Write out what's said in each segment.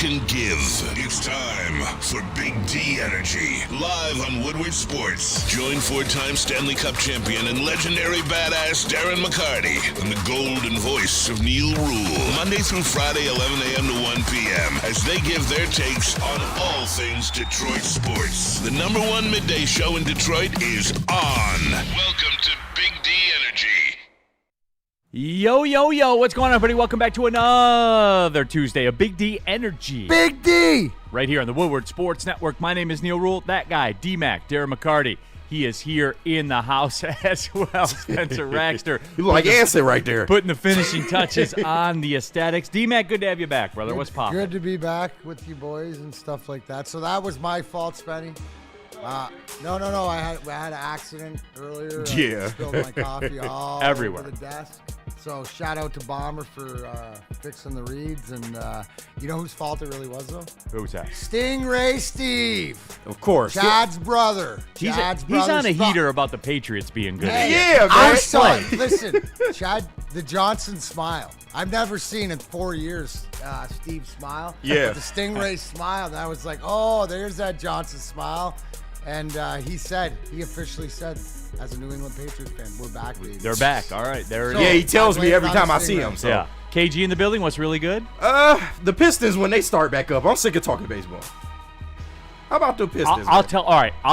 can give. It's time for Big D Energy, live on Woodward Sports. Join four-time Stanley Cup champion and legendary badass Darren McCarty and the golden voice of Neal Ruhl, Monday through Friday, 11 a.m. to 1 p.m., as they give their takes on all things Detroit sports. The number one midday show in Detroit is on. Welcome to Big D Energy. Yo, what's going on, everybody? Welcome back to another Tuesday of Big D Energy. Big D! Right here on the Woodward Sports Network. My name is Neal Ruhl. That guy, D-Mac, Darren McCarty. He is here in the house as well. Spencer Raxter. You look like Anson right there. Putting the finishing touches on the aesthetics. D-Mac, good to have you back, brother. What's poppin'? Good to be back with you boys and stuff like that. So that was my fault, Spenny. No. I had an accident earlier. Yeah. I spilled my coffee all everywhere over the desk. So shout out to Bomber for fixing the reeds. And you know whose fault it really was, though? Who's that? Stingray Steve. Of course. Chad's brother. He's on a heater about the Patriots being good. Hey, Yeah, man. I saw it. Listen, Chad, the Johnson smile. I've never seen in 4 years Steve smile. Yeah. But the Stingray smile. And I was like, oh, there's that Johnson smile. And he officially said, as a New England Patriots fan, we're back, baby. They're back. All right. There it is. Yeah, he tells me every time I see him. So. Yeah. KG in the building. What's really good? The Pistons, when they start back up, I'm sick of talking baseball. How about the Pistons? I'll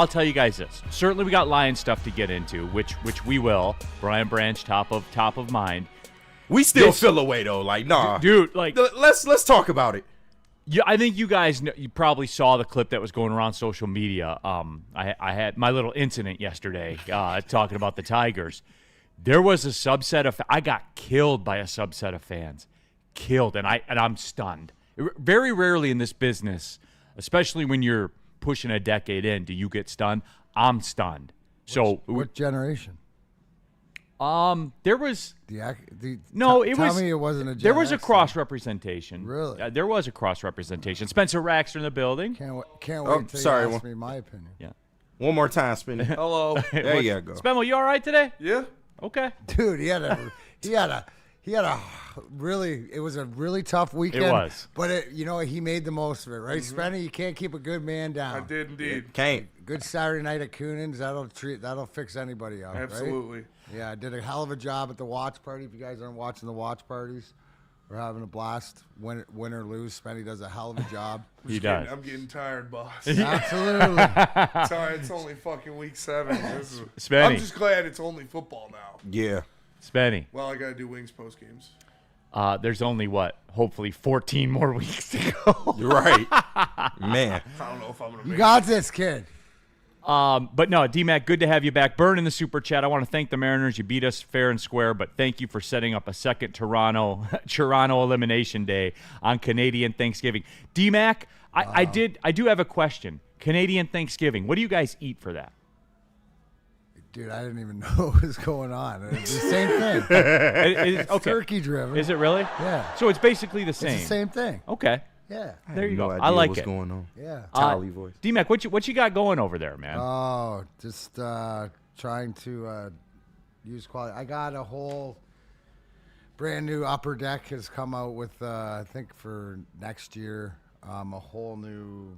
tell you guys this. Certainly, we got Lions stuff to get into, which we will. Brian Branch, top of mind. We still feel away though. Like, nah, dude. Like, let's talk about it. Yeah, I think you guys you probably saw the clip that was going around social media. I had my little incident yesterday talking about the Tigers. There was a subset of I got killed by a subset of fans, and I'm stunned. Very rarely in this business, especially when you're pushing a decade in, do you get stunned? I'm stunned. What generation? There was Tell me it wasn't a Gen there was a X cross representation. Really? There was a cross representation. Spencer Raxter in the building. Can't wait till you ask me my opinion. Yeah. One more time, Spinny. Hello. There you go. Spenwell, you all right today? Yeah. Okay. Dude, he had a really, it was a really tough weekend. It was. But he made the most of it, right? Spenny, you can't keep a good man down. I did indeed. Can't. Good Saturday night at Coonan's, that'll fix anybody up. Absolutely. Right? Yeah, I did a hell of a job at the watch party. If you guys aren't watching the watch parties, we're having a blast. Win or lose, Spenny does a hell of a job. He does. I'm getting tired, boss. Absolutely. Sorry, it's only fucking week 7. Spenny. I'm just glad it's only football now. Yeah. Spenny. Well, I gotta do wings post games. There's only hopefully 14 more weeks to go. You're right. Man. I don't know if I'm gonna. You got this, kid. But no, D-Mac, good to have you back. Burn in the super chat. I want to thank the Mariners. You beat us fair and square, but thank you for setting up a second Toronto elimination day on Canadian Thanksgiving. D-Mac, I do have a question. Canadian Thanksgiving. What do you guys eat for that? Dude, I didn't even know what was going on. It's the same thing. It's okay. Turkey driven. Is it really? Yeah. So it's basically the same. It's the same thing. Okay. Yeah. There you no go. idea I like what's it. going on. Yeah. Tally voice. D-Mac, what you got going over there, man? Oh, just trying to use quality. I got a whole brand new Upper Deck has come out with, I think for next year, a whole new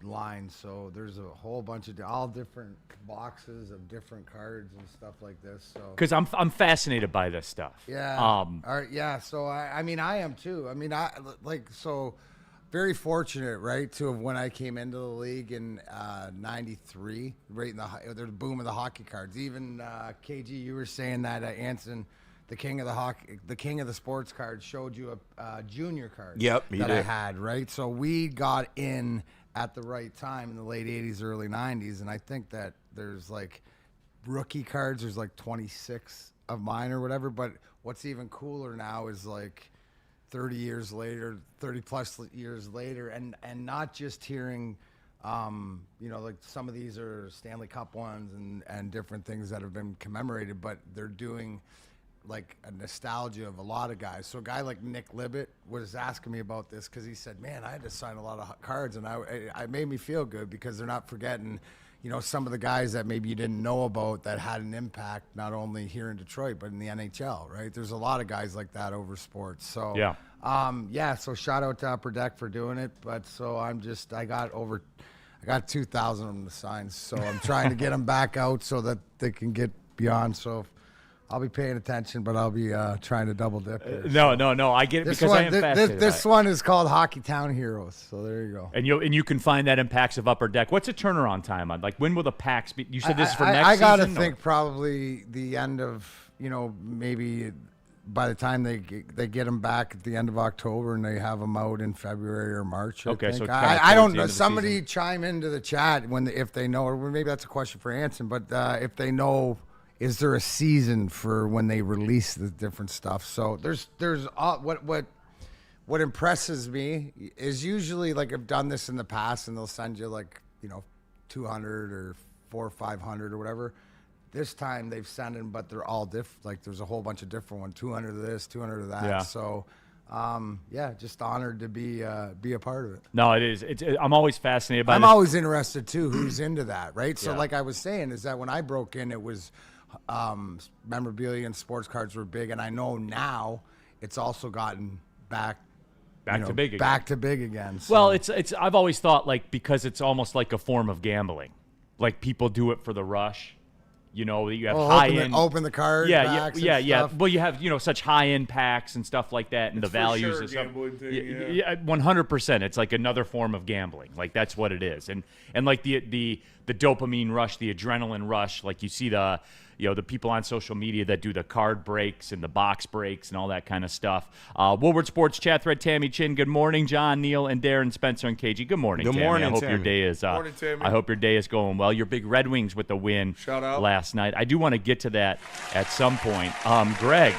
line. So there's a whole bunch of all different boxes of different cards and stuff like this. So Because I'm fascinated by this stuff. yeah, all right, yeah. So I mean, I am too. I mean, very fortunate, right? To when I came into the league in '93, right in the boom of the hockey cards. Even KG, you were saying that Anson, the king of the sports cards, showed you a junior card. Yep, he that did. I had, right. So we got in at the right time in the late '80s, early '90s, and I think that there's like rookie cards. There's like 26 of mine or whatever. But what's even cooler now is like 30 plus years later, and not just hearing, like some of these are Stanley Cup ones and different things that have been commemorated, but they're doing like a nostalgia of a lot of guys. So a guy like Nick Libet was asking me about this because he said, man, I had to sign a lot of cards, and I made me feel good because they're not forgetting, some of the guys that maybe you didn't know about that had an impact not only here in Detroit but in the NHL, right? There's a lot of guys like that over sports. So yeah. So shout out to Upper Deck for doing it. But so I got 2,000 of them to sign. So I'm trying to get them back out so that they can get beyond. So I'll be paying attention, but I'll be trying to double dip here. No. I get it because I am fascinated. This one is called Hockey Town Heroes. So there you go. And you can find that in packs of Upper Deck. What's a turnaround time on? Like, when will the packs be? You said this is for next season? I got to think probably the end of, maybe by the time they get them back at the end of October and they have them out in February or March. Okay, so I don't know. Somebody chime into the chat if they know, or maybe that's a question for Anson, but if they know, is there a season for when they release the different stuff? So there's what impresses me is usually, like, I've done this in the past and they'll send you 200 or 400 or 500 or whatever. This time they've sent them, but they're all different. Like, there's a whole bunch of different ones, 200 of this, 200 of that. Yeah. So, just honored to be a part of it. No, it is. I'm always fascinated by I'm this. always interested, too, who's into that, right? So, Yeah. like I was saying, is that when I broke in, it was memorabilia and sports cards were big. And I know now it's also gotten back to big again. Back to big again. So. Well, it's. I've always thought, like, because it's almost like a form of gambling. Like, people do it for the rush. You have high-end. Open the card. Yeah. Stuff. Well, you have such high-end packs and stuff like that, and the values sure and stuff. gambling thing, Yeah, 100%. It's like another form of gambling. Like, that's what it is. And like the dopamine rush, the adrenaline rush. Like, you see the people on social media that do the card breaks and the box breaks and all that kind of stuff. Woodward Sports Chat Thread, Tammy Chin. Good morning, John, Neal, and Darren, Spencer, and KG. Good morning, Tammy. morning, I hope your Tammy. day is. Morning, Tammy. I hope your day is going well. Your big Red Wings with the win Shout out. last night. I do want to get to that at some point. Greg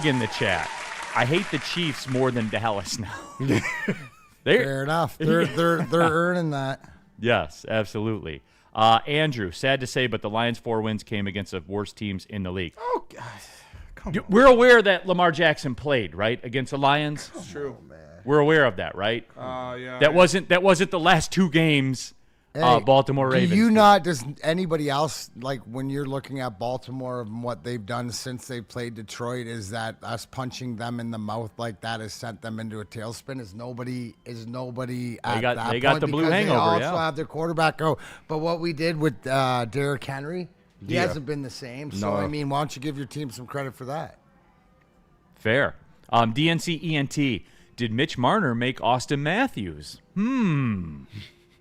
in the chat. I hate the Chiefs more than Dallas now. Fair enough. They're earning that. Yes, absolutely. Andrew, sad to say, but the Lions' 4 wins came against the worst teams in the league. Oh, God. Come on. We're aware that Lamar Jackson played, right, against the Lions? It's true. We're aware of that, right? Yeah. That wasn't the last 2 games. Hey, Baltimore Ravens. Does anybody else, like, when you're looking at Baltimore and what they've done since they played Detroit, is that us punching them in the mouth like that has sent them into a tailspin? Is nobody at that point? They got the blue because hangover, They also have their quarterback go. But what we did with Derrick Henry, he hasn't been the same. So, No. I mean, why don't you give your team some credit for that? Fair. DNC ENT. Did Mitch Marner make Austin Matthews?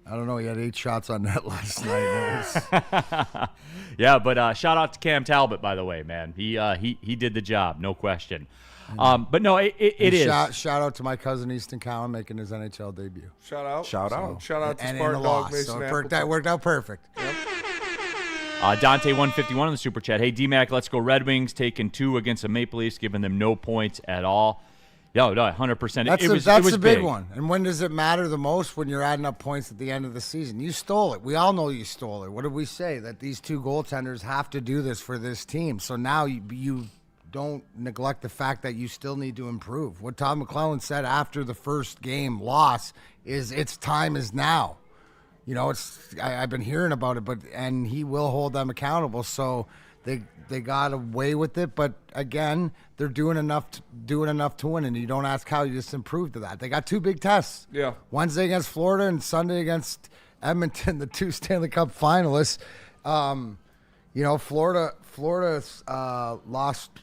I don't know. He had 8 shots on net last night. Yeah, but shout out to Cam Talbot, by the way, man. He did the job, no question. But no, it is. Shout out to my cousin Easton Cowan making his NHL debut. Shout out. Shout out. Shout out to And in Spartan the Dog loss. Mason So it Appleton. worked out perfect. Dante 151 on the super chat. Hey, D-Mac, let's go Red Wings, taking 2 against the Maple Leafs, giving them no points at all. No, 100%. That's It was the big big one. And when does it matter the most? When you're adding up points at the end of the season. You stole it. We all know you stole it. What did we say? That these 2 goaltenders have to do this for this team. So now you don't neglect the fact that you still need to improve. What Todd McClellan said after the first game loss is its time is now. I've been hearing about it, and he will hold them accountable. So they got away with it, but again, they're doing enough to win, and you don't ask how, you just improve to that. They got 2 big tests. Yeah. Wednesday against Florida and Sunday against Edmonton, the 2 Stanley Cup finalists. Florida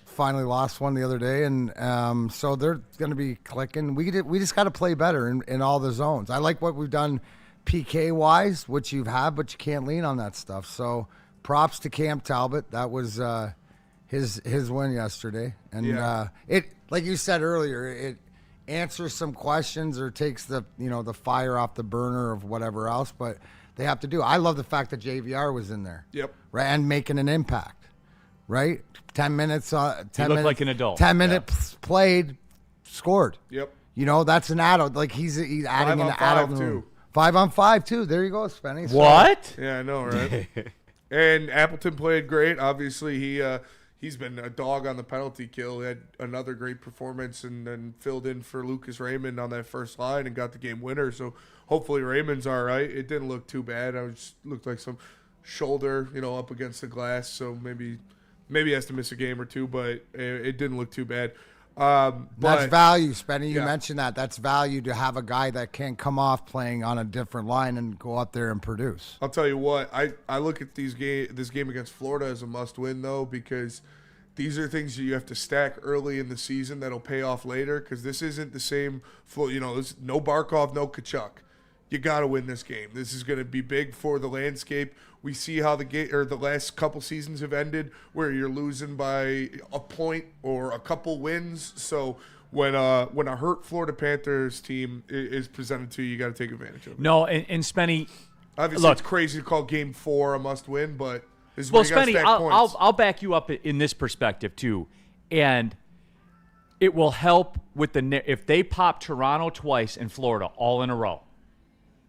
finally lost one the other day, and so they're going to be clicking. We just got to play better in all the zones. I like what we've done PK wise, which you've had, but you can't lean on that stuff. So props to Cam Talbot. That was his win yesterday, and Yeah. It, like you said earlier, it answers some questions or takes the fire off the burner of whatever else. But they have to do. I love the fact that JVR was in there, Yep. right, and making an impact, right. 10 minutes. 10 He looked minutes, like an adult. 10 minutes played, scored. Yep. That's an adult. Like he's adding 5 on an 5 adult in the too. room. 5 on 5 too. There you go, Spenny. So- What? Yeah, I know, right? And Appleton played great. Obviously, he's been a dog on the penalty kill. He had another great performance and then filled in for Lucas Raymond on that first line and got the game winner. So hopefully Raymond's all right. It didn't look too bad. It just looked like some shoulder, up against the glass. So maybe he has to miss a game or two, but it didn't look too bad. That's value, Spenny. You Yeah. mentioned that. That's value to have a guy that can come off playing on a different line and go up there and produce. I'll tell you what, I look at this game against Florida as a must-win, though, because these are things that you have to stack early in the season that'll pay off later, because this isn't the same, there's no Barkov, no Kachuk. You got to win this game. This is going to be big for the landscape. We see how the last couple seasons have ended, where you're losing by a point or a couple wins. So when a hurt Florida Panthers team is presented to you, you got to take advantage of it. No, and Spenny, Obviously, look, it's crazy to call Game 4 a must-win, but this is well, where you got to Spenny, stack points. I'll back you up in this perspective too, and it will help with if they pop Toronto twice and Florida all in a row.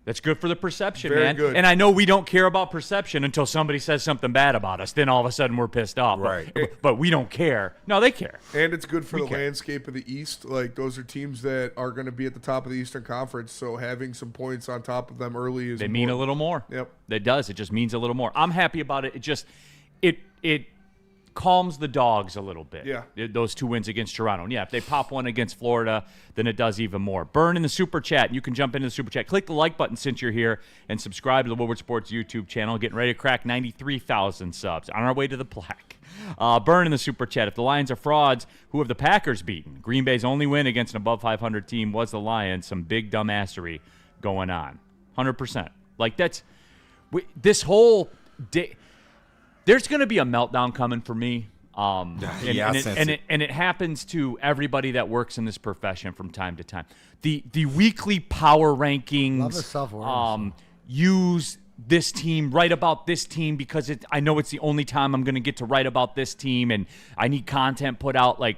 That's good for the perception, Very man. good. And I know we don't care about perception until somebody says something bad about us. Then all of a sudden we're pissed off. Right. But we don't care. No, they care. And it's good for the care. landscape of the East. Like, those are teams that are going to be at the top of the Eastern Conference, so having some points on top of them early is They mean a important. little more. Yep. It does. It just means a little more. I'm happy about it. It calms the dogs a little bit. Yeah. Those 2 wins against Toronto. And yeah, if they pop one against Florida, then it does even more. Burn in the Super Chat. You can jump into the Super Chat. Click the like button since you're here and subscribe to the Woodward Sports YouTube channel. Getting ready to crack 93,000 subs. On our way to the plaque. Burn in the Super Chat. If the Lions are frauds, who have the Packers beaten? Green Bay's only win against an above 500 team was the Lions. Some big dumbassery going on. 100%. Like, this whole day. There's going to be a meltdown coming for me. And it happens to everybody that works in this profession from time to time. The weekly power rankings Love the self-awareness. use this team, write about this team because I know it's the only time I'm going to get to write about this team and I need content put out. Like,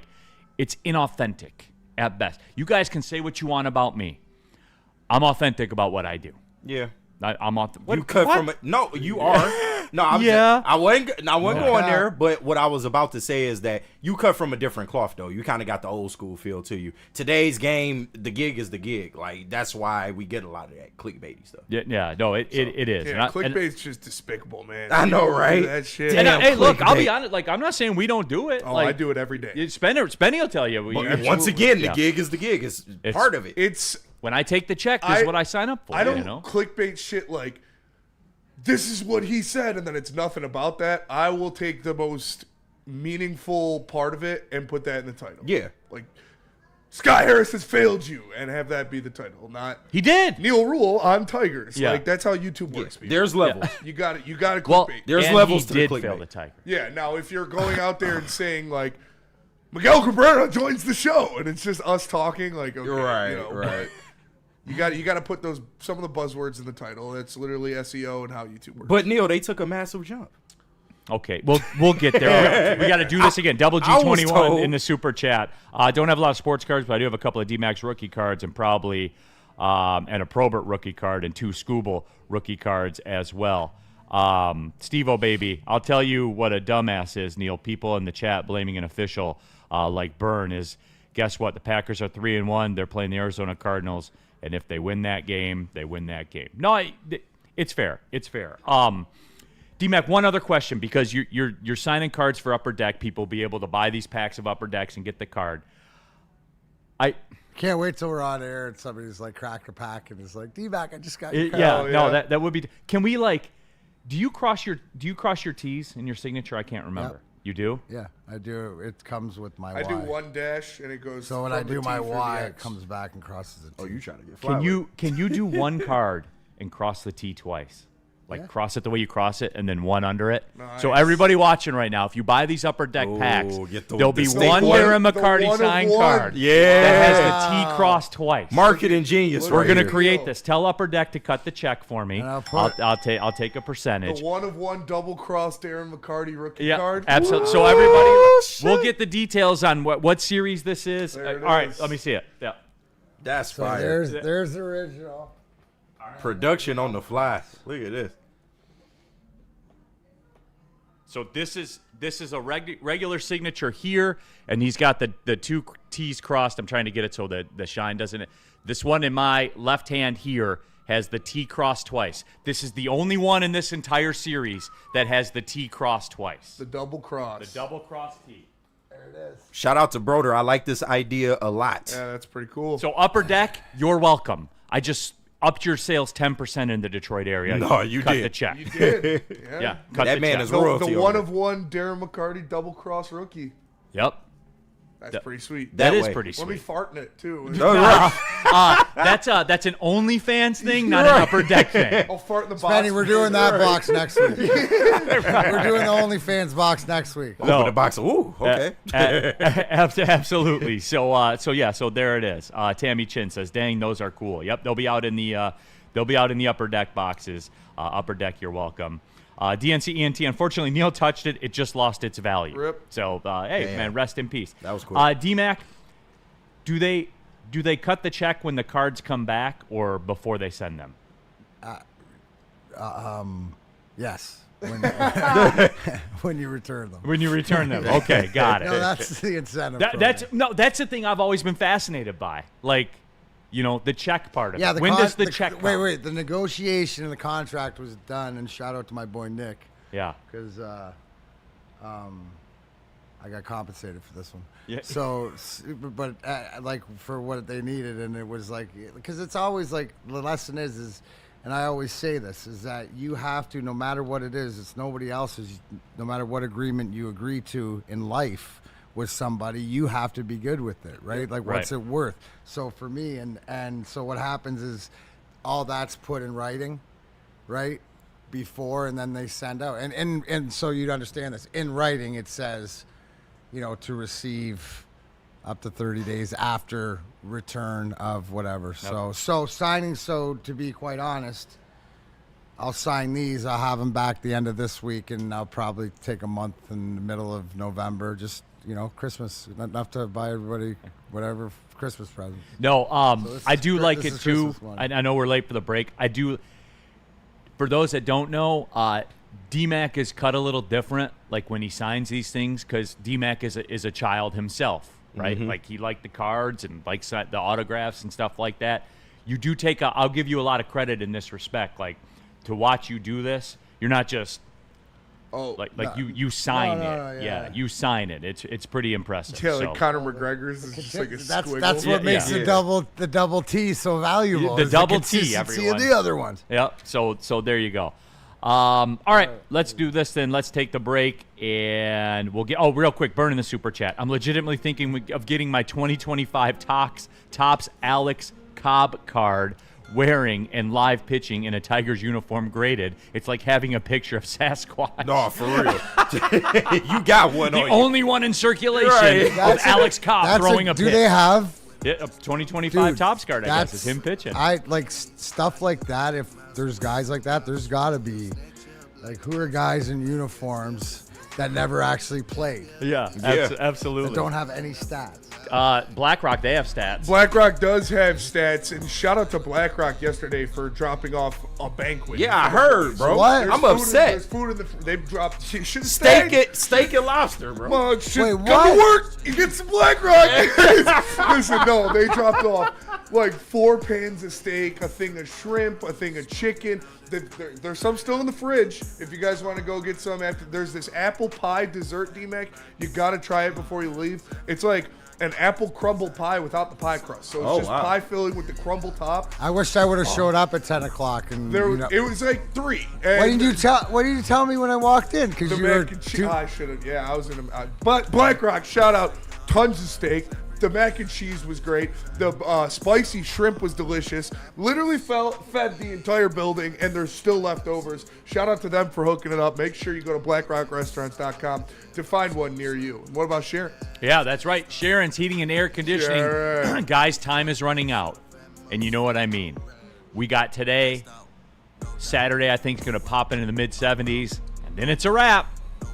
it's inauthentic at best. You guys can say what you want about me. I'm authentic about what I do. Yeah. I'm authentic. You cut from it. No, you are. No, I wasn't going there. But what I was about to say is that you cut from a different cloth, though. You kind of got the old school feel to you. Today's game, the gig is the gig. Like, that's why we get a lot of that clickbaity stuff. Yeah. No, it is. Yeah, clickbait's just despicable, man. I know, right? That shit. Damn. Hey, look, I'll be clickbait. honest. Like, I'm not saying we don't do it. Oh, like, I do it every day. Spenny will tell you. Once again, the Yeah. gig is the gig. It's part of it. It's When I take the check, this is what I sign up for. I don't you know? clickbait shit like, this is what he said, and then it's nothing about that. I will take the most meaningful part of it and put that in the title. Yeah. Like, Sky Harris has failed you, and have that be the title, not He did. Neal Ruhl on Tigers. Yeah. Like, that's how YouTube works. people. There's levels. You got it. You got to clickbait. Well, There's and levels he to the did clickbait. fail the Tiger. Yeah, now if you're going out there and saying, like, Miguel Cabrera joins the show, and it's just us talking, like, okay, Right, you know, right. You got to put some of the buzzwords in the title. It's literally SEO and how YouTube works. But Neal, they took a massive jump. Okay, we'll get there. We got to do this again. Double I was G21 told- in the Super Chat. I don't have a lot of sports cards, but I do have a couple of D-Max rookie cards and probably and a Probert rookie card and 2 Scooble rookie cards as well. Steve-O, baby, I'll tell you what a dumbass is, Neal. People in the chat blaming an official like Byrne is, guess what? The Packers are 3-1. They're playing the Arizona Cardinals, and if they win that game, they win that game. No, it's fair. It's fair. D-Mac, one other question, because you're signing cards for Upper Deck. People will be able to buy these packs of Upper Decks and get the card. Can't wait till we're on air and somebody's like crack a pack and is like, D-Back, I just got your card. Yeah, Oh, no, yeah. that would be. Can we like? Do you cross your T's in your signature? I can't remember. Yep. You do? Yeah, I do. It comes with my I Y. do one dash, and it goes. So when from I the do T my through the Y, it X. comes back and crosses the T. Oh, you trying to get Can you do one card and cross the T twice? Like Yeah. cross it the way you cross it, and then one under it. Nice. So everybody watching right now, if you buy these Upper Deck Ooh, packs, get the there'll be distinct one one. Darren The McCarty one of signed one. card Yeah. that has the T crossed twice. Marketing genius. We're right gonna here. create this. Tell Upper Deck to cut the check for me. And I'll I'll take a percentage. The one of one double cross Darren McCarty rookie card. absolutely. So everybody, we'll get the details on what series this is. There it All right, is. let me see it. Yeah. That's So fire. there's the original. Production on the fly. Look at this. So this is a regular signature here, and he's got the 2 T's crossed. I'm trying to get it so that the shine doesn't. This one in my left hand here has the T crossed twice. This is the only one in this entire series that has the T crossed twice. The double cross. The double cross T. There it is. Shout out to Broder. I like this idea a lot. Yeah, that's pretty cool. So Upper Deck, you're welcome. I just upped your sales 10% in the Detroit area. No, you cut did. the check. You did. Yeah, cut That the man check. is royalty. The over one there. of one Darren McCarty double cross rookie. Yep. That's pretty sweet. That That is way. pretty Let me sweet. fart in it too. That's an OnlyFans thing, not an Upper Deck thing. I'll fart in the box. Benny, we're doing that box next week. We're doing the OnlyFans box next week. Open the box. Ooh, okay. Absolutely. So there it is. Tammy Chin says, "Dang, those are cool." Yep, they'll be out in the Upper Deck boxes. Upper Deck, you're welcome. DNC ENT. Unfortunately, Neal touched it. It just lost its value. Rip. So hey, man, rest in peace. That was cool. DMAC, do they cut the check when the cards come back or before they send them? Yes. When you return them. When you return them. Okay, got it. No, that's the incentive. That's the thing I've always been fascinated by. Like, the check part of it. When does the check come? Wait. The negotiation and the contract was done, and shout out to my boy Nick. Yeah. Because I got compensated for this one. Yeah. So, but like for what they needed, and it was like, because it's always like the lesson is, and I always say this, is that you have to, no matter what it is, it's nobody else's, no matter what agreement you agree to in life with somebody, you have to be good with it, right? Like, what's it worth? So for me, and so what happens is all that's put in writing, right? Before, and then they send out. And so you'd understand this. In writing, it says, to receive up to 30 days after return of whatever. So signing, to be quite honest, I'll sign these. I'll have them back the end of this week, and I'll probably take a month in the middle of November. Just, Christmas, not enough to buy everybody whatever Christmas present. No, I do like this it is too. Christmas one. I know we're late for the break. I do. For those that don't know, DMAC is cut a little different. Like when he signs these things, because DMAC is a child himself, right? Mm-hmm. Like he liked the cards and likes the autographs and stuff like that. You do take. I'll give you a lot of credit in this respect. Like to watch you do this, you're not just. You sign it. Yeah, you sign it. It's pretty impressive. Yeah, like so. Conor McGregor's is just like a squiggle. That's what makes the double T so valuable. The is double T, consistency everyone. of the other ones. Yep. So there you go. All right, let's do this then. Let's take the break, and we'll get. Oh, real quick, burning the super chat. I'm legitimately thinking of getting my 2025 Topps Alex Cobb card, wearing and live pitching in a Tigers uniform graded. It's like having a picture of Sasquatch. No, for real. You got one The on only one in circulation Right. of Alex Cobb throwing a pitch. Do they have? Yeah, a 2025 Dude, Topps card, I guess, is him pitching. I like stuff like that. If there's guys like that, there's got to be like, who are guys in uniforms that never actually played, Yeah, absolutely. that don't have any stats. BlackRock, they have stats. BlackRock does have stats, and shout out to BlackRock yesterday for dropping off a banquet. Yeah, I heard, bro. What? There's I'm food upset. There's food in the. They dropped. Should have stayed. Steak and lobster, bro. Well, Wait, come what? to work. You get some BlackRock. Listen, no, they dropped off like 4 pans of steak, a thing of shrimp, a thing of chicken. There's some still in the fridge. If you guys want to go get some after, there's this apple pie dessert, DMAC. You got to try it before you leave. It's like an apple crumble pie without the pie crust. So it's just pie filling with the crumble top. I wish I would have showed up at 10 o'clock. And It was like 3. Why didn't you tell me when I walked in? Because The you were mac and cheese. I should have. Yeah, I was in a. But BlackRock, shout out, tons of steak. The mac and cheese was great. The spicy shrimp was delicious. Literally fed the entire building, and there's still leftovers. Shout out to them for hooking it up. Make sure you go to blackrockrestaurants.com to find one near you. What about Sharon? Yeah, that's right. Sharon's Heating and Air Conditioning. Sharon. Guys, time is running out. And you know what I mean. We got today. Saturday, I think, is going to pop into the mid-70s. And then it's a wrap.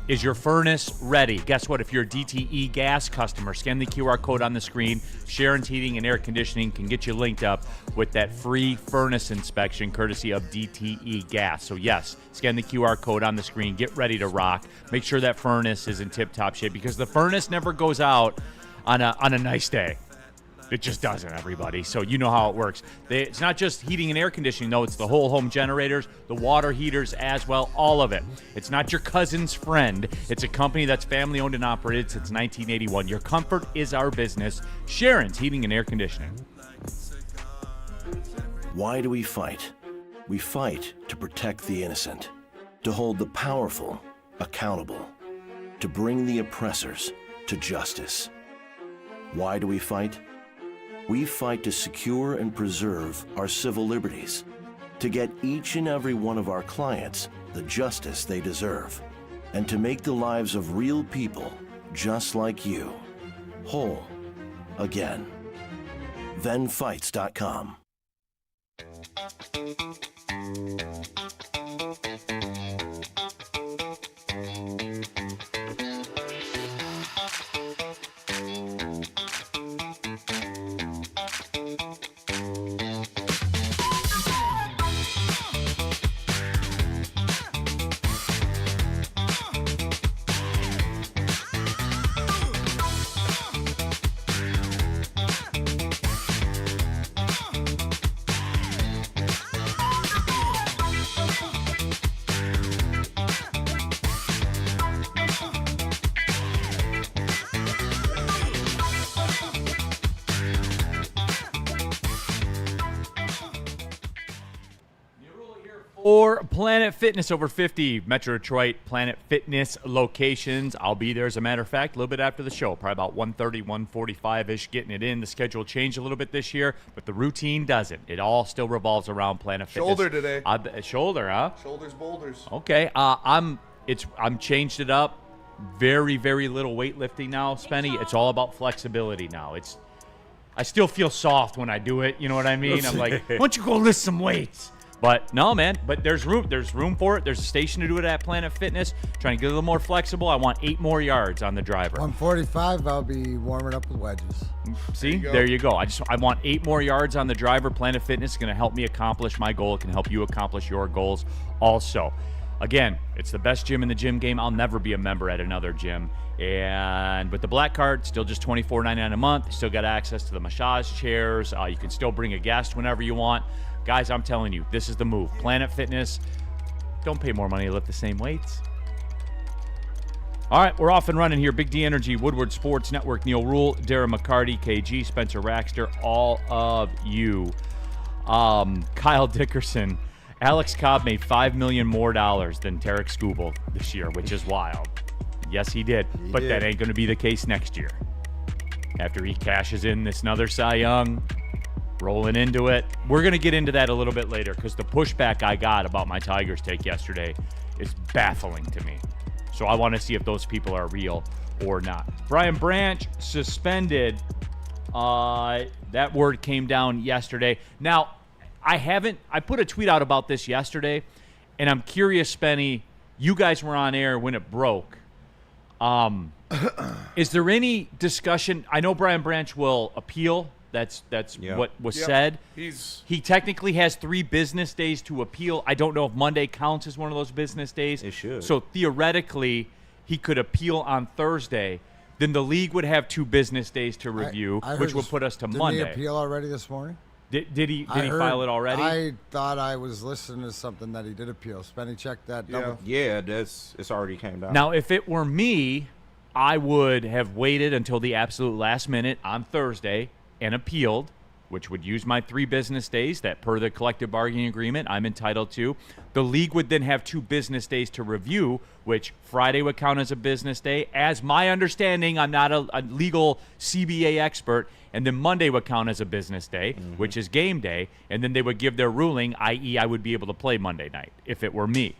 Is your furnace ready? Guess what? If you're a DTE gas customer, scan the QR code on the screen. Sharon's Heating and Air Conditioning can get you linked up with that free furnace inspection courtesy of DTE gas. So yes, scan the QR code on the screen. Get ready to rock. Make sure that furnace is in tip-top shape, because the furnace never goes out on a nice day. It just doesn't, everybody. So you know how it works. It's not just heating and air conditioning, though. It's the whole home generators, the water heaters as well, all of it. It's not your cousin's friend. It's a company that's family-owned and operated since 1981. Your comfort is our business. Sharon's Heating and Air Conditioning. Why do we fight? We fight to protect the innocent, to hold the powerful accountable, to bring the oppressors to justice. Why do we fight? We fight to secure and preserve our civil liberties, to get each and every one of our clients the justice they deserve, and to make the lives of real people just like you whole again. ThenFights.com. Or Planet Fitness, over 50 Metro Detroit Planet Fitness locations. I'll be there, as a matter of fact, a little bit after the show, probably about 1:30, 1:45-ish, getting it in. The schedule changed a little bit this year, but the routine doesn't. It all still revolves around Planet Fitness. Shoulder today. Shoulder, huh? Shoulders, boulders. Okay. I'm changed it up. Very, very little weightlifting now, Spenny. It's all about flexibility now. I still feel soft when I do it. You know what I mean? I'm like, why don't you go lift some weights? But no, man. But there's room. There's room for it. There's a station to do it at Planet Fitness. Trying to get a little more flexible. I want 8 more yards on the driver. 145. I'll be warming up with wedges. See, there you go. I want 8 more yards on the driver. Planet Fitness is going to help me accomplish my goal. It can help you accomplish your goals also. Again, it's the best gym in the gym game. I'll never be a member at another gym. And with the black card, still just $24.99 a month. You still got access to the massage chairs. You can still bring a guest whenever you want. Guys, I'm telling you, this is the move. Planet Fitness, don't pay more money to lift the same weights. All right, we're off and running here. Big D Energy, Woodward Sports Network, Neal Ruhl, Darren McCarty, KG, Spencer Raxter, all of you. Kyle Dickerson, Alex Cobb made $5 million more than Tarek Skubal this year, which is wild. Yes, he did, but that ain't going to be the case next year. After he cashes in this another Cy Young, rolling into it. We're going to get into that a little bit later because the pushback I got about my Tigers take yesterday is baffling to me. So I want to see if those people are real or not. Brian Branch suspended. That word came down yesterday. Now, I put a tweet out about this yesterday, and I'm curious, Spenny, you guys were on air when it broke. Is there any discussion? I know Brian Branch will appeal. That's what was said. He technically has 3 business days to appeal. I don't know if Monday counts as one of those business days. It should. So theoretically, he could appeal on Thursday. Then the league would have 2 business days to review, which would put us to Monday. Did he appeal already this morning? Did he file it already? I thought I was listening to something that he did appeal. Spenny, check that. Yeah, it's already came down. Now, if it were me, I would have waited until the absolute last minute on Thursday and appealed, which would use my 3 business days that per the collective bargaining agreement I'm entitled to. The league would then have 2 business days to review, which Friday would count as a business day. As my understanding, I'm not a legal CBA expert, and then Monday would count as a business day, which is game day, and then they would give their ruling, i.e. I would be able to play Monday night if it were me.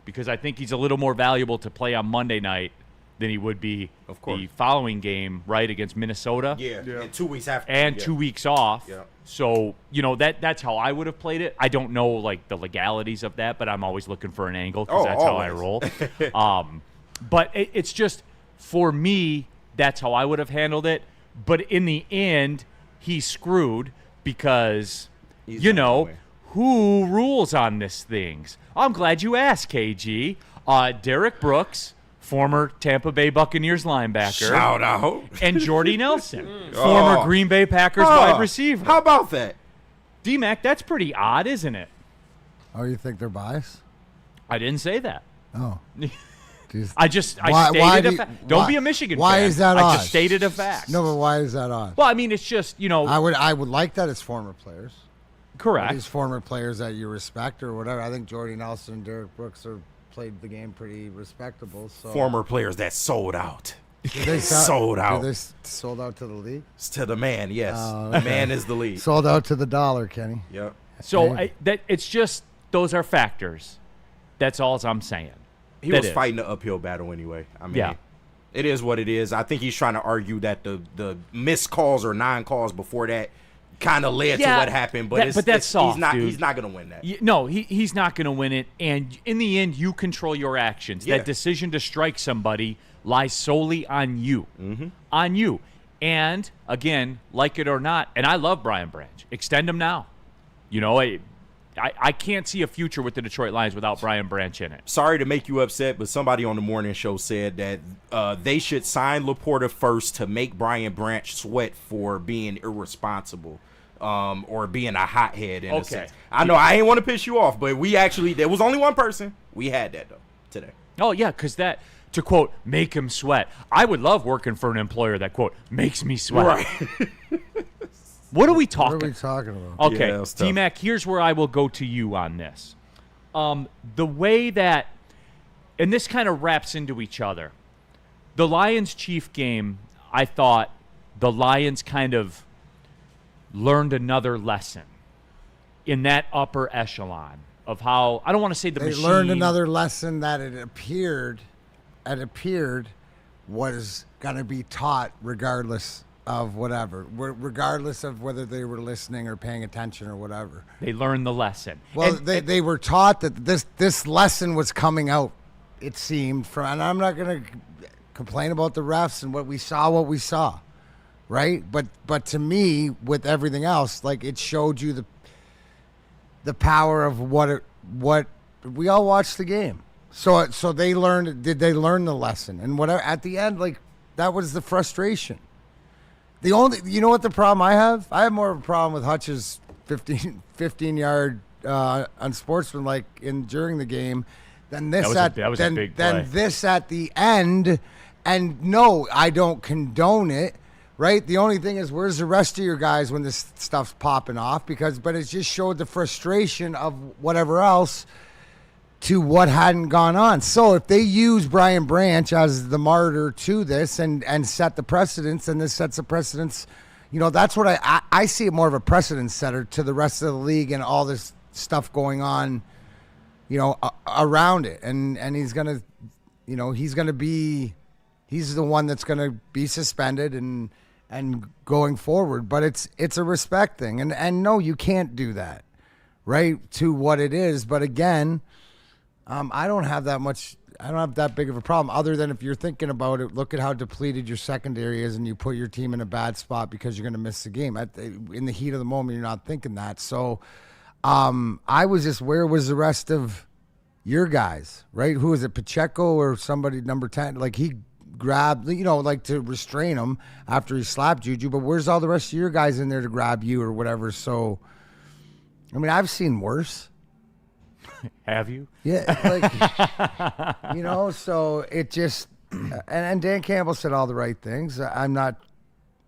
Because I think he's a little more valuable to play on Monday night than he would be the following game, right, against Minnesota. Yeah. And 2 weeks after. And 2 weeks off. Yeah. So, that's how I would have played it. I don't know, like, the legalities of that, but I'm always looking for an angle because that's how I roll. But it's just, for me, that's how I would have handled it. But in the end, he's screwed because, who rules on these things? I'm glad you asked, KG. Derek Brooks former Tampa Bay Buccaneers linebacker. Shout out. And Jordy Nelson, former Green Bay Packers wide receiver. How about that? D-Mac, that's pretty odd, isn't it? Oh, you think they're biased? I didn't say that. Oh. Jeez. I stated a fact. Don't be a Michigan fan. Why is that odd? I just stated a fact. No, but why is that odd? Well, I mean, it's just, I would like that as former players. Correct. These former players that you respect or whatever. I think Jordy Nelson and Derek Brooks played the game pretty respectable. So. Former players that sold out. They sold out. They sold out to the league? To the man, yes. The man is the league. Sold out to the dollar, Kenny. Yep. So it's just, those are factors. That's all I'm saying. He was fighting the uphill battle anyway. I mean, it is what it is. I think he's trying to argue that the missed calls or non-calls before that kind of led to what happened. But that's soft, dude. He's not going to win that. No, he's not going to win it. And in the end, you control your actions. Yeah. That decision to strike somebody lies solely on you. Mm-hmm. On you. And, again, like it or not, and I love Brian Branch. Extend him now. I can't see a future with the Detroit Lions without Brian Branch in it. Sorry to make you upset, but somebody on the morning show said that they should sign Laporta first to make Brian Branch sweat for being irresponsible or being a hothead in a sense. I know I ain't want to piss you off, but there was only one person. We had that, though, today. Oh, yeah, because that, to quote, make him sweat. I would love working for an employer that, quote, makes me sweat. Right. What are we talking? What are we talking about? Okay, Yeah, T-Mac, here's where I will go to you on this. The way that, and this kind of wraps into each other, the Lions-Chief game, I thought the Lions kind of learned another lesson in that upper echelon of how, I don't want to say the machine. They learned another lesson that it appeared was going to be taught regardless of whatever, regardless of whether they were listening or paying attention or whatever. They learned the lesson. Well, they were taught that this lesson was coming out, it seemed, from, and I'm not going to complain about the refs and what we saw, right? But to me, with everything else, like, it showed you the power of what we all watched the game. So they learned. Did they learn the lesson? And whatever at the end, like, that was the frustration. You know what the problem I have? I have more of a problem with Hutch's 15-yard unsportsmanlike during the game than this that was a big play. Than this at the end. And no, I don't condone it. Right? The only thing is, where's the rest of your guys when this stuff's popping off? But it just showed the frustration of whatever else to what hadn't gone on. So if they use Brian Branch as the martyr to this and set the precedence, and this sets the precedence, that's what I see it more of a precedent setter to the rest of the league and all this stuff going on, around it. And he's going to, he's the one that's going to be suspended and going forward. But it's a respect thing. And no, you can't do that, right, to what it is. But again, I don't have that big of a problem, other than if you're thinking about it, look at how depleted your secondary is and you put your team in a bad spot because you're going to miss the game. In the heat of the moment, you're not thinking that. So I was just, where was the rest of your guys, right? Who was it, Pacheco or somebody, number 10? Like, he grabbed, like, to restrain him after he slapped Juju, but where's all the rest of your guys in there to grab you or whatever? So, I mean, I've seen worse. Have you? Yeah, like, so it just, and Dan Campbell said all the right things. I'm not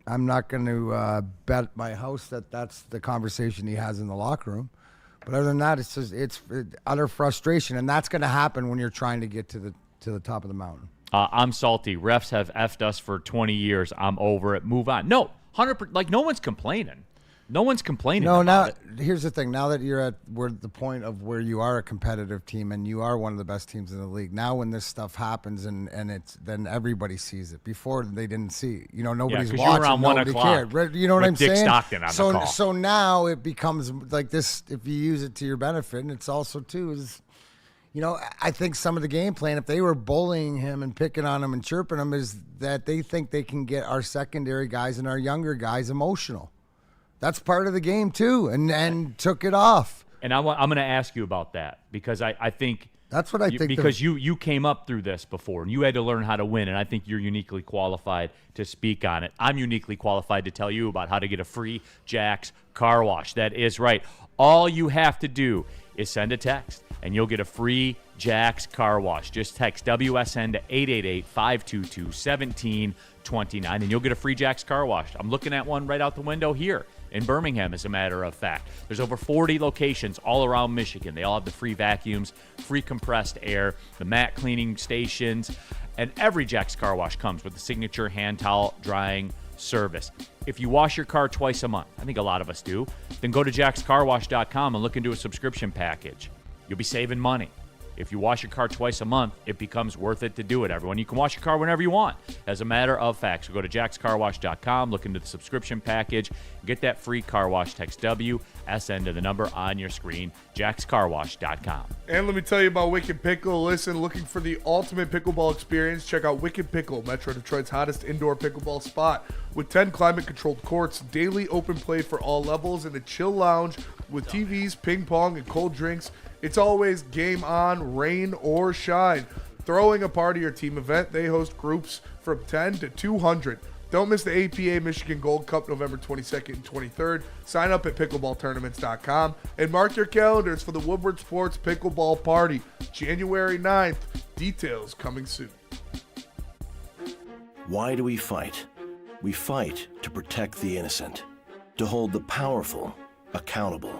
going to bet my house that that's the conversation he has in the locker room. But other than that, it's utter frustration, and that's going to happen when you're trying to get to the top of the mountain. I'm salty. Refs have effed us for 20 years. I'm over it. Move on. No, 100%. Like, no one's complaining. No one's complaining. No, about it. Here's the thing. Now that you're at the point of where you are a competitive team and you are one of the best teams in the league, now when this stuff happens and then everybody sees it. Before, they didn't see. Nobody's watching. You're around 1 nobody o'clock. cared. You know what I'm Dick saying? Stockton on the call. So now it becomes like this. If you use it to your benefit, and it's also too is. I think some of the game plan, if they were bullying him and picking on him and chirping him, is that they think they can get our secondary guys and our younger guys emotional. That's part of the game too, and took it off. And I'm going to ask you about that, because I think That's what I think. Because you came up through this before, and you had to learn how to win, and I think you're uniquely qualified to speak on it. I'm uniquely qualified to tell you about how to get a free Jack's car wash. That is right. All you have to do is send a text, and you'll get a free Jack's car wash. Just text WSN to 888-522-1729, and you'll get a free Jack's car wash. I'm looking at one right out the window here in Birmingham, as a matter of fact. There's over 40 locations all around Michigan. They all have the free vacuums, free compressed air, the mat cleaning stations, and every Jack's car wash comes with the signature hand towel drying service. If you wash your car twice a month, I think a lot of us do, then go to jackscarwash.com and look into a subscription package. You'll be saving money. If you wash your car twice a month, it becomes worth it to do it, everyone. You can wash your car whenever you want, as a matter of fact. So go to jackscarwash.com, look into the subscription package, get that free car wash. Text WSN to the number on your screen, jackscarwash.com. And let me tell you about Wicked Pickle. Listen, looking for the ultimate pickleball experience? Check out Wicked Pickle, Metro Detroit's hottest indoor pickleball spot. With 10 climate-controlled courts, daily open play for all levels, and a chill lounge with TVs, ping pong, and cold drinks. It's always game on, rain or shine. Throwing a party or team event, they host groups from 10 to 200. Don't miss the APA Michigan Gold Cup November 22nd and 23rd. Sign up at pickleballtournaments.com and mark your calendars for the Woodward Sports Pickleball Party, January 9th. Details coming soon. Why do we fight? We fight to protect the innocent, to hold the powerful accountable,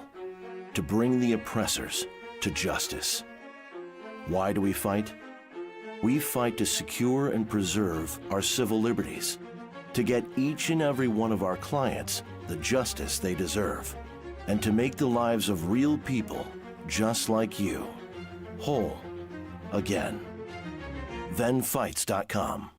to bring the oppressors to justice. Why do we fight? We fight to secure and preserve our civil liberties, to get each and every one of our clients the justice they deserve, and to make the lives of real people just like you whole again. ThenFights.com.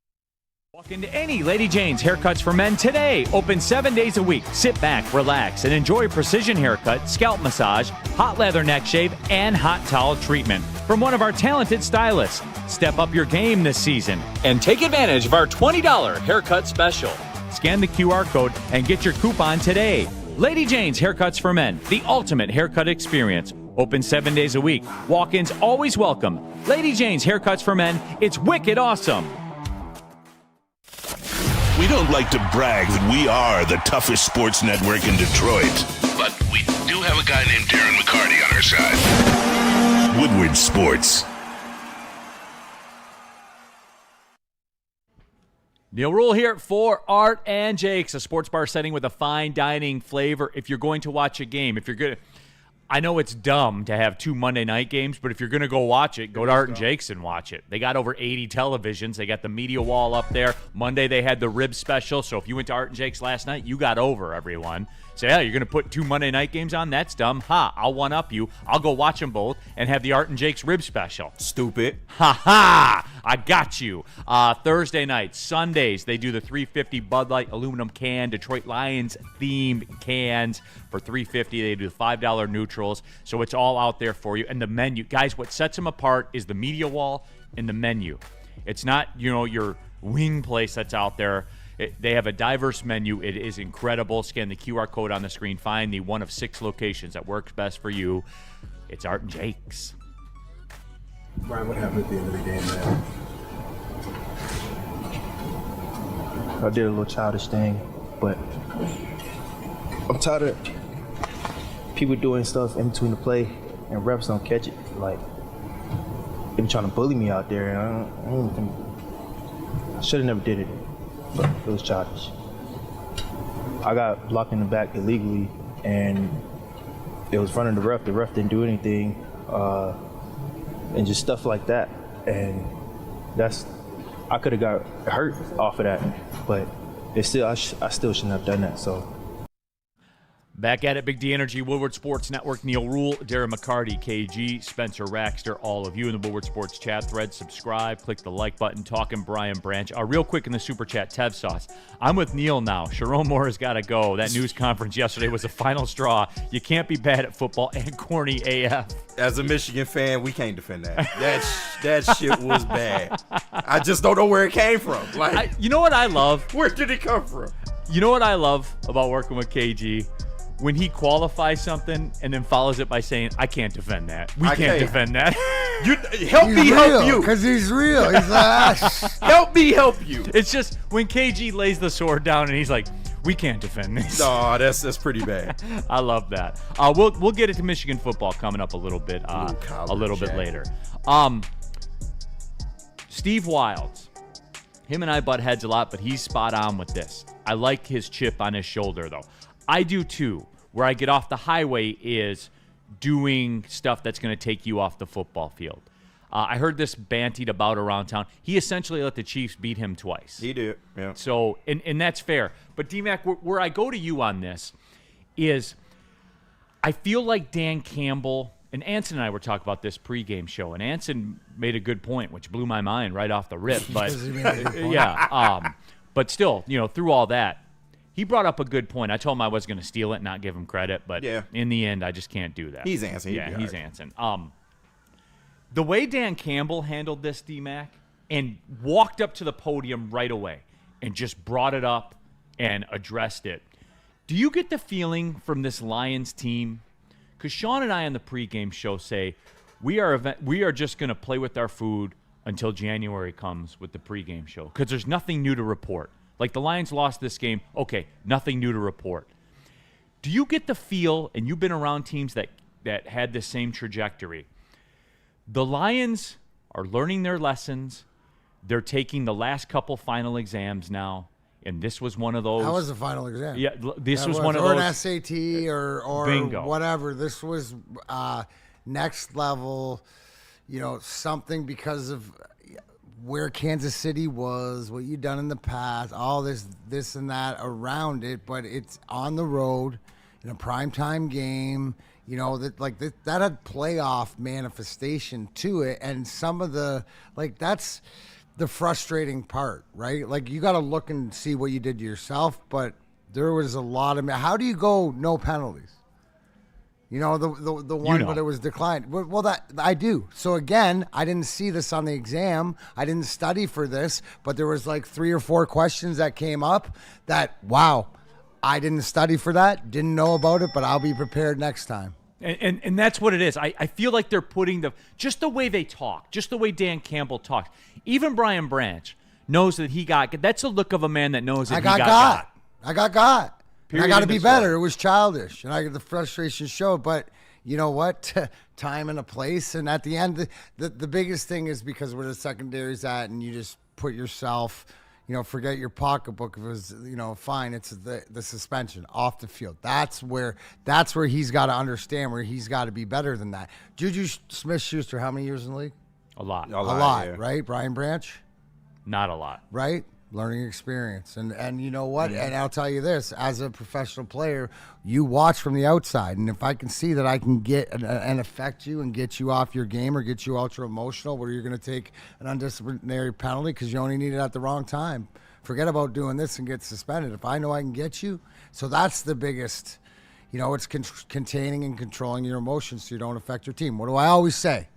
Walk into any Lady Jane's Haircuts for Men today. Open 7 days a week. Sit back, relax, and enjoy precision haircut, scalp massage, hot leather neck shave, and hot towel treatment from one of our talented stylists. Step up your game this season and take advantage of our $20 haircut special. Scan the QR code and get your coupon today. Lady Jane's Haircuts for Men, the ultimate haircut experience. Open 7 days a week. Walk-ins always welcome. Lady Jane's Haircuts for Men. It's wicked awesome. We don't like to brag that we are the toughest sports network in Detroit, but we do have a guy named Darren McCarty on our side. Woodward Sports. Neal Ruhl here for Art and Jake's, a sports bar setting with a fine dining flavor. If you're going to watch a game, I know it's dumb to have 2 Monday night games, but if you're going to go watch it, go to Art and Jake's and watch it. They got over 80 televisions. They got the media wall up there. Monday they had the rib special, so if you went to Art and Jake's last night, you got over, everyone. Say, you're going to put 2 Monday night games on? That's dumb. I'll one-up you. I'll go watch them both and have the Art and Jake's rib special. Stupid. I got you. Thursday nights, Sundays, they do the $3.50 Bud Light aluminum can, Detroit Lions themed cans. For $3.50, they do the $5 neutrals. So it's all out there for you. And the menu. Guys, what sets them apart is the media wall and the menu. It's not, your wing place that's out there. They have a diverse menu. It is incredible. Scan the QR code on the screen. Find the one of 6 locations that works best for you. It's Art and Jake's. Brian, what happened at the end of the game, man? I did a little childish thing, but I'm tired of people doing stuff in between the play and refs don't catch it. Like, they be trying to bully me out there, and I don't think I should have never did it, but it was childish. I got blocked in the back illegally, and it was in front of the ref. The ref didn't do anything, and just stuff like that. And I could have got hurt off of that, but it's still I still shouldn't have done that. So. Back at it, Big D Energy, Woodward Sports Network, Neal Ruhl, Darren McCarty, KG, Spencer Raxter, all of you in the Woodward Sports chat thread. Subscribe, click the like button, talking Brian Branch. Real quick in the Super Chat, Tev Sauce. I'm with Neal now. Sharon Moore has got to go. That news conference yesterday was the final straw. You can't be bad at football and corny AF. As a Michigan fan, we can't defend that. That shit was bad. I just don't know where it came from. You know what I love? Where did it come from? You know what I love about working with KG? when he qualifies something and then follows it by saying, I can't defend that. We can't defend that. Help me help you. Because he's real. He's like, Help me help you. It's just when KG lays the sword down and he's like, we can't defend this. No, that's pretty bad. I love that. We'll get it to Michigan football coming up a little bit later. Steve Wilds, him and I butt heads a lot, but he's spot on with this. I like his chip on his shoulder, though. I do too. Where I get off the highway is doing stuff that's going to take you off the football field. I heard this bantied about around town. He essentially let the Chiefs beat him twice. He did, yeah. So, and that's fair. But, D-Mac, where I go to you on this is I feel like Dan Campbell, and Anson and I were talking about this pregame show, and Anson made a good point, which blew my mind right off the rip. But, yeah, but still, through all that, he brought up a good point. I told him I was going to steal it and not give him credit, but in the end, I just can't do that. He's Anson. He's Anson. The way Dan Campbell handled this, D-Mac, and walked up to the podium right away and just brought it up and addressed it. Do you get the feeling from this Lions team? Because Sean and I on the pregame show say we are just going to play with our food until January comes with the pregame show because there's nothing new to report. Like the Lions lost this game, okay, nothing new to report. Do you get the feel, and you've been around teams that had the same trajectory, the Lions are learning their lessons. They're taking the last couple final exams now, and this was one of those. That was the final exam. Yeah, this was one of those. Or an SAT or bingo. Whatever. This was next level, something because of where Kansas City was, what you've done in the past, all this and that around it, but it's on the road in a primetime game. That had playoff manifestation to it, and some of that's the frustrating part, right? Like you got to look and see what you did to yourself, but there was a lot of. How do you go no penalties? The one, but it was declined. Well, that I do. So again, I didn't see this on the exam. I didn't study for this, but there was like 3 or 4 questions that came up that, wow, I didn't study for that, didn't know about it, but I'll be prepared next time. And that's what it is. I feel like they're putting just the way they talk, just the way Dan Campbell talks. Even Brian Branch knows that that's the look of a man that knows that I got. I got to be better. It was childish, and the frustration showed. But you know what? Time and a place, and at the end, the biggest thing is because where the secondary's at, and you just put yourself, forget your pocketbook. If it was, fine. It's the suspension off the field. That's where he's got to understand where he's got to be better than that. Juju Smith-Schuster, how many years in the league? A lot, yeah. Right? Brian Branch, not a lot, right? Learning experience. And you know what? And I'll tell you this, as a professional player, you watch from the outside. And if I can see that I can get and affect you and get you off your game or get you ultra emotional where you're going to take an undisciplinary penalty because you only need it at the wrong time, forget about doing this and get suspended. If I know I can get you. So that's the biggest, it's containing and controlling your emotions so you don't affect your team. What do I always say?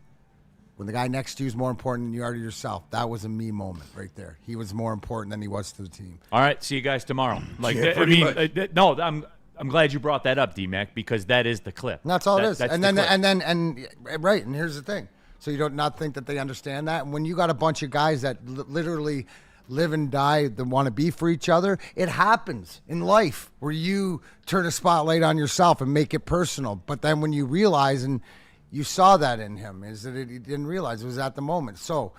When the guy next to you is more important than you are to yourself, that was a me moment right there. He was more important than he was to the team. All right, see you guys tomorrow. No, I'm glad you brought that up, D-Mac, because that is the clip. And that's all it is. And right, and here's the thing. So you don't not think that they understand that. And when you got a bunch of guys that literally live and die that want to be for each other, it happens in life where you turn a spotlight on yourself and make it personal. But then when you realize and you saw that in him, is that he didn't realize it was at the moment. So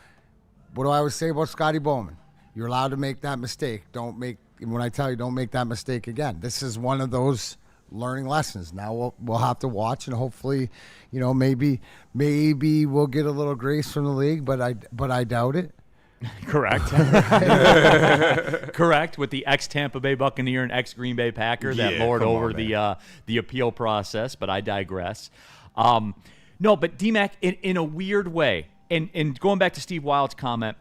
what do I always say about Scotty Bowman? You're allowed to make that mistake. When I tell you, don't make that mistake again. This is one of those learning lessons. Now we'll have to watch, and hopefully, maybe we'll get a little grace from the league, but I doubt it. Correct. Correct. With the ex-Tampa Bay Buccaneer and ex-Green Bay Packer that lord over the appeal process, but I digress. No, but D-Mac, in a weird way, and going back to Steve Wild's comment,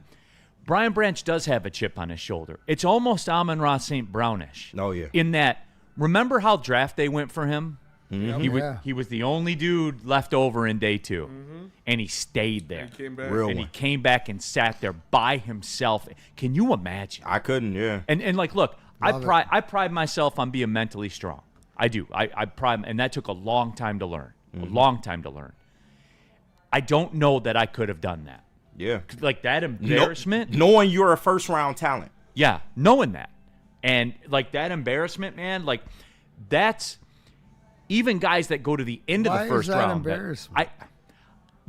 Brian Branch does have a chip on his shoulder. It's almost Amon-Ra St. Brownish. Oh, yeah. In that, remember how draft day went for him? Mm-hmm. He was the only dude left over in day 2, and he stayed there. He came back and sat there by himself. Can you imagine? I couldn't, yeah. And look, I pride myself on being mentally strong. I do. And that took a long time to learn. Mm-hmm. A long time to learn. I don't know that I could have done that. Yeah. Like that embarrassment. Knowing you're a first-round talent. Yeah, knowing that. And like that embarrassment, man, like that's even guys that go to the end of the first round. Embarrassment?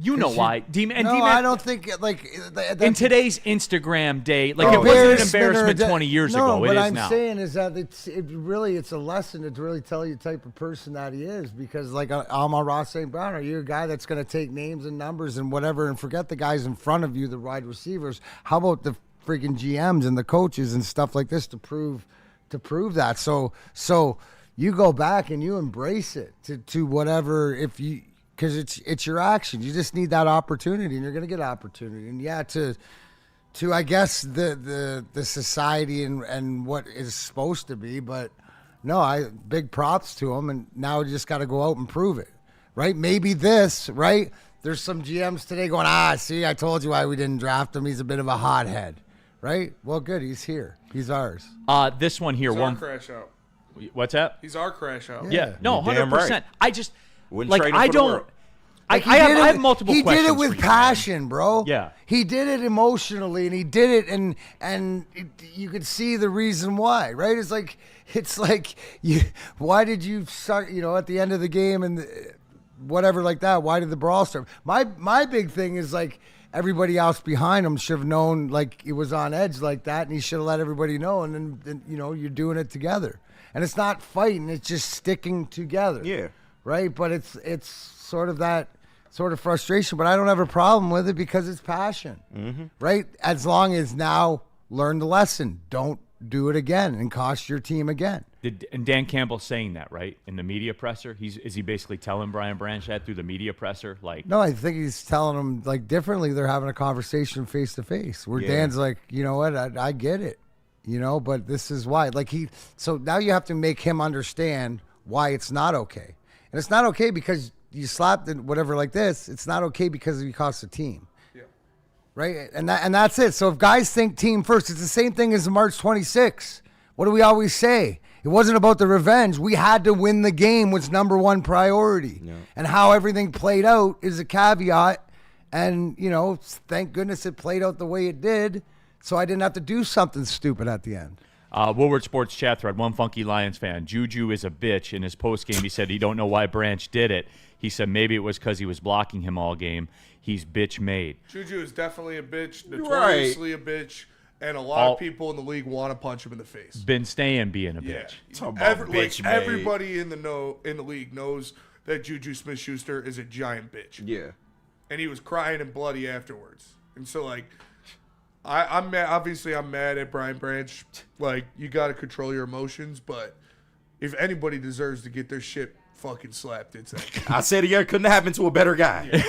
You know why. D-Man, I don't think in today's Instagram day, like it wasn't an embarrassment 20 years ago. What it is I'm now. saying is that it's a lesson to really tell you the type of person that he is. Because like Amon-Ra St. Brown, are you a guy that's going to take names and numbers and whatever and forget the guys in front of you, the wide receivers? How about the freaking GMs and the coaches and stuff like this to prove that? So you go back and you embrace it to whatever because it's your actions. You just need that opportunity, and you're going to get opportunity. And yeah, to I guess the society and what is supposed to be, but no, big props to him. And now we just got to go out and prove it, right? Maybe this, right? There's some GMs today going, see, I told you why we didn't draft him. He's a bit of a hothead, right? Well, good, he's here. He's ours. This one here, He's our crash out. What's that? He's our crash out. Yeah, no, 100%. Right. I just Wouldn't like trade him I for the don't. world. I have multiple he questions. He did it for with you, passion, bro. Yeah. He did it emotionally, and he did it, and you could see the reason why, right? It's like why did you start, at the end of the game and whatever like that? Why did the brawl start? My big thing is like everybody else behind him should have known like it was on edge like that, and he should have let everybody know, and then you're doing it together. And it's not fighting, it's just sticking together. Yeah. Right? But it's sort of that sort of frustration, but I don't have a problem with it because it's passion. Mm-hmm. Right? As long as now learn the lesson. Don't do it again and cost your team again. And Dan Campbell's saying that, right? In the media presser? Is he basically telling Brian Branch that through the media presser? Like, no, I think he's telling them like differently. They're having a conversation face to face where Dan's like, you know what, I get it. But this is why. So now you have to make him understand why it's not okay. And it's not okay because you slapped it, whatever like this. It's not okay because you cost the team. Yeah. Right? And that's it. So if guys think team first, it's the same thing as March 26. What do we always say? It wasn't about the revenge. We had to win the game was number one priority. Yeah. And how everything played out is a caveat. And, thank goodness it played out the way it did. So I didn't have to do something stupid at the end. Woodward Sports chat thread, one funky Lions fan. Juju is a bitch. In his postgame, he said he don't know why Branch did it. He said maybe it was because he was blocking him all game. He's bitch made. Juju is definitely a bitch, notoriously a bitch, and a lot of people in the league want to punch him in the face. Been staying being a bitch. Everybody in the league knows that Juju Smith-Schuster is a giant bitch. Yeah. And he was crying and bloody afterwards. And so, I'm mad. Obviously, I'm mad at Brian Branch. You got to control your emotions, but if anybody deserves to get their shit fucking slapped, it's that guy. I said it couldn't happen to a better guy. Yeah.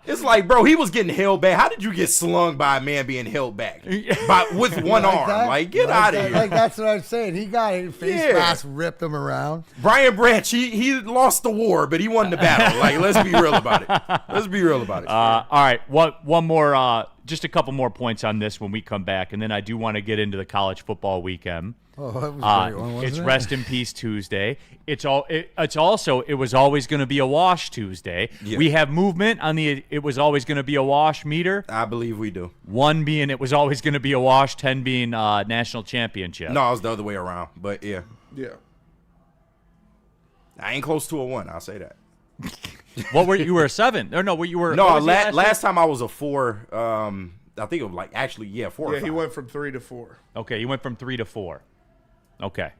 It's like, bro, he was getting held back. How did you get slung by a man being held back with one arm? That? Get out of here. That's what I'm saying. He got his face mask, ripped him around. Brian Branch, he lost the war, but he won the battle. Let's be real about it. All right, one more. Just a couple more points on this when we come back, and then I do want to get into the college football weekend. Oh, that was a great one, wasn't it's it? Rest in Peace Tuesday. It's also it was always going to be a wash Tuesday. Yeah. We have movement on the it was always going to be a wash meter. I believe we do. 1 being it was always going to be a wash, 10 being national championship. No, it was the other way around, but yeah. Yeah. I ain't close to a 1, I'll say that. What were you were a 7? Or no, you were no. Last time I was a 4. I think it was 4. Yeah, or 5. he went from 3 to 4. Okay, you went from 3 to 4. Okay,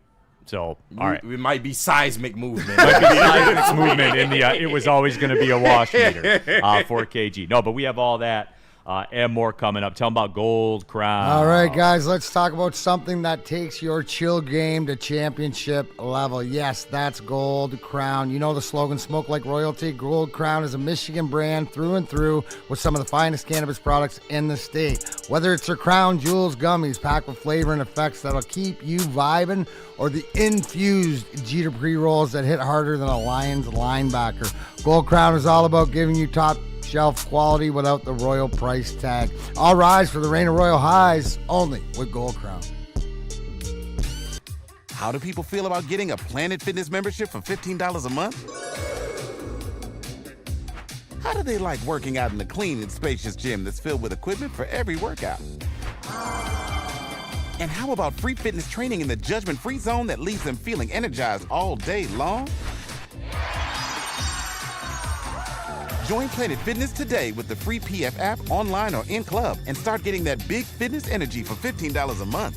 so all right, it might be seismic movement. Seismic movement in the. It was always going to be a wash meter for KG. No, but we have all that and more coming up. Tell them about Gold Crown. All right, guys, let's talk about something that takes your chill game to championship level. Yes, that's Gold Crown. You know the slogan, smoke like royalty. Gold Crown is a Michigan brand through and through with some of the finest cannabis products in the state. Whether it's their Crown Jewels gummies packed with flavor and effects that'll keep you vibing, or the infused Jeter pre-rolls that hit harder than a Lions linebacker. Gold Crown is all about giving you top shelf quality without the royal price tag. All rise for the reign of royal highs, only with Gold Crown. How do people feel about getting a Planet Fitness membership for $15 a month? How do they like working out in a clean and spacious gym that's filled with equipment for every workout? And how about free fitness training in the judgment-free zone that leaves them feeling energized all day long? Join Planet Fitness today with the free PF app, online or in club, and start getting that big fitness energy for $15 a month.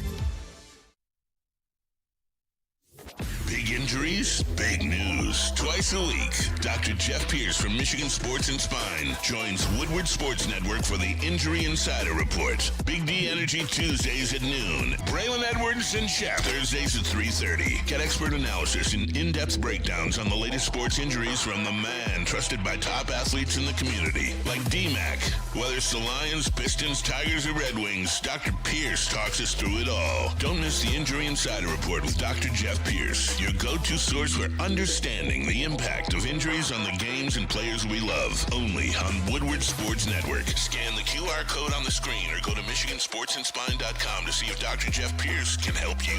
Big injuries, big news. Twice a week, Dr. Jeff Pierce from Michigan Sports and Spine joins Woodward Sports Network for the Injury Insider Report. Big D Energy Tuesdays at noon. Braylon Edwards and Shep Thursdays at 3:30. Get expert analysis and in-depth breakdowns on the latest sports injuries from the man trusted by top athletes in the community, like D-Mac. Whether it's the Lions, Pistons, Tigers, or Red Wings, Dr. Pierce talks us through it all. Don't miss the Injury Insider Report with Dr. Jeff Pierce, your go-to source for understanding the impact of injuries on the games and players we love. Only on Woodward Sports Network. Scan the QR code on the screen or go to MichiganSportsandSpine.com to see if Dr. Jeff Pierce can help you.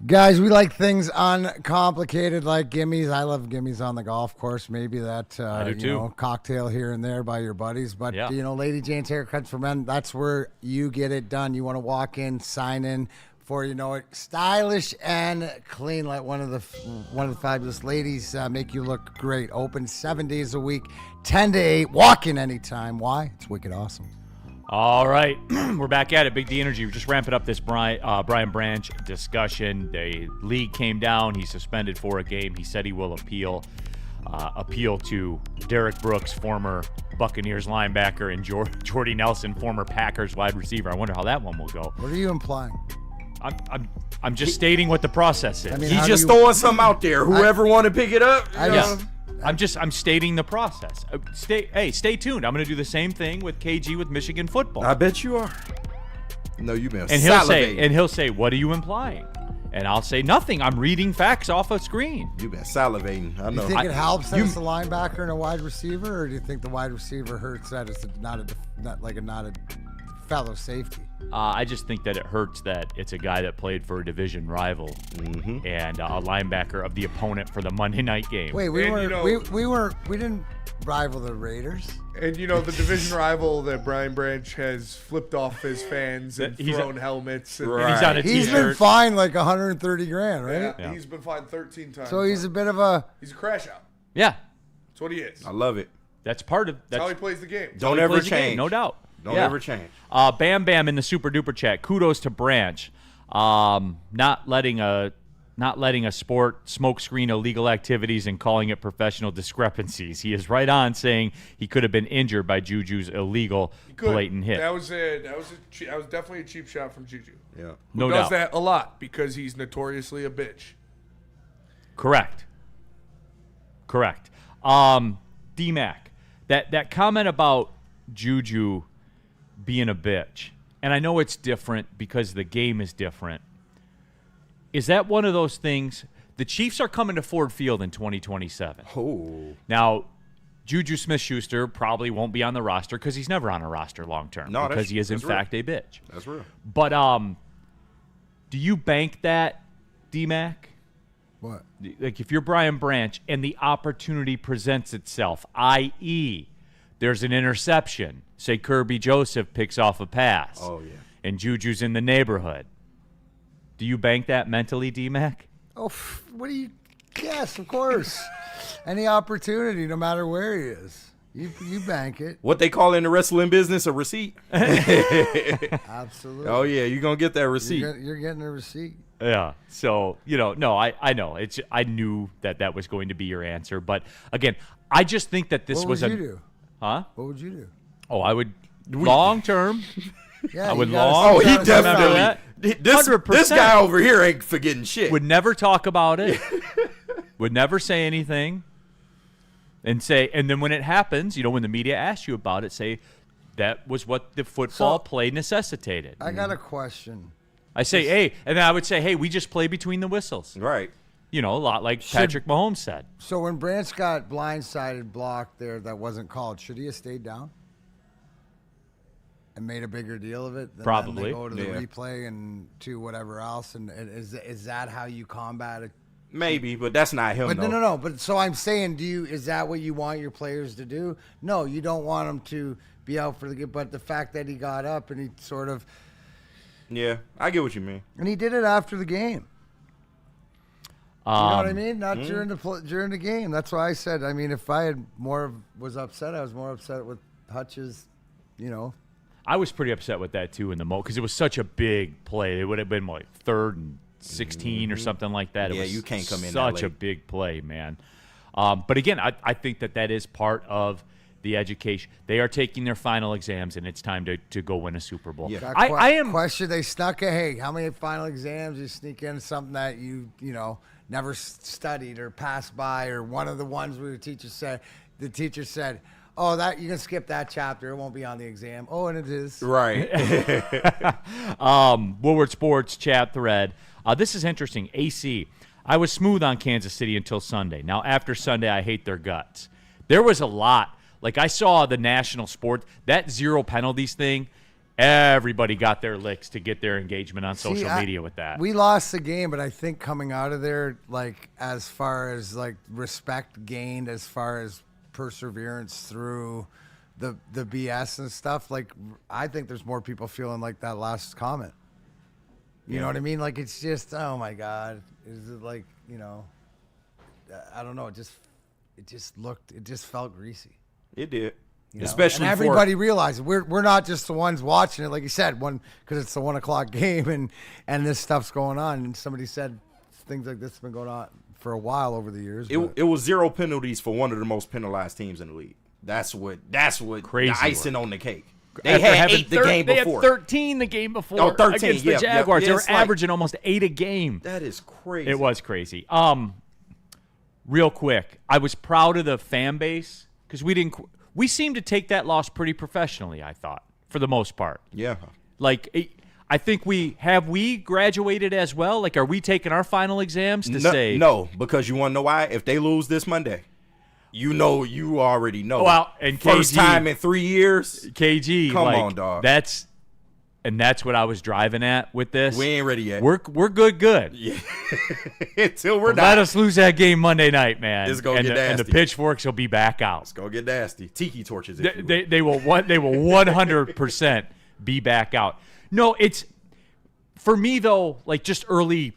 Guys, we like things uncomplicated, like gimmies. I love gimmies on the golf course. Maybe that I do too. Cocktail here and there by your buddies. But, Yeah. Lady Jane's Haircuts for Men, that's where you get it done. You want to walk in, sign in for, it, stylish and clean. Let one of the fabulous ladies make you look great. Open 7 days a week, 10 to 8. Walk in anytime. Why? It's wicked awesome. All right, we're back at it. Big D Energy. We're just ramping up this Brian Branch discussion. The league came down. He's suspended for a game. He said he will appeal to Derek Brooks, former Buccaneers linebacker, and Jordy Nelson, former Packers wide receiver. I wonder how that one will go. What are you implying? I'm just stating what the process is. I mean, He's just throwing something out there. Whoever want to pick it up. I'm stating the process. Stay tuned. I'm going to do the same thing with KG with Michigan football. I bet you are. No, you've been and he'll say, "What are you implying?" And I'll say, "Nothing. I'm reading facts off a screen." You've been salivating. I know. Do you think it helps that it's a linebacker and a wide receiver, or do you think the wide receiver hurts that it's not a fellow safety? I just think that it hurts that it's a guy that played for a division rival and a linebacker of the opponent for the Monday night game. Wait, we didn't rival the Raiders. And the division rival that Brian Branch has flipped off his fans and thrown helmets. And He's on a He's t-shirt. been fined like $130,000, right? Yeah, he's been fined 13 times. So he's a bit of a. He's a crash out. Yeah, That's what he is. I love it. that's part of That's how he that's plays the game. Don't how he ever plays the game, change. no doubt. Don't ever change. Bam Bam in the super duper chat. Kudos to Branch, not letting a sport smoke screen illegal activities and calling it professional discrepancies. He is right on saying he could have been injured by Juju's illegal blatant hit. That was definitely a cheap shot from Juju. Yeah. No Who does doubt. that a lot because he's notoriously a bitch. Correct. D-Mac, that comment about Juju being a bitch, and I know it's different because the game is different. Is that one of those things? The Chiefs are coming to Ford Field in 2027. Oh. Now, Juju Smith-Schuster probably won't be on the roster because he's never on a roster long term because he is in fact a bitch. That's real. But do you bank that, D-Mac? What? Like if you're Brian Branch and the opportunity presents itself, i.e., there's an interception. Say Kirby Joseph picks off a pass. Oh, yeah. And Juju's in the neighborhood. Do you bank that mentally, D-Mac? Oh, what do you? Yes, of course. Any opportunity, no matter where he is, you bank it. What they call in the wrestling business a receipt. Absolutely. Oh yeah, you're gonna get that receipt. You're getting a receipt. Yeah. So, no, I know. I knew that was going to be your answer. But, again, I just think that this What was would you do? Huh? What would you do? Oh, I would long term. Yeah, I would you gotta- long. Oh, he term remember definitely. that. This 100%. guy over here ain't forgetting shit. Would never talk about it. Would never say anything. And then when it happens, when the media asks you about it, say that was what the football play necessitated. I got a question. I say, hey, and then I would say, hey, we just play between the whistles. Right. A lot like Patrick Mahomes said. So when Branch got blindsided blocked there, that wasn't called. Should he have stayed down? and made a bigger deal of it. And Probably. then they go to the replay and to whatever else. And is that how you combat it? Maybe, but that's not him. But though. no. But so I'm saying, is that what you want your players to do? No, you don't want them to be out for the game. But the fact that he got up and he sort of, Yeah, I get what you mean. and he did it after the game. You know what I mean? Not during the game. That's why I said. I mean, if I had was upset, I was more upset with Hutch's. You know. I was pretty upset with that too in the because it was such a big play. It would have been like 3rd and 16 or something like that. It was you can't come in such that a late. big play, man. But again, I think that is part of the education. They are taking their final exams, and it's time to go win a Super Bowl. Yeah. I am question. They snuck a hey. How many final exams you sneak in? Something that you never studied or passed by, or one of the ones where the teacher said, "Oh, that you can skip that chapter. It won't be on the exam." Oh, and it is. Right. Woodward Sports chat thread. This is interesting. AC. I was smooth on Kansas City until Sunday. Now, after Sunday, I hate their guts. There was a lot. Like, I saw the national sport, that 0 penalties thing, everybody got their licks to get their engagement on social media with that. We lost the game, but I think coming out of there, like, as far as, like, respect gained, as far as perseverance through the BS and stuff, like, I think there's more people feeling like that last comment. You know what I mean? Like, it's just, oh my God. Is it like, I don't know. It just felt greasy. It did. Especially and everybody realized we're not just the ones watching it, like you said, because it's the 1 o'clock game and this stuff's going on. And somebody said things like this have been going on for a while over the years. It was 0 penalties for one of the most penalized teams in the league. That's what Crazy the icing work. on the cake. They had 8 the game before. They had 13 the game before. Oh, 13, against the Jaguars. Yeah, they were averaging almost 8 a game. That is crazy. It was crazy. Real quick, I was proud of the fan base because we seemed to take that loss pretty professionally, I thought, for the most part. Yeah. Like, I think we graduated as well? Like, are we taking our final exams to say? No, because you want to know why? If they lose this Monday, you already know. Well, and first KG, time in 3 years. KG, come like, on, dog. That's what I was driving at with this. We ain't ready yet. We're good. Yeah. Until we're But not. let us lose that game Monday night, man. It's gonna get nasty. And the pitchforks will be back out. It's gonna get nasty. Tiki torches. They will 100% be back out. No, it's for me though. Like just early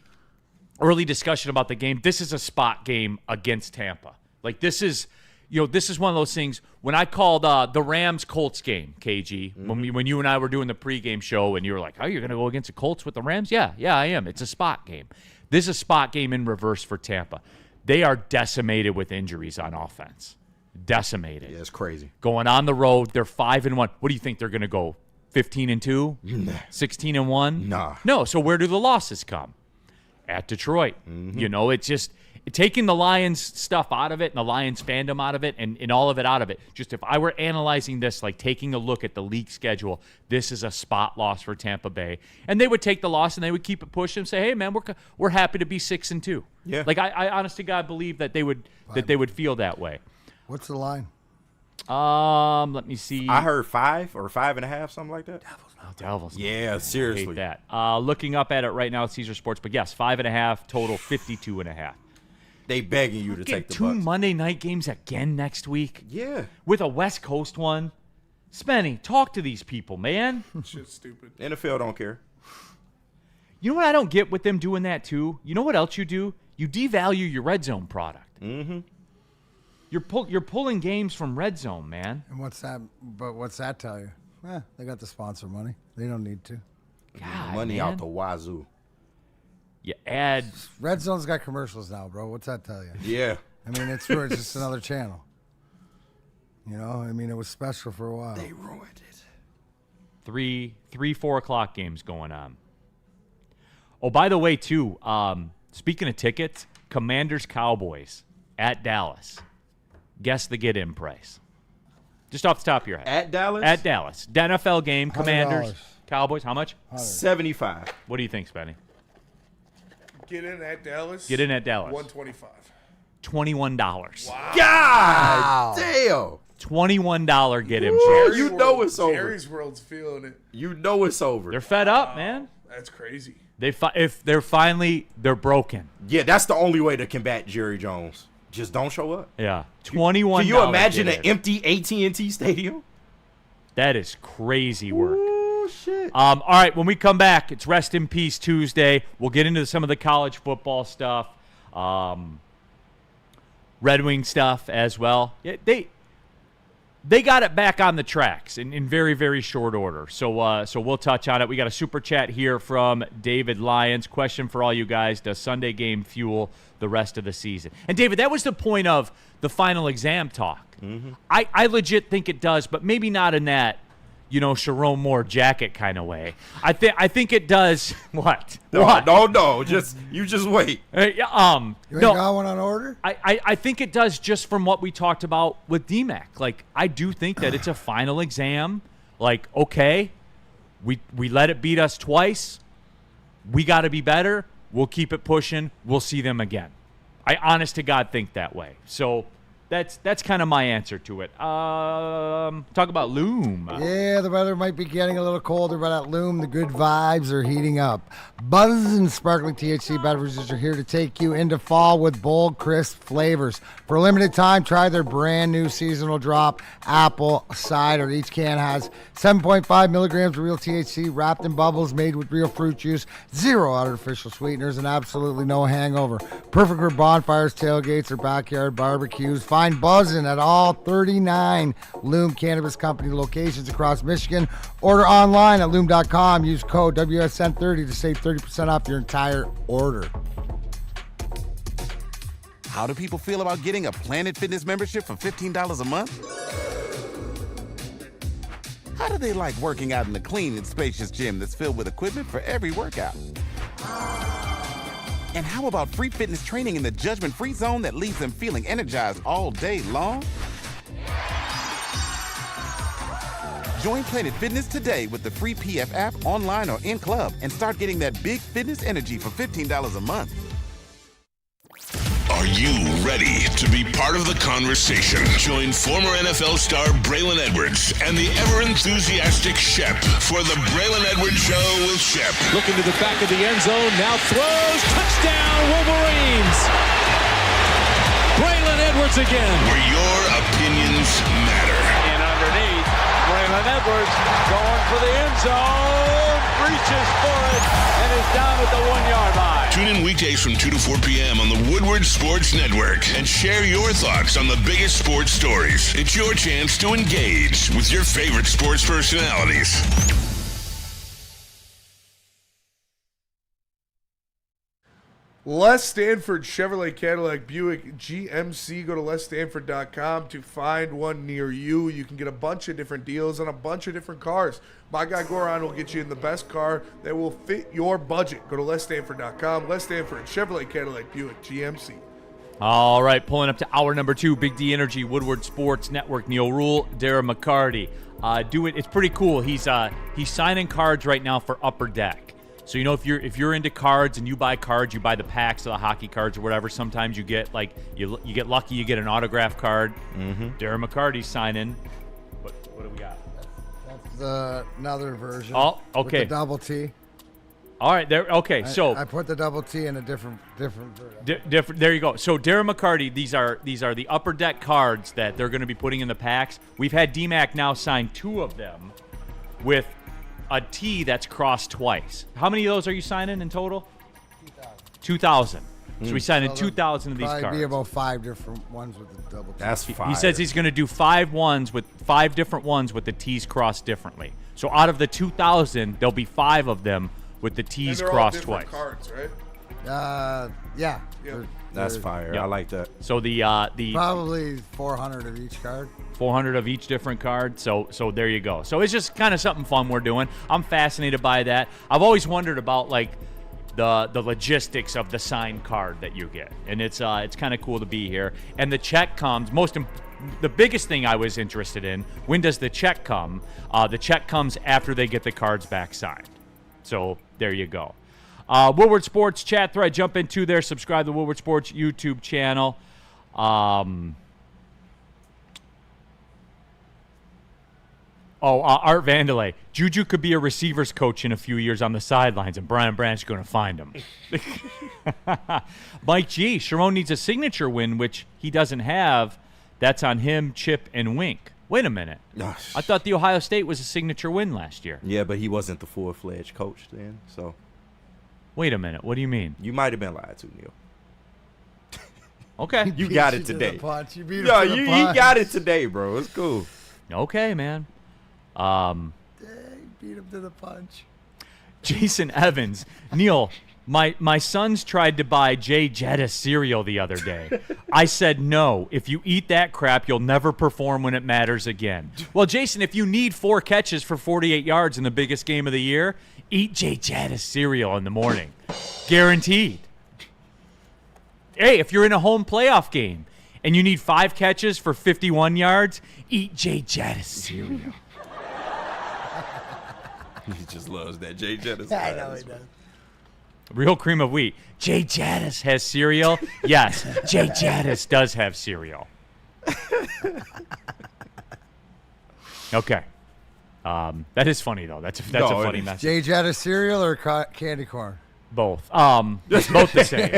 discussion about the game. This is a spot game against Tampa. Like this is one of those things. When I called the Rams-Colts game, KG, when you and I were doing the pregame show, and you were like, "Oh, you're going to go against the Colts with the Rams?" Yeah, I am. It's a spot game. This is a spot game in reverse for Tampa. They are decimated with injuries on offense. Decimated. Yeah, it's crazy. Going on the road, they're 5-1. What do you think they're going to go? 15-2? 16-1? Nah. No. So where do the losses come? At Detroit. It's just taking the Lions stuff out of it and the Lions fandom out of it and all of it out of it. Just if I were analyzing this, like taking a look at the league schedule, this is a spot loss for Tampa Bay. And they would take the loss and they would keep it pushing and say, "Hey, man, we're happy to be 6-2." Yeah. Like I honest to God believe that they would feel that way. What's the line? Let me see. I heard 5 or 5.5, something like that. Devils. Yeah, seriously. I hate that. Looking up at it right now at Caesar Sports, but yes, 5.5 total, 52.5. They begging you to Get take the 2 Bucks. Monday night games again next week. Yeah. With a West Coast one. Spenny, talk to these people, man. Shit's stupid. NFL don't care. You know what I don't get with them doing that too? You know what else you do? You devalue your red zone product. Mm-hmm. You're pulling games from red zone, man. And what's that? But what's that tell you? They got the sponsor money. They don't need to. God, Money man. out the wazoo. You add. Red Zone's got commercials now, bro. What's that tell you? Yeah. I mean, it's just another channel. I mean, it was special for a while. They ruined it. 4 o'clock games going on. Oh, by the way, too, speaking of tickets, Commanders Cowboys at Dallas. Guess the get-in price. Just off the top of your head. At Dallas? At Dallas. The NFL game, Commanders, $100. Cowboys. How much? 75. What do you think, Spenny? Get in at Dallas. Get in at Dallas. 125. $21. Wow. God damn. $21 get him Ooh, chance. you know it's over. Jerry's World's feeling it. You know it's over. They're fed up, man. That's crazy. If they're broken. Yeah, that's the only way to combat Jerry Jones. Just don't show up. Yeah, $21. Can you imagine get an in. empty AT&T Stadium? That is crazy work. Oh shit. All right, when we come back, it's Rest in Peace Tuesday. We'll get into some of the college football stuff, Red Wing stuff as well. Yeah, they got it back on the tracks in very, very short order. So we'll touch on it. We got a super chat here from David Lyons. Question for all you guys: does Sunday game fuel the rest of the season? And David, that was the point of the final exam talk. Mm-hmm. I legit think it does, but maybe not in that, Sharon Moore jacket kind of way. I think it does. What? No. You just wait. You ain't got one on order? I think it does just from what we talked about with DMAC. Like, I do think that it's a final exam. Like, okay, we let it beat us twice. We got to be better. We'll keep it pushing. We'll see them again. I honest to God think that way. So that's kind of my answer to it. Talk about Loom. Yeah, the weather might be getting a little colder, but at Loom, the good vibes are heating up. Buzz and sparkling THC beverages are here to take you into fall with bold, crisp flavors. For a limited time, try their brand new seasonal drop, apple cider. Each can has 7.5 milligrams of real THC wrapped in bubbles made with real fruit juice, 0 artificial sweeteners, and absolutely no hangover. Perfect for bonfires, tailgates, or backyard barbecues. Find Buzzin' at all 39 Loom Cannabis Company locations across Michigan. Order online at loom.com. Use code WSN30 to save 30% off your entire order. How do people feel about getting a Planet Fitness membership for $15 a month? How do they like working out in a clean and spacious gym that's filled with equipment for every workout? And how about free fitness training in the judgment-free zone that leaves them feeling energized all day long? Join Planet Fitness today with the free PF app online or in club and start getting that big fitness energy for $15 a month. Are you ready to be part of the conversation? Join former NFL star Braylon Edwards and the ever-enthusiastic Shep for the Braylon Edwards Show with Shep. Looking to the back of the end zone, now throws, touchdown, Wolverines! Braylon Edwards again. Where your opinions matter. And underneath, Braylon Edwards going for the end zone, reaches for it, and is down at the 1-yard line. Tune in weekdays from 2 to 4 p.m. on the Woodward Sports Network and share your thoughts on the biggest sports stories. It's your chance to engage with your favorite sports personalities. Les Stanford Chevrolet Cadillac Buick GMC. Go to lesstanford.com to find one near you. You can get a bunch of different deals on a bunch of different cars. My guy Goran will get you in the best car that will fit your budget. Go to lesstanford.com. Les Stanford Chevrolet Cadillac Buick GMC. All right, pulling up to hour number 2, Big D Energy, Woodward Sports Network. Neal Ruhl, Darren McCarty. It's pretty cool. He's signing cards right now for Upper Deck. So if you're into cards and you buy cards, you buy the packs of the hockey cards or whatever. Sometimes you get you get lucky, you get an autograph card. Mm-hmm. Darren McCarty's signing. What do we got? That's another version. Oh, okay. With the double T. All right, there. Okay, so I put the double T in a different version. Different. There you go. So Darren McCarty, these are the Upper Deck cards that they're going to be putting in the packs. We've had DMAC now sign 2 of them with a T that's crossed twice. How many of those are you signing in total? 2,000. So we signed 2,000 of these cards. Probably be about 5 different ones with the double T. That's fire. He says he's going to do 5 different ones with the T's crossed differently. So out of the 2,000, there'll be 5 of them with the T's crossed twice. Cards, right? Yeah. Yep. That's fire. Yep. I like that. So the probably 400 of each card. 400 of each different card. So there you go. So it's just kind of something fun we're doing. I'm fascinated by that. I've always wondered about the logistics of the signed card that you get, and it's kind of cool to be here. And the check comes. The biggest thing I was interested in: when does the check come? The check comes after they get the cards back signed. So there you go. Woodward Sports chat thread. Jump into there. Subscribe to the Woodward Sports YouTube channel. Art Vandelay. Juju could be a receivers coach in a few years on the sidelines, and Brian Branch is going to find him. Mike G. Sharon needs a signature win, which he doesn't have. That's on him, Chip, and Wink. Wait a minute. I thought the Ohio State was a signature win last year. Yeah, but he wasn't the full-fledged coach then, so. Wait a minute. What do you mean? You might have been lied to, Neal. Okay. You got it today. You got it today, bro. It's cool. Okay, man. Beat him to the punch. Jason Evans. Neal, my sons tried to buy Jay Jetta cereal the other day. I said no. If you eat that crap, you'll never perform when it matters again. Well, Jason, if you need 4 catches for 48 yards in the biggest game of the year, eat Jay Jetta cereal in the morning. Guaranteed. Hey, if you're in a home playoff game and you need 5 catches for 51 yards, eat Jay Jetta cereal. He just loves that Jay Jettis. I know he does. Real cream of wheat. Jay Jadis has cereal? Yes, Jay Jadis does have cereal. Okay. That is funny, though. That's a funny message. Jay Jetta cereal or candy corn? Both. Both the same.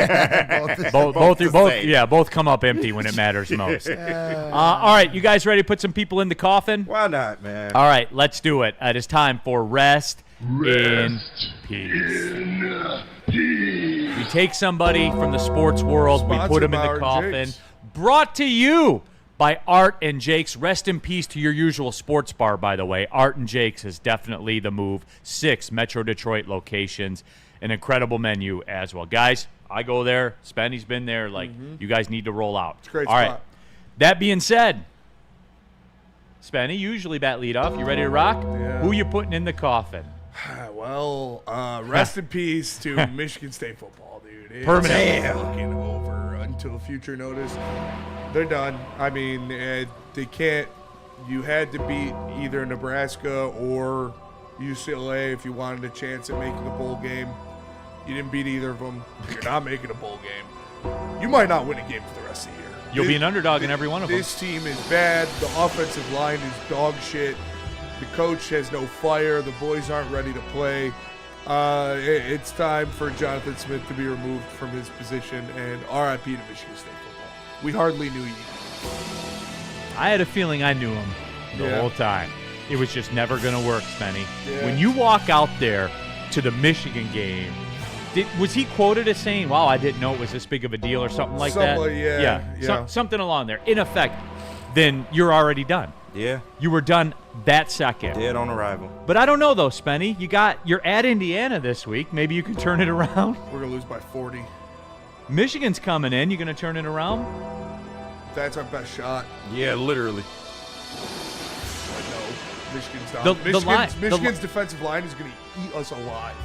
both come up empty when it matters most. All right, you guys ready to put some people in the coffin? Why not, man? All right, let's do it. It is time for Rest in Peace. We take somebody from the sports world, we put them in the coffin. Brought to you by Art and Jake's. Rest in peace to your usual sports bar, by the way. Art and Jake's is definitely the move. 6 Metro Detroit locations. An incredible menu as well. Guys, I go there. Spenny's been there. You guys need to roll out. It's a great All spot. right. That being said, Spenny, usually bat lead off. You ready to rock? Yeah. Who you putting in the coffin? Well, rest in peace to Michigan State football, dude. It's Permanent. looking over until future notice. They're done. I mean, they can't. You had to beat either Nebraska or UCLA if you wanted a chance at making the bowl game. You didn't beat either of them. You're not making a bowl game. You might not win a game for the rest of the year. You'll be an underdog in every one of them. This team is bad. The offensive line is dog shit. The coach has no fire. The boys aren't ready to play. It's time for Jonathan Smith to be removed from his position, and RIP to Michigan State football. We hardly knew you. I had a feeling I knew him the whole time. It was just never going to work, Spenny. Yeah. When you walk out there to the Michigan game, was he quoted as saying, wow, I didn't know it was this big of a deal or something like that? Yeah. Something along there. In effect, then you're already done. Yeah. You were done that second. Dead on arrival. But I don't know, though, Spenny. You're at Indiana this week. Maybe you can turn it around. We're going to lose by 40. Michigan's coming in. You going to turn it around? That's our best shot. Yeah, literally. Michigan's down. Michigan's defensive line is going to eat us alive.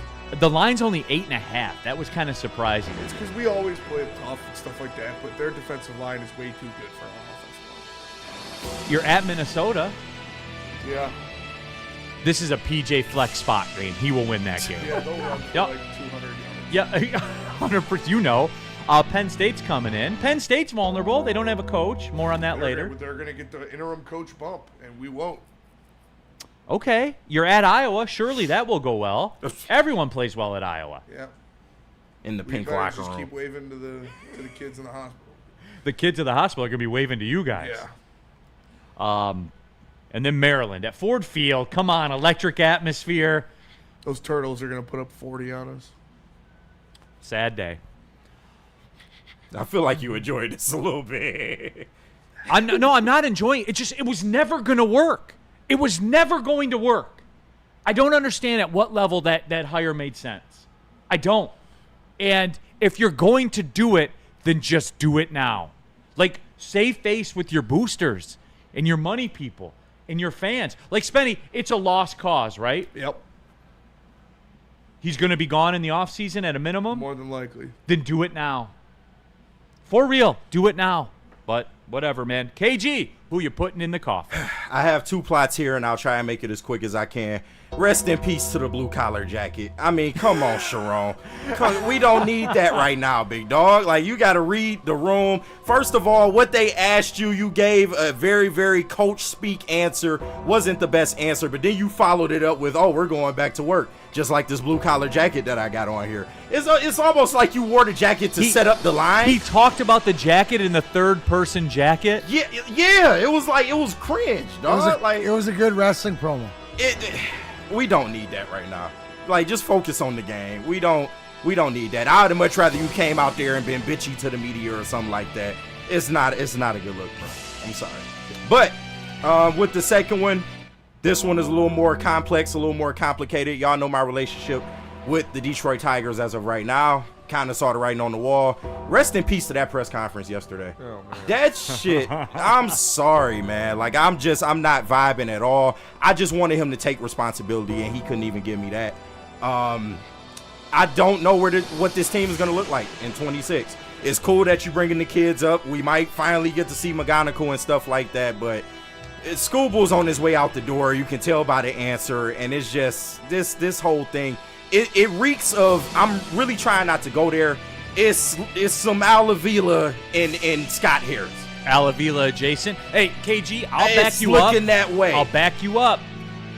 The line's only 8.5. That was kind of surprising. It's because we always play it tough and stuff like that, but their defensive line is way too good for our offensive line. You're at Minnesota. Yeah. This is a PJ flex spot game. He will win that game. Yeah, they'll run for like 200 yards. Yeah, 100%. You know. Penn State's coming in. Penn State's vulnerable. They don't have a coach. More on that later. They're going to get the interim coach bump, and we won't. Okay, you're at Iowa. Surely that will go well. Everyone plays well at Iowa. Yeah. In the pink locker room. Just keep waving to the kids in the hospital. The kids at the hospital are going to be waving to you guys. Yeah. And then Maryland at Ford Field. Come on, electric atmosphere. Those Turtles are going to put up 40 on us. Sad day. I feel like you enjoyed this a little bit. I'm not enjoying it. It was never going to work. It was never going to work. I don't understand at what level that hire made sense. I don't. And if you're going to do it, then just do it now. Like, save face with your boosters and your money people and your fans. Like, Spenny, it's a lost cause, right? Yep. He's going to be gone in the offseason at a minimum? More than likely. Then do it now. For real, do it now. But whatever, man. KG, who you putting in the coffin? I have 2 plots here, and I'll try and make it as quick as I can. Rest in peace to the blue collar jacket. I mean, come on, Sharon. We don't need that right now, big dog. Like, you got to read the room. First of all, what they asked you, you gave a very, very coach speak answer. Wasn't the best answer, but then you followed it up with, oh, we're going back to work. Just like this blue collar jacket that I got on here. It's almost like you wore the jacket to set up the line. He talked about the jacket in the third-person jacket. Yeah. It was cringe, dog. It was a good wrestling promo. We don't need that right now. Like, just focus on the game. We don't need that. I would much rather you came out there and been bitchy to the media or something like that. It's not a good look, bro. I'm sorry. But with the second one, this one is a little more complex, a little more complicated. Y'all know my relationship with the Detroit Tigers as of right now. Kind of saw the writing on the wall. Rest in peace to that press conference yesterday. Oh, man. That shit, I'm sorry, man. Like, I'm not vibing at all. I just wanted him to take responsibility, and he couldn't even give me that. I don't know what this team is going to look like in 26. It's cool that you're bringing the kids up. We might finally get to see McGonigal and stuff like that, but Schoolboy's on his way out the door. You can tell by the answer, and it's just this whole thing. It reeks of, I'm really trying not to go there. It's some Al Avila and Scott Harris. Al Avila adjacent. Hey, KG, I'll back you up. It's looking that way. I'll back you up.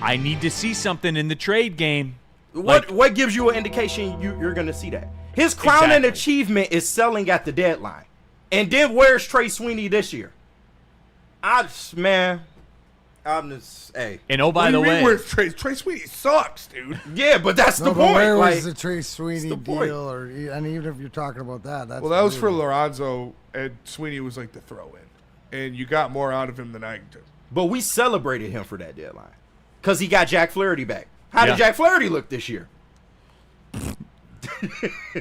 I need to see something in the trade game. What gives you an indication you're going to see that? His crowning achievement is selling at the deadline. And then where's Trey Sweeney this year? I'm just, hey. And oh, by the way, where's Trey Sweeney sucks, dude. Yeah, but that's the point. Where was the Trey Sweeney deal? And even if you're talking about that, that was for Lorenzo, and Sweeney was like the throw-in, and you got more out of him than I did. But we celebrated him for that deadline because he got Jack Flaherty back. How did Jack Flaherty look this year?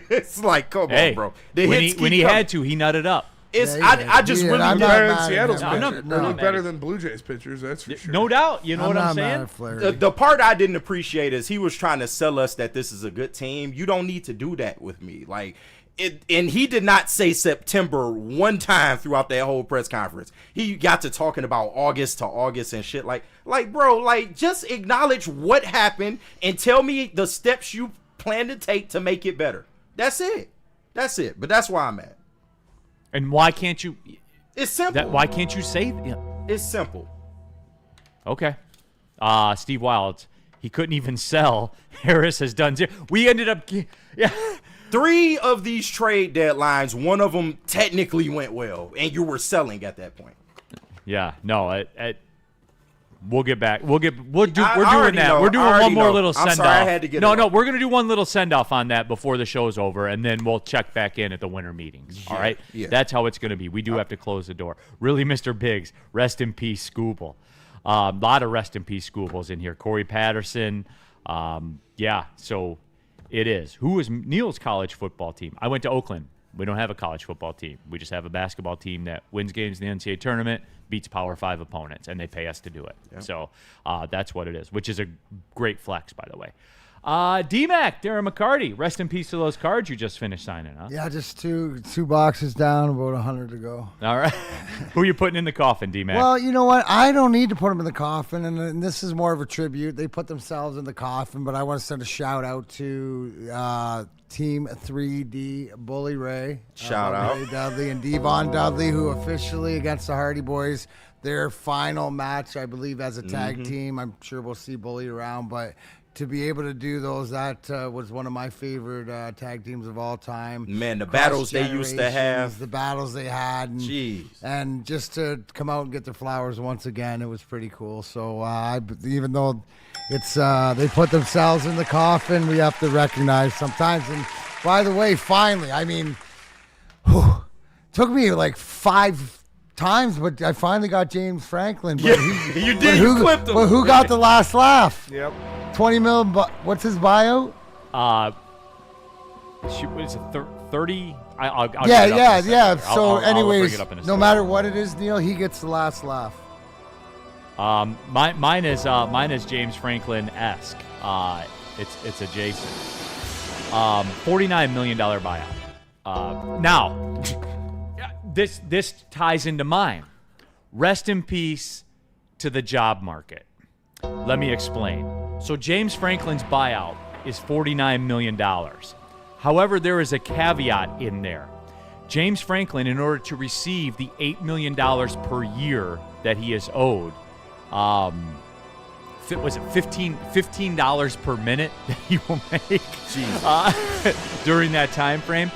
It's like, come on, bro. When he had to, he nutted up. I just really better than Seattle's pitchers. They're better than Blue Jays pitchers, that's for sure. No doubt. You know what I'm saying? The part I didn't appreciate is he was trying to sell us that this is a good team. You don't need to do that with me. Like, and he did not say September one time throughout that whole press conference. He got to talking about August to August and shit. Like, bro, like, just acknowledge what happened and tell me the steps you plan to take to make it better. That's it. But that's why I'm at. And why can't you? It's simple. Why can't you say? It's simple. Okay. Steve Wilds, he couldn't even sell. Harris has done zero. We ended up, 3 of these trade deadlines, one of them technically went well, and you were selling at that point. Yeah. No. We'll get back. We're doing that. We're doing one more little send off. I'm sorry, I had to get No, we're gonna do one little send off on that before the show's over, and then we'll check back in at the winter meetings. All right? Yeah. That's how it's gonna be. We do have to close the door. Really, Mr. Biggs, rest in peace, Scooble. A lot of rest in peace Scoobles in here. Corey Patterson. So it is. Who is Neal's college football team? I went to Oakland. We don't have a college football team. We just have a basketball team that wins games in the NCAA tournament, beats Power 5 opponents, and they pay us to do it. Yeah. So that's what it is, which is a great flex, by the way. D-Mac, Darren McCarty, rest in peace to those cards you just finished signing, huh? Yeah, just two boxes down, about 100 to go. All right. Who are you putting in the coffin, D-Mac? Well, you know what? I don't need to put them in the coffin, and this is more of a tribute. They put themselves in the coffin, but I want to send a shout-out to Team 3D Bully Ray. Shout out. Ray Dudley and Devon Dudley, who officially against the Hardy Boys, their final match, I believe, as a tag team. I'm sure we'll see Bully around, but to be able to do those, that was one of my favorite tag teams of all time. Man, the battles they used to have. The battles they had. And, jeez. And just to come out and get their flowers once again, it was pretty cool. So even though it's they put themselves in the coffin, we have to recognize sometimes. And by the way, finally, I mean, took me like 5 times, but I finally got James Franklin. But you did. You clipped him. But who got the last laugh? Yep. 20 mil. What's his bio? What is it? 30. I'll yeah. So, I'll anyways, bring it up in a no second. matter what it is, Neal, he gets the last laugh. Mine is James Franklin-esque. It's adjacent. $49 million buyout. Now, this ties into mine. Rest in peace to the job market. Let me explain. So James Franklin's buyout is $49 million. However, there is a caveat in there. James Franklin, in order to receive the $8 million per year that he is owed, was it $15 per minute that he will make during that time frame?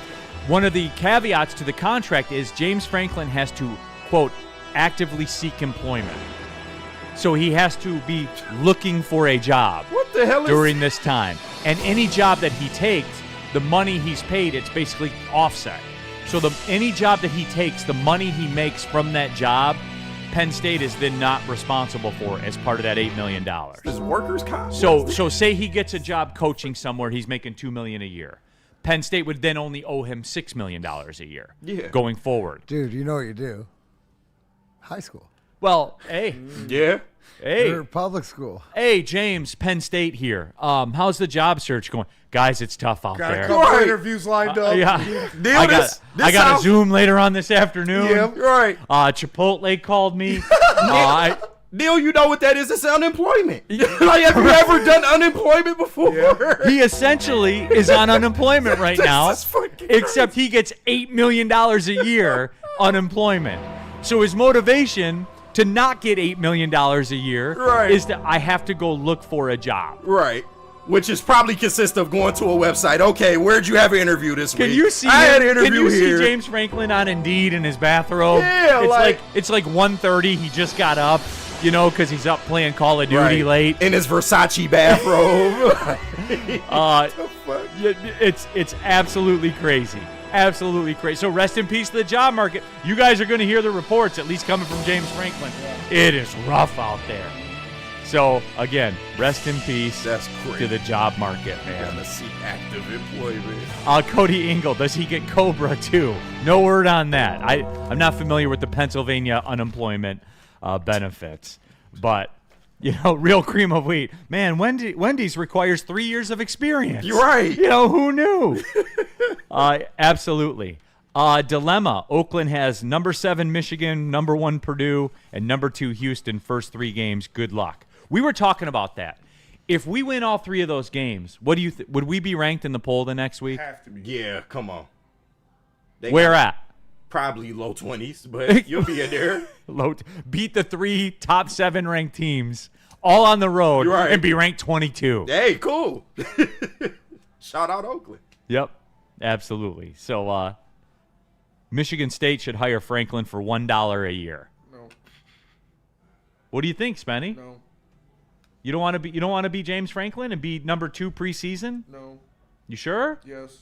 One of the caveats to the contract is James Franklin has to, quote, actively seek employment. So he has to be looking for a job during this time. And any job that he takes, the money he's paid, it's basically offset. So any job that he takes, the money he makes from that job, Penn State is then not responsible for as part of that $8 million. His workers' comp. So say he gets a job coaching somewhere, he's making $2 million a year. Penn State would then only owe him $6 million a year going forward. Dude, you know what you do? High school. Well, hey. Yeah. Hey. Or public school. Hey, James, Penn State here. How's the job search going? Guys, it's tough out Got a there. couple interviews lined up. Yeah. Neal, I got a Zoom later on this afternoon. Yeah, right. Chipotle called me. Neal, you know what that is? It's unemployment. Like, have you ever done unemployment before? Yeah. He essentially is on unemployment right now, except he gets $8 million a year unemployment. So his motivation to not get $8 million a year is that I have to go look for a job. Right. Which is probably consists of going to a website. Okay, where'd you have an interview this week? Can you see? I had an interview here. See James Franklin on Indeed in his bathrobe? Yeah, it's like 1:30. He just got up, because he's up playing Call of Duty late in his Versace bathrobe. It's absolutely crazy. Absolutely crazy. So rest in peace to the job market. You guys are going to hear the reports, at least coming from James Franklin. It is rough out there. So, again, rest in peace to the job market, man. Gotta seek active employment. Cody Engel, does he get COBRA too? No word on that. I'm not familiar with the Pennsylvania unemployment benefits. But, real cream of wheat. Man, Wendy's requires 3 years of experience. You're right. Who knew? Absolutely. Dilemma. Oakland has number 7 Michigan, number 1 Purdue, and number 2 Houston first 3 games. Good luck. We were talking about that. If we win all 3 of those games, what do you would we be ranked in the poll the next week? Have to be. Yeah, come on. Where at? Probably low 20s, but you'll be in there. Beat the 3 top 7 ranked teams all on the road and be ranked 22. Hey, cool. Shout out Oakland. Yep, absolutely. So Michigan State should hire Franklin for $1 a year. No. What do you think, Spenny? No. You don't want to be James Franklin and be number 2 preseason? No. You sure? Yes.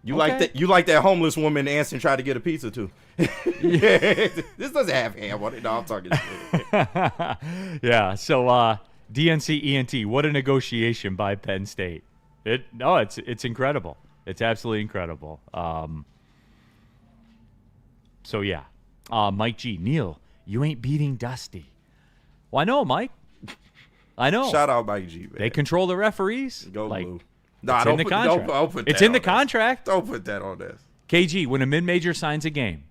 You like that homeless woman Anson tried to get a pizza to. This doesn't have ham on it. No, I'm talking shit. Yeah. So DNC ENT, what a negotiation by Penn State. It's incredible. It's absolutely incredible. So yeah. Mike G. Neal, you ain't beating Dusty. Well, I know, Mike. I know. Shout out Mike G, man. They control the referees. Go blue. It's in the contract. Don't put that it's in the on contract. This. Don't put that on this. KG, when a mid-major signs a game,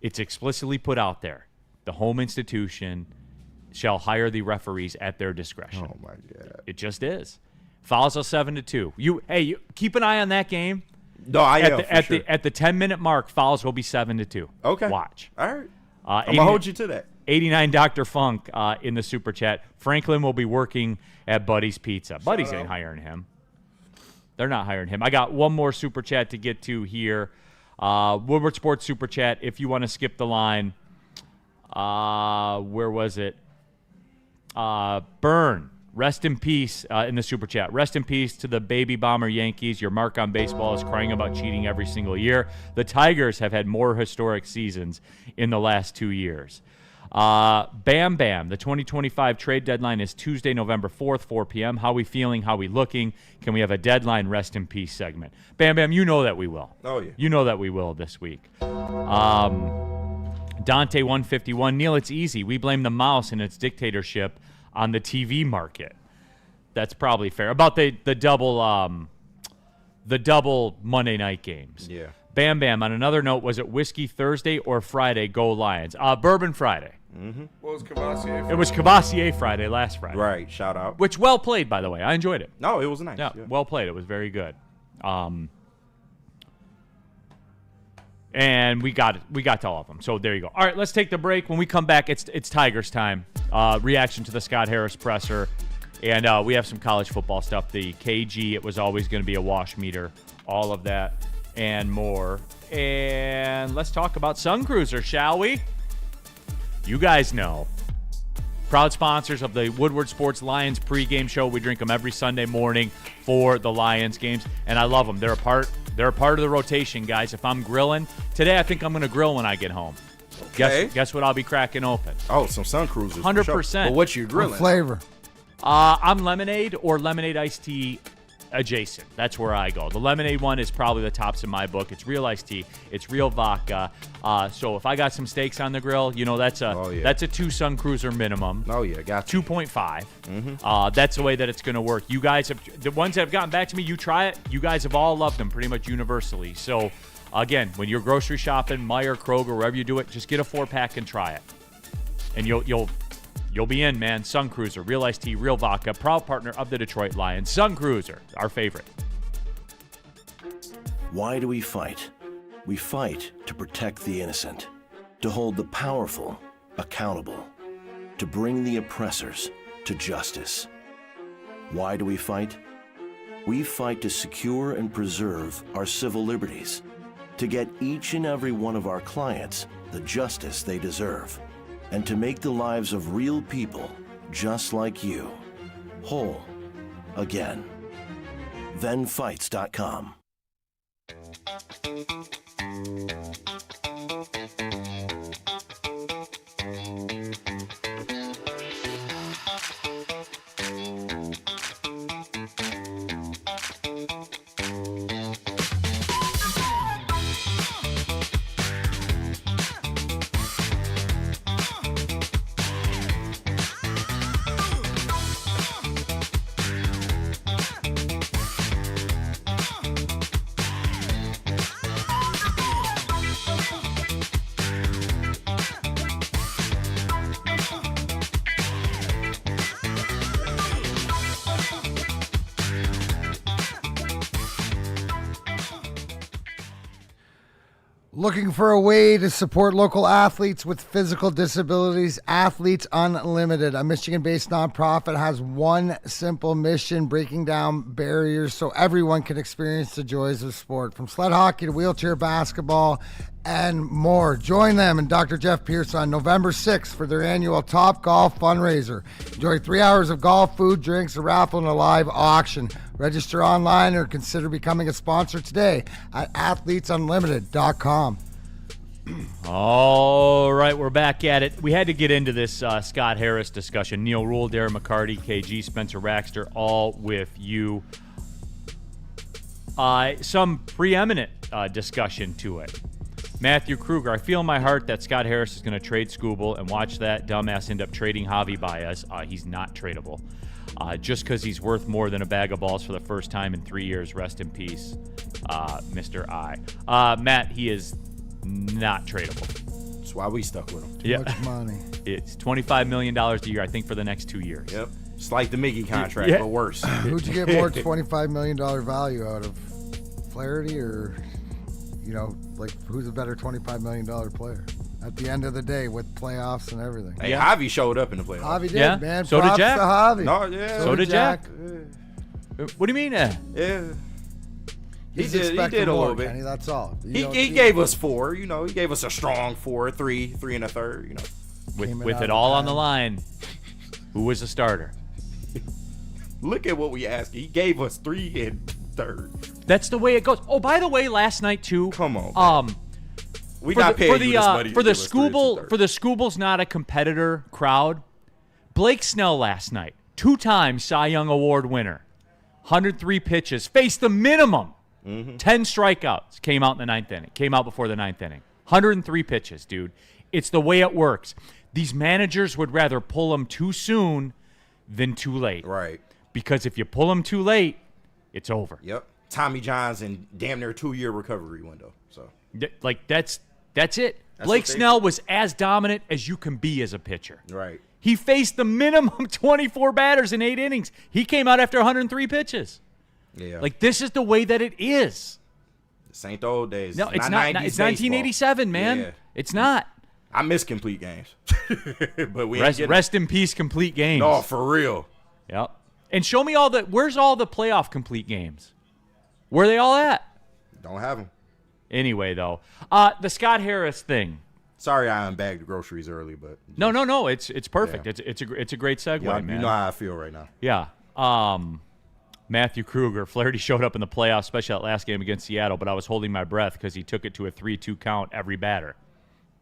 it's explicitly put out there. The home institution shall hire the referees at their discretion. Oh, my God. It just is. Fouls are 7-2. You keep an eye on that game. No, I am, for sure. At the 10-minute mark, fouls will be 7-2. Okay. Watch. All right. I'm going to hold you to that. 89 Dr. Funk in the super chat. Franklin will be working at Buddy's Pizza. Buddy's ain't hiring him. They're not hiring him. I got one more super chat to get to here. Woodward Sports super chat. If you want to skip the line, where was it? Burn. Rest in peace in the super chat. Rest in peace to the baby bomber Yankees. Your mark on baseball is crying about cheating every single year. The Tigers have had more historic seasons in the last 2 years. Bam Bam, the 2025 trade deadline is Tuesday, November 4th, 4 p.m. How we feeling? How we looking? Can we have a deadline rest in peace segment? Bam Bam, you know that we will. Oh, yeah. You know that we will this week. Dante 151, Neal, it's easy. We blame the mouse and its dictatorship on the TV market. That's probably fair. About the double Monday night games. Yeah. Bam Bam, on another note, was it Whiskey Thursday or Friday? Go Lions. Bourbon Friday. What was Cavassier? It was Cavassier Friday, last Friday. Right. Shout out. Which well played, by the way. I enjoyed it. No, it was nice. Yeah, well played. It was very good. And we got to all of them. So there you go. All right, let's take the break. When we come back, it's Tigers time. Reaction to the Scott Harris presser. And we have some college football stuff. The KG, it was always going to be a wash meter. All of that and more. And let's talk about Sun Cruiser, shall we? You guys know. Proud sponsors of the Woodward Sports Lions pregame show. We drink them every Sunday morning for the Lions games, and I love them. They're a part of the rotation, guys. If I'm grilling today, I think I'm going to grill when I get home. Okay. Guess what I'll be cracking open? Oh, some Sun Cruisers. 100%. Sure. But what you grilling? What flavor? I'm lemonade or lemonade iced tea adjacent. That's where I go. The lemonade one is probably the tops in my book. It's real iced tea. It's real vodka. So if I got some steaks on the grill, that's a 2 Sun Cruiser minimum. Oh yeah, got you. 2.5. That's the way that it's going to work. You guys the ones that have gotten back to me, you try it. You guys have all loved them pretty much universally. So again, when you're grocery shopping, Meijer, Kroger, wherever you do it, just get a 4-pack and try it, and you'll be in, man. Sun Cruiser, real iced tea, real vodka, proud partner of the Detroit Lions. Sun Cruiser, our favorite. Why do we fight? We fight to protect the innocent, to hold the powerful accountable, to bring the oppressors to justice. Why do we fight? We fight to secure and preserve our civil liberties, to get each and every one of our clients the justice they deserve, and to make the lives of real people just like you whole again. ThenFights.com. Looking for a way to support local athletes with physical disabilities? Athletes Unlimited, a Michigan-based nonprofit, has one simple mission: breaking down barriers so everyone can experience the joys of sport, from sled hockey to wheelchair basketball and more. Join them and Dr. Jeff Pierce on November 6th for their annual Top Golf fundraiser. Enjoy 3 hours of golf, food, drinks, a raffle, and a live auction. Register online or consider becoming a sponsor today at athletesunlimited.com. All right, we're back at it. We had to get into this Scott Harris discussion. Neal, Ruhl, Darren, McCarty, KG, Spencer Raxter, all with you. Some preeminent discussion to it. Matthew Kruger, I feel in my heart that Scott Harris is going to trade Scooble and watch that dumbass end up trading Javi Baez. He's not tradable. Just because he's worth more than a bag of balls for the first time in 3 years. Rest in peace, Mr. I. Matt, he is not tradable. That's why we stuck with him. Too much money. It's $25 million a year, I think, for the next 2 years. Yep. It's like the Mickey contract, but worse. Who'd you get more $25 million value out of? Flaherty or, who's a better $25 million player? At the end of the day, with playoffs and everything. Hey, Javi showed up in the playoffs. Javi did, Yeah. man. So did Props Jack. to Javi. No, yeah. So did Jack. What do you mean? Yeah. He He's did expecting a more, little bit. Kenny, that's all. He gave us 4, he gave us a strong 4, 3 and a third, With it all on the line, who was the starter? Look at what we asked. He gave us 3 and third. That's the way it goes. Oh, by the way, last night too. Come on. We got paid this money for the Scooble's not a competitor crowd. Blake Snell last night, 2-time Cy Young Award winner, 103 pitches, faced the minimum, 10 strikeouts. Came out in the ninth inning. Came out before the ninth inning. 103 pitches, dude. It's the way it works. These managers would rather pull them too soon than too late. Right. Because if you pull them too late, it's over. Yep. Tommy John's and damn near 2-year recovery window. So Like, that's it. That's Blake what they Snell do. was as dominant as you can be as a pitcher. Right. He faced the minimum 24 batters in 8 innings. He came out after 103 pitches. Yeah. Like, this is the way that it is. This ain't the old days. No, it's not. 90s It's baseball. 1987, man. Yeah. It's not. I miss complete games. But we ain't Rest in peace, complete games. No, for real. Yep. And show me where's all the playoff complete games? Where are they all at? Don't have them. Anyway, though, the Scott Harris thing. Sorry, I unbagged groceries early, but No. It's perfect. Yeah. It's a great segue, yeah, man. you know how I feel right now. Yeah. Matthew Kruger, Flaherty showed up in the playoffs, especially that last game against Seattle, but I was holding my breath because he took it to a 3-2 count every batter.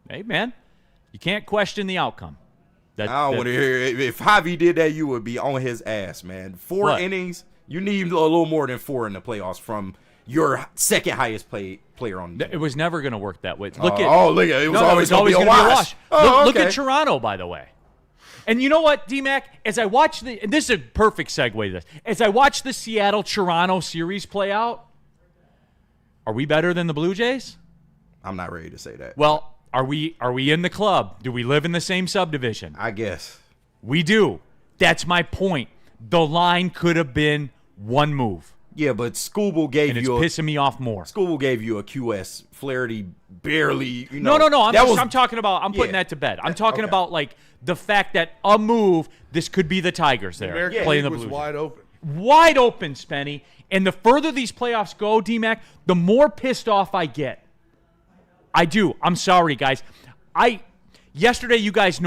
Hey, man, you can't question the outcome. I don't want to hear it. If Javi did that, you would be on his ass, man. 4 innings, you need a little more than 4 in the playoffs from your second highest player on the team. It was never going to work that way. Look at it. It was always going to be a wash. Look at Toronto, by the way. And you know what, D-Mac? As I watch and this is a perfect segue to this. As I watch the Seattle-Toronto series play out, are we better than the Blue Jays? I'm not ready to say that. Well, are we in the club? Do we live in the same subdivision? I guess. We do. That's my point. The line could have been one move. Yeah, but Scooble gave and you it's pissing me off more. Scooble gave you a QS. Flaherty barely, No. I'm talking about. I'm putting that to bed. I'm talking about like the fact that a move. This could be the Tigers there American playing League the was Blues. wide open. Wide open, Spenny. And the further these playoffs go, D-Mac, the more pissed off I get. I do. I'm sorry, guys. Yesterday, you guys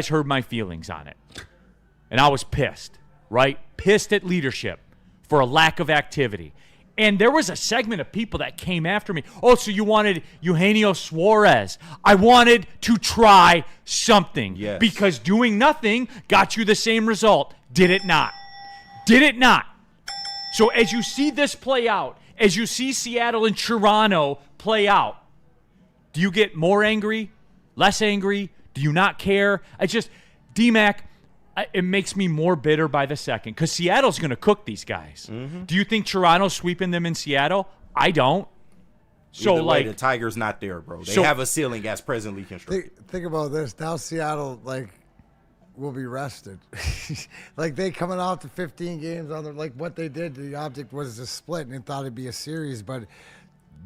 heard my feelings on it, and I was pissed. Right, pissed at leadership for a lack of activity. And there was a segment of people that came after me. Oh, so you wanted Eugenio Suarez. I wanted to try something. Yes. Because doing nothing got you the same result. Did it not? Did it not? So as you see this play out, as you see Seattle and Toronto play out, do you get more angry, less angry? Do you not care? D-Mac, it makes me more bitter by the second because Seattle's going to cook these guys. Mm-hmm. Do you think Toronto's sweeping them in Seattle? I don't. So, either way, the Tigers not there, bro. They have a ceiling as presently constructed. Think about this. Now Seattle, will be rested. They coming off the 15 games on what they did. The object was a split, and they thought it'd be a series, but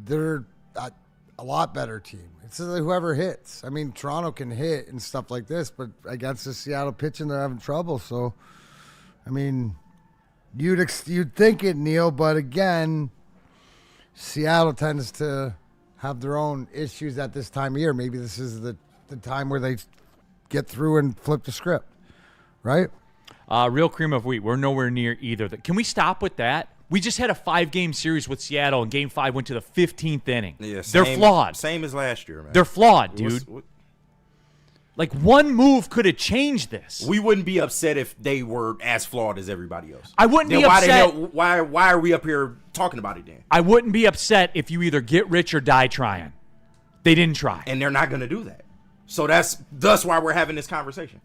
they're a lot better team. It's whoever hits. I mean, Toronto can hit and stuff like this, but against the Seattle pitching, they're having trouble. So, I mean, you'd think it, Neal, but again, Seattle tends to have their own issues at this time of year. Maybe this is the time where they get through and flip the script, right? Real cream of wheat. We're nowhere near either. Can we stop with that? We just had a 5-game series with Seattle, and Game 5 went to the 15th inning. Yeah, they're flawed. Same as last year, man. They're flawed, dude. One move could have changed this. We wouldn't be upset if they were as flawed as everybody else. I wouldn't be upset. Why are we up here talking about it then? I wouldn't be upset if you either get rich or die trying. They didn't try. And they're not going to do that. So that's why we're having this conversation.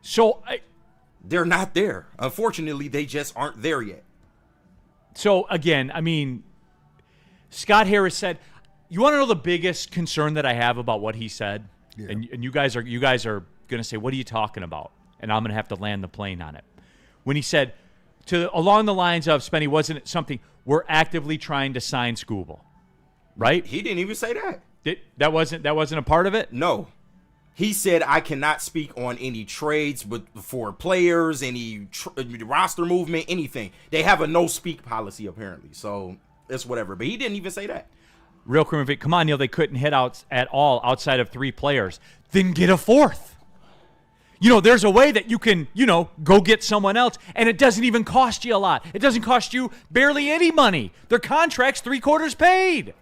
So they're not there. Unfortunately, they just aren't there yet. So, again, I mean, Scott Harris said, you want to know the biggest concern that I have about what he said? Yeah. And you guys are going to say, what are you talking about? And I'm going to have to land the plane on it. When he said, along the lines of, Spenny, wasn't it something, we're actively trying to sign Scooble, right? He didn't even say that. That wasn't a part of it? No. He said, I cannot speak on any trades for players, any roster movement, anything. They have a no-speak policy, apparently. So it's whatever. But he didn't even say that. Real criminal. Come on, Neal. They couldn't hit out at all outside of 3 players. Then get a 4th. There's a way that you can, go get someone else, and it doesn't even cost you a lot. It doesn't cost you barely any money. Their contract's 3/4 paid.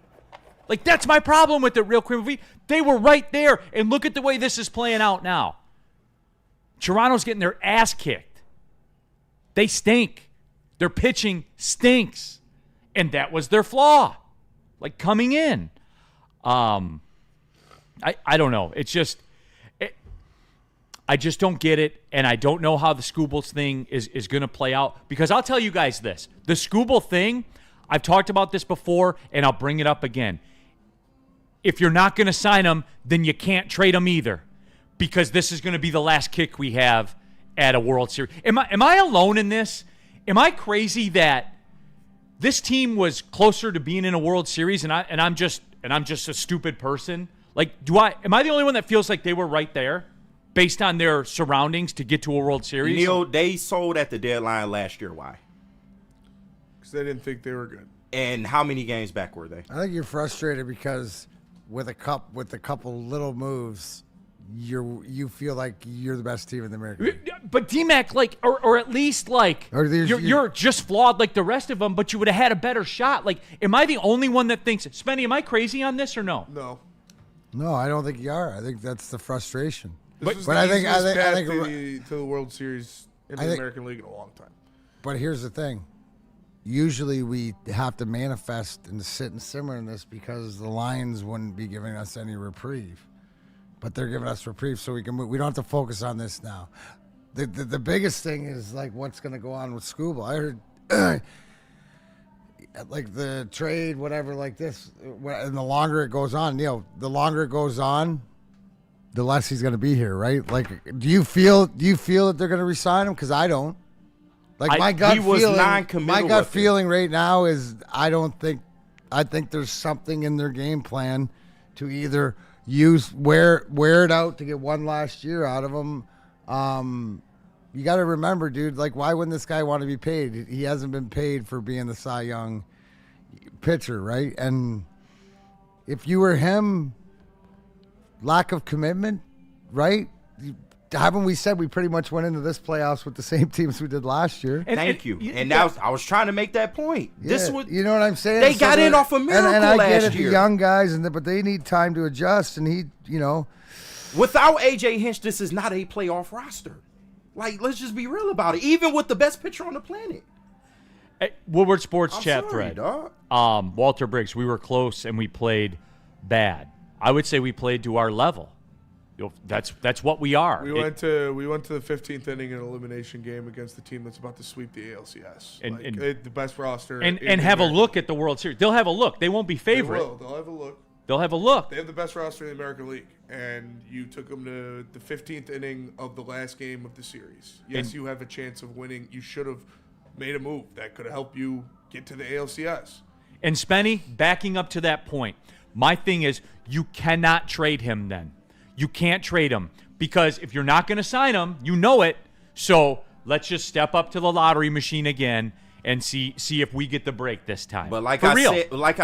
That's my problem with it, real quick. They were right there, and look at the way this is playing out now. Toronto's getting their ass kicked. They stink. Their pitching stinks. And that was their flaw, coming in. I don't know. It's just I just don't get it, and I don't know how the Scoobles thing is going to play out. Because I'll tell you guys this. The Scooble thing, I've talked about this before, and I'll bring it up again. If you're not going to sign him, then you can't trade him either, because this is going to be the last kick we have at a World Series. Am I alone in this? Am I crazy that this team was closer to being in a World Series, and I'm just a stupid person? Like, am I the only one that feels like they were right there, based on their surroundings, to get to a World Series? Neal, they sold at the deadline last year. Why? Because they didn't think they were good. And how many games back were they? I think you're frustrated because with a couple little moves, you feel like you're the best team in the American League. But D-Mac, like, or at least like, you're just flawed like the rest of them, but you would have had a better shot. Like, am I the only one that thinks? Spenny, am I crazy on this or no? No, I don't think you are. I think that's the frustration. But I think to the World Series in the American League in a long time. But here's the thing. Usually we have to manifest and sit and simmer in this because the Lions wouldn't be giving us any reprieve. But they're giving us reprieve so we can move. We don't have to focus on this now. The biggest thing is like what's going to go on with Scooble. I heard like the trade, whatever, like this, and the longer it goes on, Neal, the longer it goes on, the less he's going to be here, right? Like, do you feel that they're going to resign him? Because I don't. Like my gut feeling right now is I think there's something in their game plan to either wear it out to get one last year out of him. You got to remember, dude, like, why wouldn't this guy want to be paid? He hasn't been paid for being the Cy Young pitcher, right? And if you were him, lack of commitment, right? Haven't we said we pretty much went into this playoffs with the same teams we did last year? Thank you. And now I was trying to make that point. Yeah, this was, you know what I'm saying? They got in off a miracle and I get last it, year. the young guys, but they need time to adjust. And he, without AJ Hinch, this is not a playoff roster. Like, let's just be real about it. Even with the best pitcher on the planet. Hey, Woodward Sports chat sorry, thread. Dog. Walter Briggs, we were close and we played bad. I would say we played to our level. That's what we are. We went to the 15th inning in an elimination game against the team that's about to sweep the ALCS. And the best roster. And have a look at the World Series. They'll have a look. They won't be favorite. They will. They'll have a look. They'll have a look. They have the best roster in the American League, and you took them to the 15th inning of the last game of the series. Yes, you have a chance of winning. You should have made a move that could have helped you get to the ALCS. And Spenny, backing up to that point, my thing is you cannot trade him then. You can't trade him because if you're not going to sign him, you know it. So let's just step up to the lottery machine again and see if we get the break this time. But like I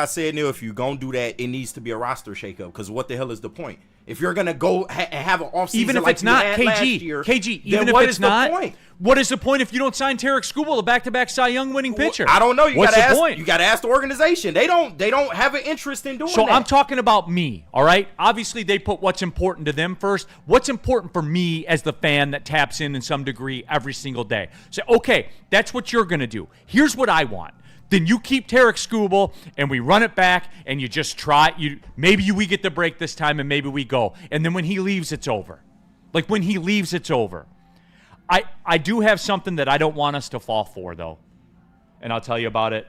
said, Neal, if you're going to do that, it needs to be a roster shakeup because what the hell is the point? If you're going to go have an offseason even if like it's not KG, last year, even if it's not, what is the point if you don't sign Tarek Skubal, the back-to-back Cy Young winning pitcher? I don't know. You got to point? You got to ask the organization. They don't have an interest in doing that. So I'm talking about me, all right? Obviously, they put what's important to them first. What's important for me as the fan that taps in some degree every single day? Say, okay, that's what you're going to do. Here's what I want. Then you keep Tarek Skubal, and we run it back, and you just try. Maybe we get the break this time, and maybe we go. And then when he leaves, it's over. Like, when he leaves, it's over. I do have something that I don't want us to fall for, though. And I'll tell you about it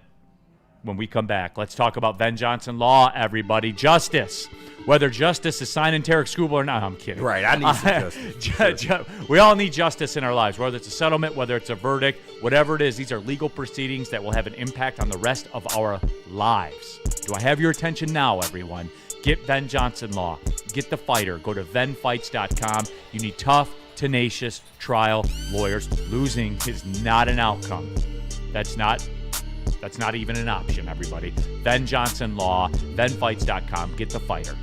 when we come back. Let's talk about Ben Johnson Law, everybody. Justice. Whether justice is signing Tarek Skubal or not, I'm kidding. Right, I need some justice. We all need justice in our lives, whether it's a settlement, whether it's a verdict, whatever it is. These are legal proceedings that will have an impact on the rest of our lives. Do I have your attention now, everyone? Get Ben Johnson Law. Get the fighter. Go to venfights.com. You need tough, tenacious trial lawyers. Losing is not an outcome. That's not even an option, everybody. Ben Johnson Law, venfights.com. Get the fighter.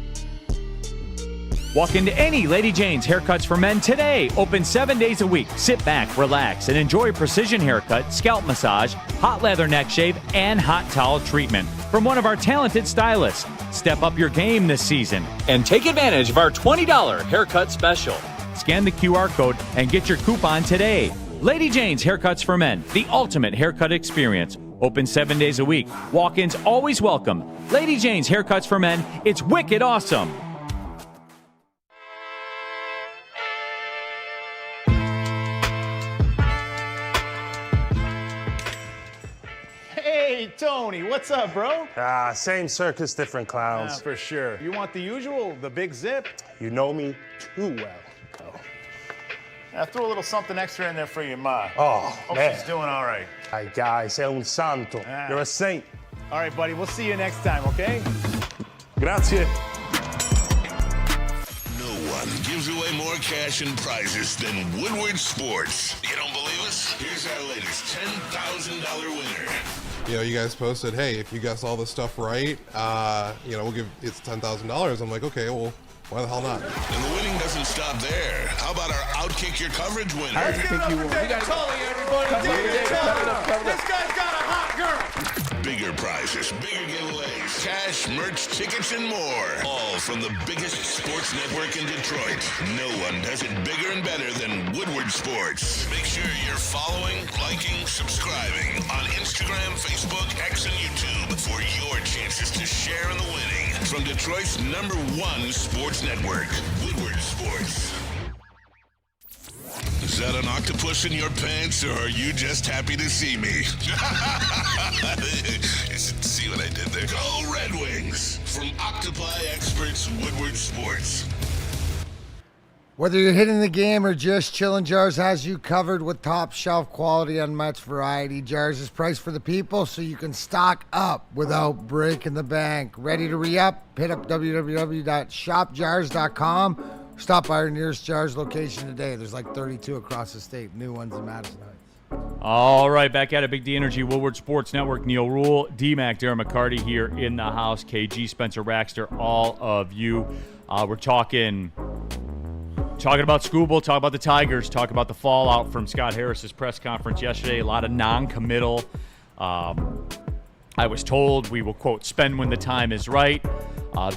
Walk into any Lady Jane's Haircuts for Men today. Open 7 days a week. Sit back, relax, and enjoy precision haircut, scalp massage, hot leather neck shave, and hot towel treatment from one of our talented stylists. Step up your game this season and take advantage of our $20 haircut special. Scan the QR code and get your coupon today. Lady Jane's Haircuts for Men, the ultimate haircut experience. Open 7 days a week. Walk-ins always welcome. Lady Jane's Haircuts for Men. It's wicked awesome. Hey, Tony, what's up, bro? Same circus, different clowns. For sure. You want the usual, the big zip? You know me too well. Throw a little something extra in there for your ma. Oh, Hope man. she's doing all right. Ay, guy, sei un santo. You're a saint. All right, buddy, we'll see you next time, okay? Grazie. No one gives away more cash and prizes than Woodward Sports. You don't believe us? Here's our latest $10,000 winner. You know, you guys posted, hey, if you guess all this stuff right, we'll give it's $10,000. I'm like, okay, well, why the hell not? And the winning doesn't stop there. How about our Outkick Your Coverage winner? I think you won. David Tully, everybody. David Tully. This guy's got a hot girl. Bigger prizes, bigger giveaways, cash, merch, tickets, and more. All from the biggest sports network in Detroit. No one does it bigger and better than Woodward Sports. Make sure you're following, liking, subscribing on Instagram, Facebook, X, and YouTube for your chances to share in the winning. From Detroit's #1 sports network, Woodward Sports. Is that an octopus in your pants, or are you just happy to see me? See what I did there? Go Red Wings! From Octopi Experts, Woodward Sports. Whether you're hitting the game or just chilling, Jars has you covered with top shelf quality, unmatched variety. Jars is priced for the people so you can stock up without breaking the bank. Ready to re-up? Hit up www.shopjars.com. Stop by our nearest Jars location today. There's like 32 across the state. New ones in Madison Heights. All right, back at it, Big D Energy, Woodward Sports Network, Neal, Ruhl, D-Mac, Darren, McCarty here in the house, KG, Spencer Raxter, all of you. We're talking about Scooball, talking about the Tigers, talking about the fallout from Scott Harris's press conference yesterday, a lot of non-committal. I was told we will, quote, spend when the time is right.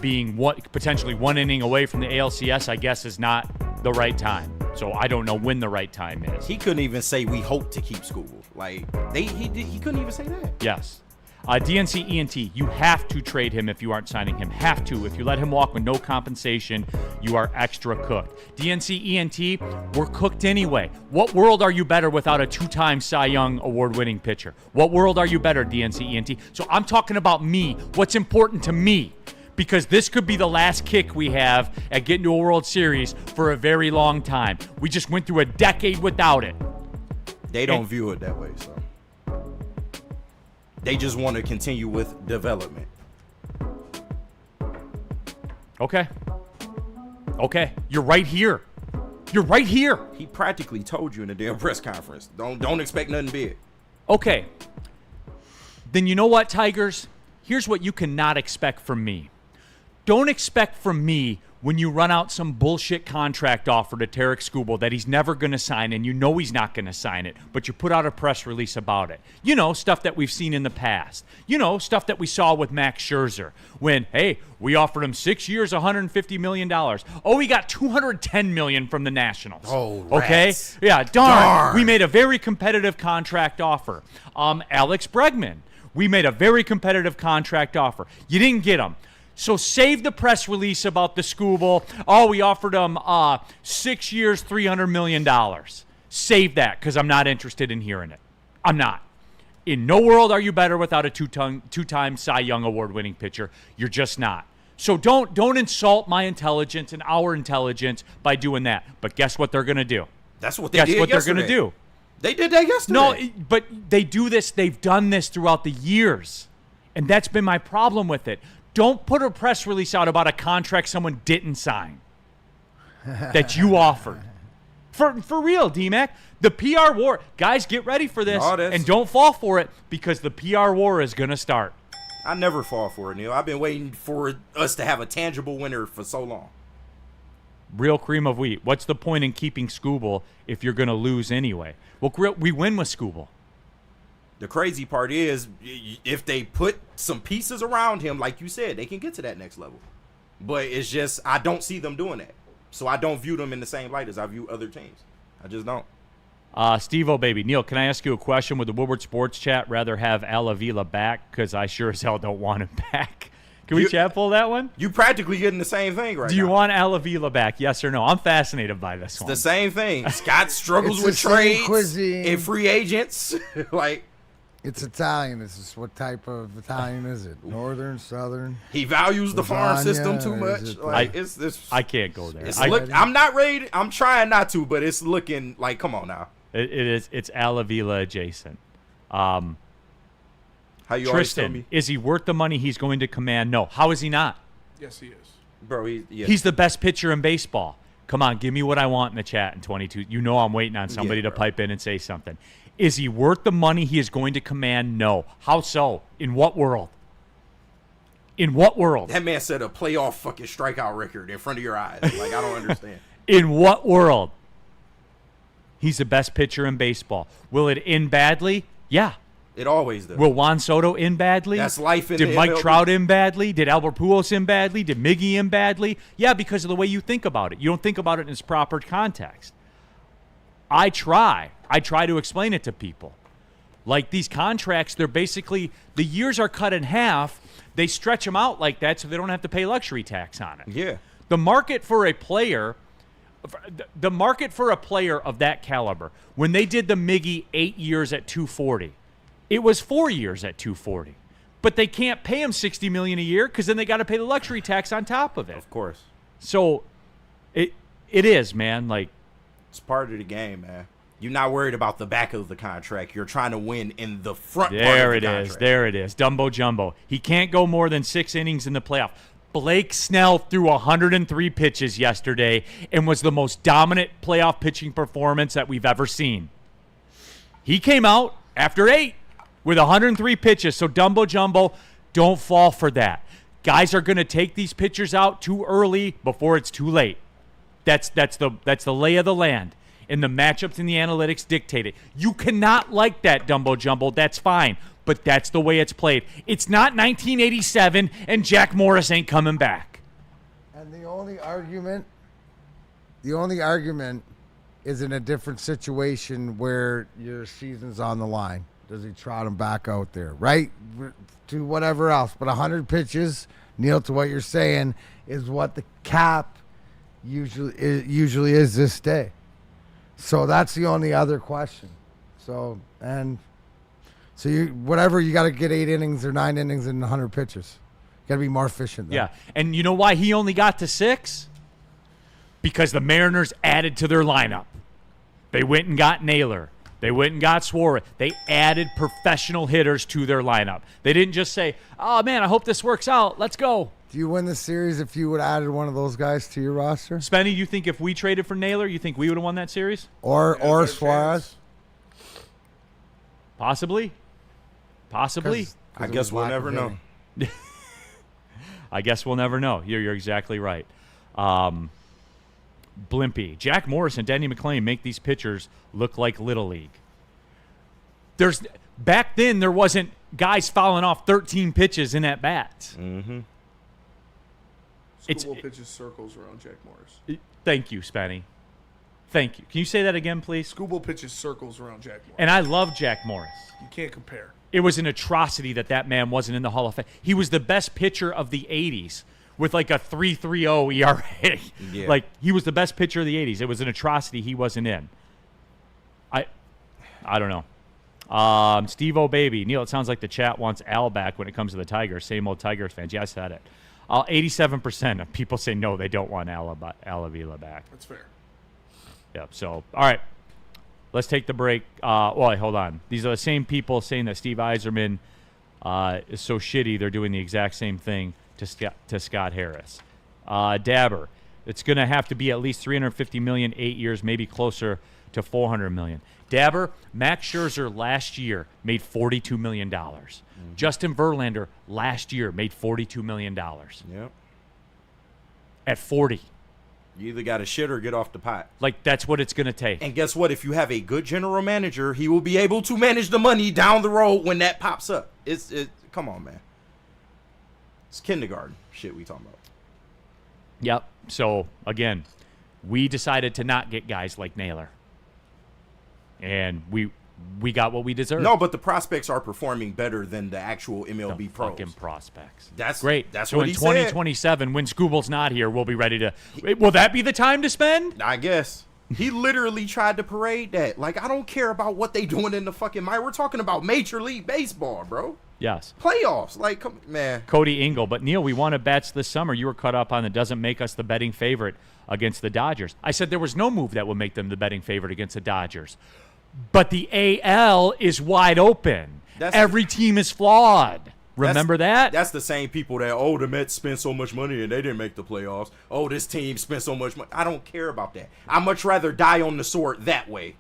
Being potentially one inning away from the ALCS, I guess, is not the right time. So I don't know when the right time is. He couldn't even say we hope to keep Scooball. Like he couldn't even say that. Yes. DNC ENT, you have to trade him if you aren't signing him. Have to. If you let him walk with no compensation, you are extra cooked. DNC ENT, we're cooked anyway. What world are you better without a 2-time Cy Young award-winning pitcher? What world are you better, DNC ENT? So I'm talking about me. What's important to me? Because this could be the last kick we have at getting to a World Series for a very long time. We just went through a decade without it. They don't view it that way, so. They just want to continue with development. Okay. You're right here. You're right here. He practically told you in the damn press conference. Don't expect nothing big. Okay. Then you know what, Tigers? Here's what you cannot expect from me. Don't expect from me when you run out some bullshit contract offer to Tarek Scooball that he's never going to sign, and you know he's not going to sign it, but you put out a press release about it. You know, stuff that we've seen in the past. You know, stuff that we saw with Max Scherzer when, hey, we offered him 6 years, $150 million. Oh, he got $210 million from the Nationals. Oh, okay? rats. Yeah, darn. We made a very competitive contract offer. Alex Bregman, we made a very competitive contract offer. You didn't get him. So save the press release about the Scooball. Oh, we offered him 6 years, $300 million. Save that, because I'm not interested in hearing it. I'm not. In no world are you better without a two-time Cy Young award-winning pitcher. You're just not. So don't insult my intelligence and our intelligence by doing that. But guess what they're going to do? That's what they did yesterday. They're going to do. They did that yesterday. No, but they do this. They've done this throughout the years. And that's been my problem with it. Don't put a press release out about a contract someone didn't sign that you offered. For real, D-Mac. The PR war. Guys, get ready for this. And don't fall for it, because the PR war is going to start. I never fall for it, Neal. I've been waiting for us to have a tangible winner for so long. Real cream of wheat. What's the point in keeping Scooball if you're going to lose anyway? Well, we win with Scooball. The crazy part is, if they put some pieces around him, like you said, they can get to that next level. But it's just, I don't see them doing that. So I don't view them in the same light as I view other teams. I just don't. Steve-O, baby. Neal, can I ask you a question? Would the Woodward Sports Chat rather have Al Avila back? Because I sure as hell don't want him back. Can we chat pull that one? You practically getting the same thing right now. Do you want Al Avila back, yes or no? I'm fascinated by this one. It's the same thing. Scott struggles with trades and free agents. Like, It's Italian. It's just what type of Italian is it? Northern, Southern? He values the farm Lasagna, system too or much. is it Like I can't go there. I'm not ready. I'm trying not to, but it's looking like, come on now. It is. It's Alavila adjacent. How you always tell Tristan, me? is he worth the money he's going to command? No. How is he not? Yes, he is. Bro, He's the best pitcher in baseball. Come on, give me what I want in the chat in 22. You know I'm waiting on somebody to pipe in and say something. Is he worth the money he is going to command? No. How so? In what world? In what world? That man set a playoff fucking strikeout record in front of your eyes. Like, I don't understand. In what world? He's the best pitcher in baseball. Will it end badly? Yeah. It always does. Will Juan Soto end badly? That's life in Did the Mike MLB. Trout end badly? Did Albert Pujols end badly? Did Miggy end badly? Yeah, because of the way you think about it. You don't think about it in its proper context. I try to explain it to people. Like these contracts, they're basically, the years are cut in half. They stretch them out like that so they don't have to pay luxury tax on it. Yeah. The market for a player of that caliber, when they did the Miggy 8 years at $240, it was 4 years at $240. But they can't pay him $60 million a year because then they got to pay the luxury tax on top of it. Of course. So it is, man. Like, it's part of the game, man. You're not worried about the back of the contract. You're trying to win in the front part of the contract. There it is. Dumbo Jumbo. He can't go more than 6 innings in the playoff. Blake Snell threw 103 pitches yesterday and was the most dominant playoff pitching performance that we've ever seen. He came out after 8 with 103 pitches. So Dumbo Jumbo, don't fall for that. Guys are going to take these pitchers out too early before it's too late. That's the lay of the land. And the matchups and the analytics dictate it. You cannot like that, Dumbo Jumbo. That's fine. But that's the way it's played. It's not 1987 and Jack Morris ain't coming back. And the only argument is in a different situation where your season's on the line. Does he trot him back out there, right? To whatever else. But 100 pitches, Neal, to what you're saying, is what the cap usually is this day. So that's the only other question. So you got to get 8 innings or 9 innings and 100 pitches. Got to be more efficient. Then. Yeah, and you know why he only got to 6? Because the Mariners added to their lineup. They went and got Naylor. They went and got Suarez. They added professional hitters to their lineup. They didn't just say, "Oh man, I hope this works out. Let's go." Do you win the series if you would have added one of those guys to your roster? Spenny, you think if we traded for Naylor, you think we would have won that series? Or Suarez? Possibly. I guess we'll never know. I guess we'll never know. You're exactly right. Blimpy. Jack Morris and Danny McClain make these pitchers look like Little League. Back then, there wasn't guys fouling off 13 pitches in at bats. Mm-hmm. Schoolboy pitches circles around Jack Morris. Thank you, Spenny. Thank you. Can you say that again, please? Schoolboy pitches circles around Jack Morris. And I love Jack Morris. You can't compare. It was an atrocity that man wasn't in the Hall of Fame. He was the best pitcher of the 80s with like a 3.30 ERA. Yeah. Like, he was the best pitcher of the 80s. It was an atrocity he wasn't in. I don't know. Steve-O Baby. Neal, it sounds like the chat wants Al back when it comes to the Tigers. Same old Tigers fans. Yeah, I said it. 87% of people say no, they don't want Alavila back. That's fair. Yep. So, all right. Let's take the break. Wait, hold on. These are the same people saying that Steve Yzerman is so shitty, they're doing the exact same thing to Scott Harris. Dabber, it's going to have to be at least $350 million, 8 years, maybe closer to $400 million. Dabber, Max Scherzer last year made $42 million. Mm-hmm. Justin Verlander last year made $42 million. Yep. At 40. You either got to shit or get off the pot. Like, that's what it's going to take. And guess what? If you have a good general manager, he will be able to manage the money down the road when that pops up. Come on, man. It's kindergarten shit we talking about. Yep. So, again, we decided to not get guys like Naylor. And we got what we deserved. No, but the prospects are performing better than the actual MLB pros. Fucking prospects. That's great. That's so what in he 2027, when Scooble's not here, we'll be ready to. Will that be the time to spend? I guess. He literally tried to parade that. Like, I don't care about what they doing in the fucking minor. We're talking about Major League Baseball, bro. Yes. Playoffs. Like, come, man. Cody Engel. But, Neal, we wanted bets this summer. You were caught up on it doesn't make us the betting favorite against the Dodgers. I said there was no move that would make them the betting favorite against the Dodgers. But the AL is wide open. Every team is flawed. Remember that? That's the same people that, the Mets spent so much money and they didn't make the playoffs. Oh, this team spent so much money. I don't care about that. I'd much rather die on the sword that way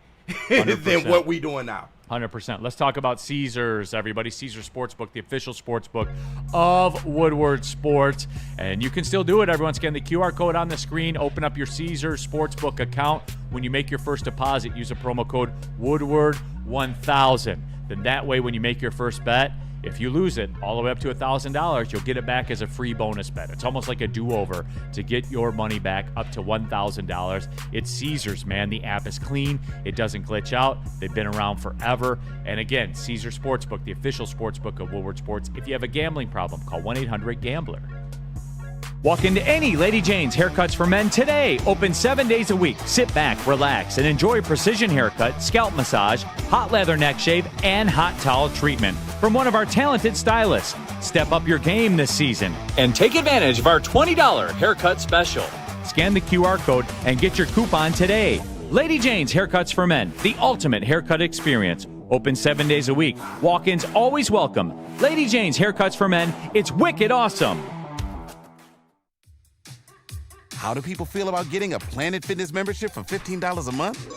than what we doing now. 100%. Let's talk about Caesars, everybody. Caesars Sportsbook, the official sportsbook of Woodward Sports. And you can still do it. Everyone scan the QR code on the screen. Open up your Caesars Sportsbook account. When you make your first deposit, use a promo code Woodward1000. Then that way, when you make your first bet, if you lose it all the way up to $1,000, you'll get it back as a free bonus bet. It's almost like a do-over to get your money back up to $1,000. It's Caesars, man. The app is clean. It doesn't glitch out. They've been around forever. And again, Caesars Sportsbook, the official sportsbook of Woodward Sports. If you have a gambling problem, call 1-800-GAMBLER. Walk into any Lady Jane's Haircuts for Men today. Open 7 days a week. Sit back, relax, and enjoy precision haircut, scalp massage, hot leather neck shave, and hot towel treatment from one of our talented stylists. Step up your game this season and take advantage of our $20 haircut special. Scan the QR code and get your coupon today. Lady Jane's Haircuts for Men, the ultimate haircut experience. Open 7 days a week. Walk-ins always welcome. Lady Jane's Haircuts for Men. It's wicked awesome. How do people feel about getting a Planet Fitness membership for $15 a month?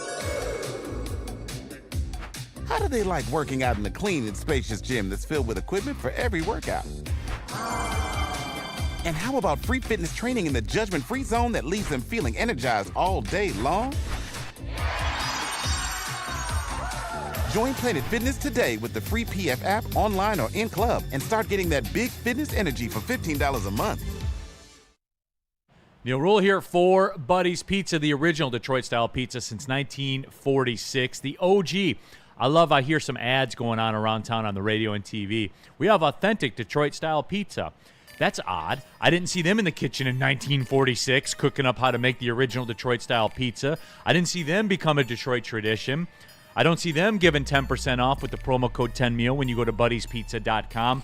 How do they like working out in a clean and spacious gym that's filled with equipment for every workout? And how about free fitness training in the judgment-free zone that leaves them feeling energized all day long? Join Planet Fitness today with the free PF app, online or in club, and start getting that big fitness energy for $15 a month. Neal Ruhl here for Buddy's Pizza, the original Detroit-style pizza since 1946, the OG. I hear some ads going on around town on the radio and TV. We have authentic Detroit-style pizza. That's odd. I didn't see them in the kitchen in 1946 cooking up how to make the original Detroit-style pizza. I didn't see them become a Detroit tradition. I don't see them giving 10% off with the promo code 10meal when you go to buddiespizza.com.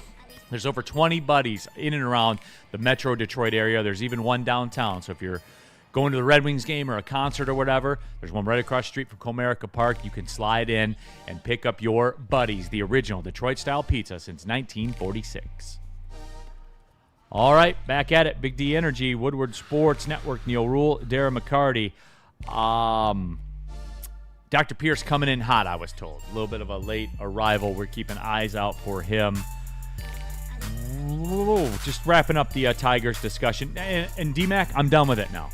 There's over 20 Buddies in and around the Metro Detroit area. There's even one downtown. So if you're going to the Red Wings game or a concert or whatever, there's one right across the street from Comerica Park. You can slide in and pick up your Buddies, the original Detroit-style pizza since 1946. All right, back at it. Big D Energy, Woodward Sports Network, Neal Ruhl, Darren McCarty. Dr. Pierce coming in hot, I was told. A little bit of a late arrival. We're keeping eyes out for him. Just wrapping up the Tigers discussion. And D-Mac, I'm done with it now.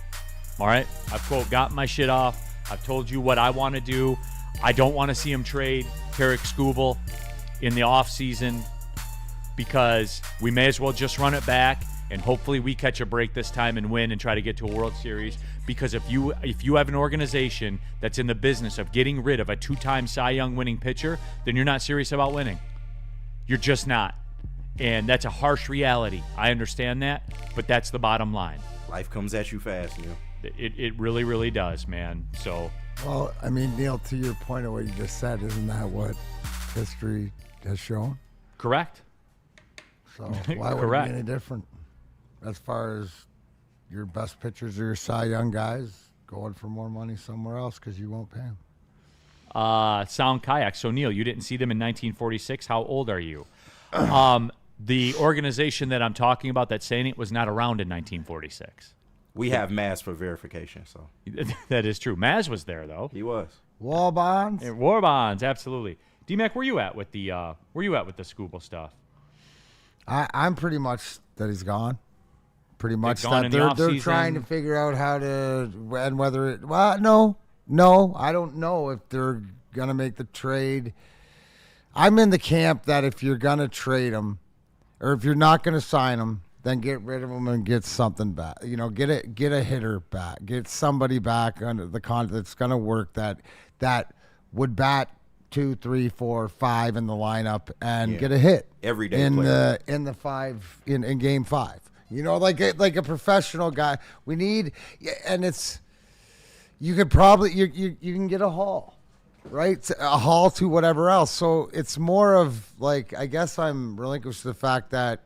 All right? I've, quote, got my shit off. I've told you what I want to do. I don't want to see him trade Tarek Skubal in the offseason because we may as well just run it back and hopefully we catch a break this time and win and try to get to a World Series. Because if you have an organization that's in the business of getting rid of a two-time Cy Young winning pitcher, then you're not serious about winning. You're just not. And that's a harsh reality. I understand that, but that's the bottom line. Life comes at you fast, Neal. It really, really does, man. So, well, I mean, Neal, to your point of what you just said, isn't that what history has shown? Correct. So why would it be any different as far as your best pitchers or your Cy Young guys going for more money somewhere else because you won't pay them? Sound Kayak. So, Neal, you didn't see them in 1946. How old are you? The organization that I'm talking about that's saying it was not around in 1946. We have Maz for verification, so. That is true. Maz was there, though. He was. War bonds? Yeah, war bonds, absolutely. D-Mac, where you at with the Skubal stuff? I'm pretty much that he's gone. Pretty much that they're trying to figure out how to and whether it. Well, no, I don't know if they're gonna make the trade. I'm in the camp that if you're gonna trade him, or if you're not gonna sign him, then get rid of him and get something back. You know, get a hitter back, get somebody back under the contract that's gonna work that would bat 2, 3, 4, 5 in the lineup and get a hit every day in game 5. You know, like a professional guy. We need, and it's, you could probably you can get a haul, right? A haul to whatever else. So it's more of like, I guess I'm relinquished to the fact that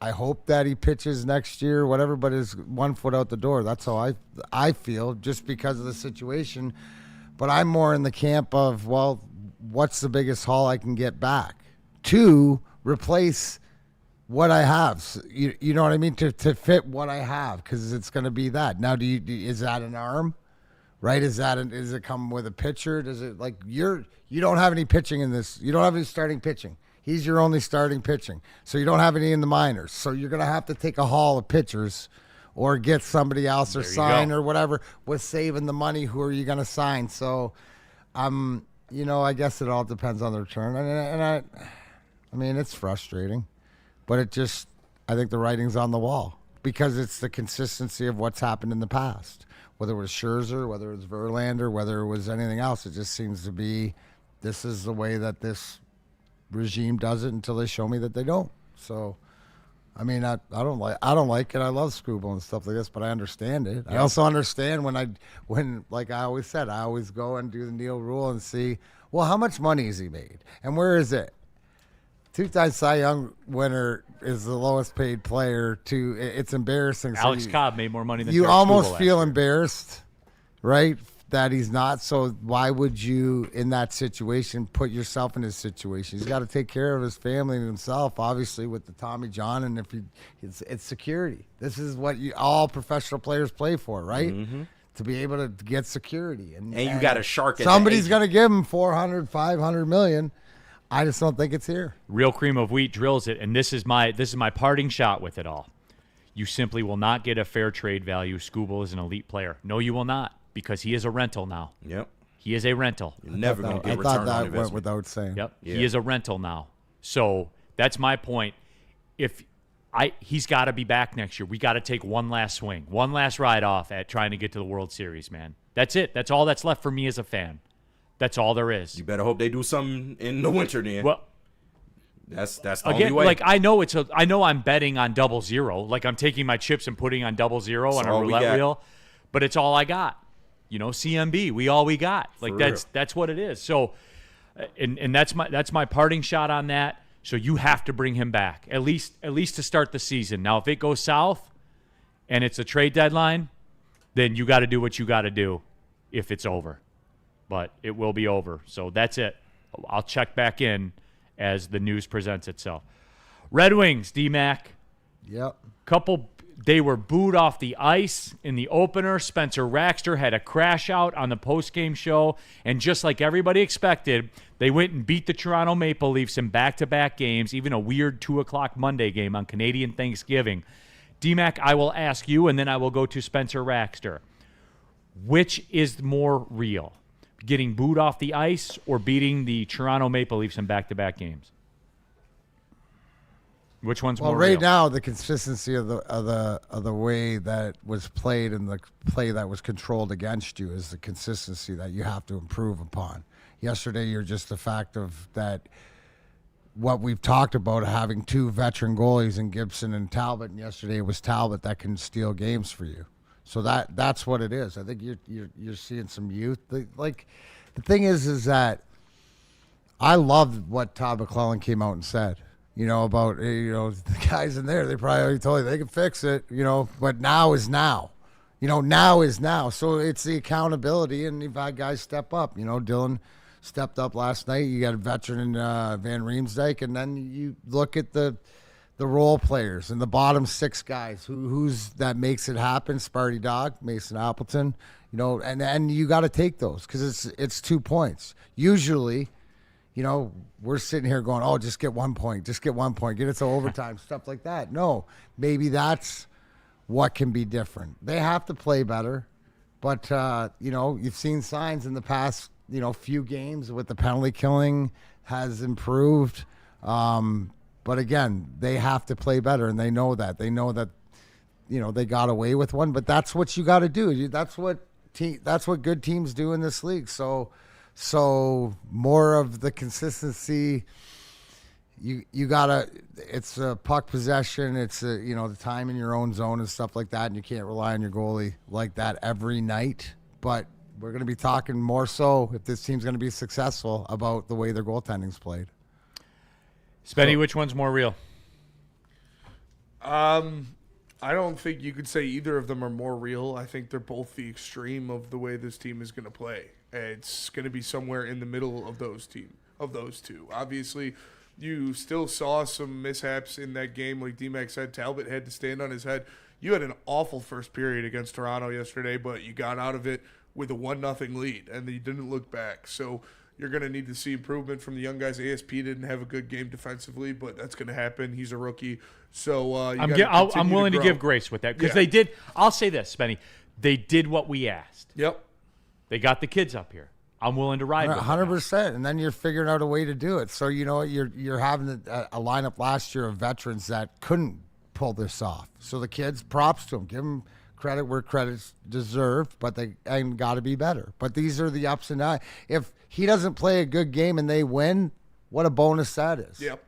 I hope that he pitches next year, whatever, but is 1 foot out the door. That's how I feel, just because of the situation. But I'm more in the camp of, well, what's the biggest haul I can get back to replace what I have? So, you know what I mean? To fit what I have, because it's going to be that. Now, is that an arm? Right? Does it come with a pitcher? Does it, like, you don't have any pitching in this. You don't have any starting pitching. He's your only starting pitching. So you don't have any in the minors. So you're going to have to take a haul of pitchers or get somebody else or sign or whatever with saving the money. Who are you going to sign? So, I guess it all depends on the return. I mean, it's frustrating, but I think the writing's on the wall, because it's the consistency of what's happened in the past. Whether it was Scherzer, whether it was Verlander, whether it was anything else, it just seems to be, this is the way that this regime does it until they show me that they don't. So, I mean, I don't like it. I love Scooble and stuff like this, but I understand it. Yeah. I also understand when like I always said, I always go and do the Neal Ruhl and see, well, how much money has he made and where is it? 2-time Cy Young winner is the lowest paid player. It's embarrassing. Alex Cobb made more money than you George almost Scooble feel embarrassed, right? That he's not. So why would you, in that situation, put yourself in his situation? He's got to take care of his family and himself, obviously, with the Tommy John, and it's security. This is what all professional players play for, right? Mm-hmm. To be able to get security, and you got a shark. Somebody's going to give him $400, $500 million. I just don't think it's here. Real Cream of Wheat drills it, and this is my parting shot with it all. You simply will not get a fair trade value. Scooble is an elite player. No, you will not, because he is a rental now. Yep. He is a rental. You're never going to get return on investment. I thought that went without saying. Yep. Yeah. He is a rental now. So that's my point. He's got to be back next year. We got to take one last swing, one last ride off at trying to get to the World Series, man. That's it. That's all that's left for me as a fan. That's all there is. You better hope they do something in the winter then. Well, that's the only way. Like I know I'm betting on 00. Like I'm taking my chips and putting on 00 on a roulette wheel, but it's all I got. CMB, we got. Like that's what it is. So, and that's my parting shot on that. So you have to bring him back at least to start the season. Now, if it goes south and it's a trade deadline, then you got to do what you got to do if it's over. But it will be over. So that's it. I'll check back in as the news presents itself. Red Wings, D-Mac. Yep. They were booed off the ice in the opener. Spencer Raxter had a crash out on the post-game show. And just like everybody expected, they went and beat the Toronto Maple Leafs in back-to-back games, even a weird 2 o'clock Monday game on Canadian Thanksgiving. D-Mac, I will ask you, and then I will go to Spencer Raxter. Which is more real? Getting booed off the ice or beating the Toronto Maple Leafs in back-to-back games? Which one's more real? Right now, the consistency of the way that was played and the play that was controlled against you is the consistency that you have to improve upon. Yesterday, you're just the fact of that what we've talked about, having two veteran goalies in Gibson and Talbot, and yesterday it was Talbot that can steal games for you. So that's what it is. I think you're seeing some youth. The thing is that I loved what Todd McClellan came out and said. About the guys in there. They probably already told you they can fix it. But now is now. Now is now. So it's the accountability, and you've had guys step up. Dylan stepped up last night. You got a veteran in Van Riemsdyk, and then you look at the role players and the bottom six guys who's that makes it happen. Sparty Dog, Mason Appleton, and you got to take those because it's 2 points. Usually, we're sitting here going, oh, just get 1 point, get it to overtime, stuff like that. No, maybe that's what can be different. They have to play better, but you've seen signs in the past, few games with the penalty killing has improved. But again, they have to play better, and they know that. They know that, they got away with one, but that's what you got to do. That's what good teams do in this league. So more of the consistency. You gotta. It's a puck possession. It's the time in your own zone and stuff like that, and you can't rely on your goalie like that every night. But we're going to be talking more so if this team's going to be successful about the way their goaltending's played. Spenny, which one's more real? I don't think you could say either of them are more real. I think they're both the extreme of the way this team is going to play. It's going to be somewhere in the middle of those two. Obviously, you still saw some mishaps in that game. Like D-Mac said, Talbot had to stand on his head. You had an awful first period against Toronto yesterday, but you got out of it with a 1-0 lead, and you didn't look back. So you're going to need to see improvement from the young guys. ASP didn't have a good game defensively, but that's going to happen. He's a rookie. So I'm willing to give grace with that because they did. I'll say this, Spenny. They did what we asked. Yep. They got the kids up here. I'm willing to ride with 100%, and then you're figuring out a way to do it. So you know you're having a lineup last year of veterans that couldn't pull this off. So the kids, props to them, give them credit where credit's deserved, but they got to be better. But these are the ups and downs. If he doesn't play a good game and they win, what a bonus that is. Yep.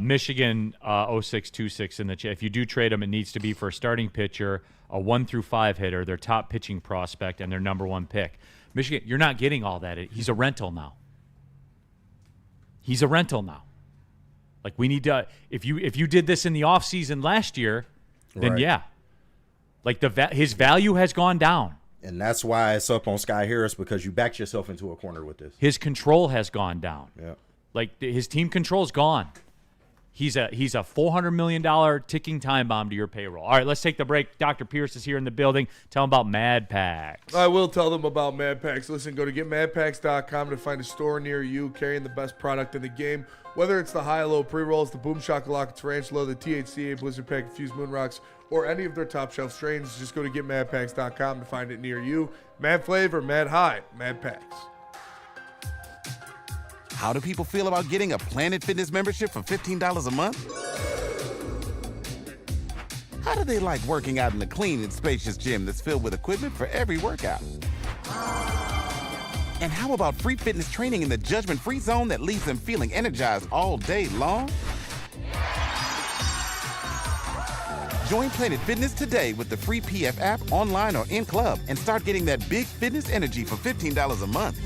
Michigan 0626 in the chat. If you do trade them, it needs to be for a starting pitcher, a 1 through 5 hitter, their top pitching prospect, and their number 1 pick. Michigan, you're not getting all that. He's a rental now. Like we need to. If you did this in the offseason last year, then yeah, like his value has gone down. And that's why it's up on Sky Harris, because you backed yourself into a corner with this. His control has gone down. Yeah, like his team control's gone. He's a $400 million ticking time bomb to your payroll. All right, let's take the break. Dr. Pierce is here in the building. Tell him about Mad Packs. I will tell them about Mad Packs. Listen, go to getmadpacks.com to find a store near you carrying the best product in the game. Whether it's the high-low pre-rolls, the Boom Shakalaka Tarantula, the THCA Blizzard Pack Infused Moon Rocks, or any of their top-shelf strains, just go to getmadpacks.com to find it near you. Mad flavor, mad high, Mad Packs. How do people feel about getting a Planet Fitness membership for $15 a month? How do they like working out in a clean and spacious gym that's filled with equipment for every workout? And how about free fitness training in the judgment-free zone that leaves them feeling energized all day long? Join Planet Fitness today with the free PF app, online or in club, and start getting that big fitness energy for $15 a month.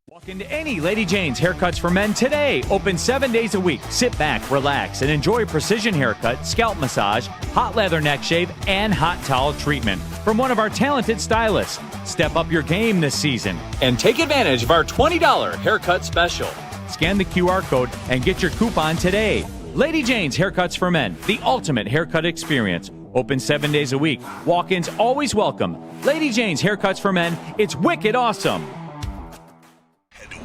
Walk into any Lady Jane's Haircuts for Men today. Open 7 days a week. Sit back, relax, and enjoy precision haircut, scalp massage, hot leather neck shave, and hot towel treatment from one of our talented stylists. Step up your game this season and take advantage of our $20 haircut special. Scan the QR code and get your coupon today. Lady Jane's Haircuts for Men, the ultimate haircut experience. Open 7 days a week. Walk-ins always welcome. Lady Jane's Haircuts for Men. It's wicked awesome.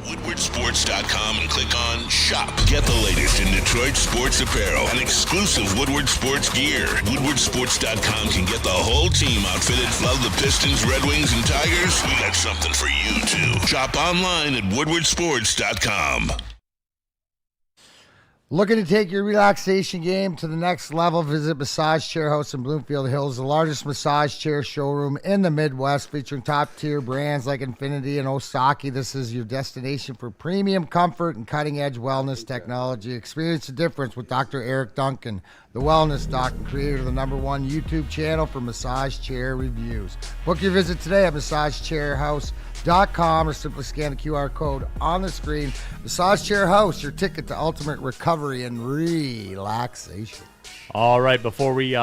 WoodwardSports.com and click on Shop. Get the latest in Detroit sports apparel and exclusive Woodward Sports gear. WoodwardSports.com can get the whole team outfitted. Love the Pistons, Red Wings, and Tigers? We got something for you, too. Shop online at WoodwardSports.com. Looking to take your relaxation game to the next level? Visit Massage Chair House in Bloomfield Hills, the largest massage chair showroom in the Midwest, featuring top-tier brands like Infinity and Osaki. This is your destination for premium comfort and cutting-edge wellness technology. Experience the difference with Dr. Eric Duncan, the Wellness Doc, and creator of the #1 YouTube channel for massage chair reviews. Book your visit today at MassageChairHouse.com or simply scan the QR code on the screen. Massage Chair House, your ticket to ultimate recovery and relaxation. All right, before we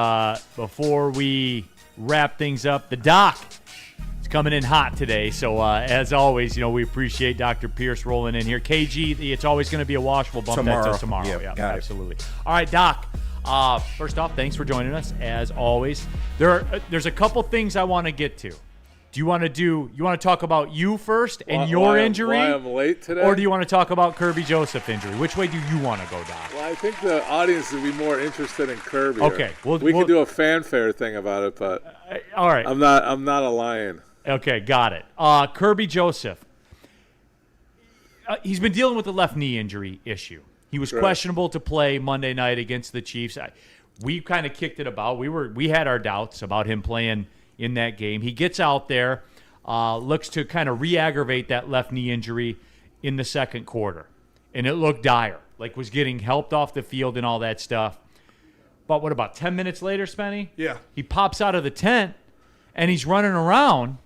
wrap things up, the doc is coming in hot today. So as always, we appreciate Dr. Pierce rolling in here. KG, it's always going to be a wash. We'll bump that to tomorrow. Yep, yeah, absolutely. All right, Doc. First off, thanks for joining us as always. There's a couple things I want to get to. Do you want to talk about you first and your injury? Why I'm late today? Or do you want to talk about Kirby Joseph injury? Which way do you want to go, Doc? Well, I think the audience would be more interested in Kirby. Okay. We could do a fanfare thing about it, but all right. I'm not a lion. Okay, got it. Kirby Joseph. He's been dealing with the left knee injury issue. He was questionable to play Monday night against the Chiefs. We kind of kicked it about. We had our doubts about him playing in that game. He gets out there, looks to kind of re-aggravate that left knee injury in the second quarter. And it looked dire, like was getting helped off the field and all that stuff. But what, about 10 minutes later, Spenny? Yeah. He pops out of the tent, and he's running around,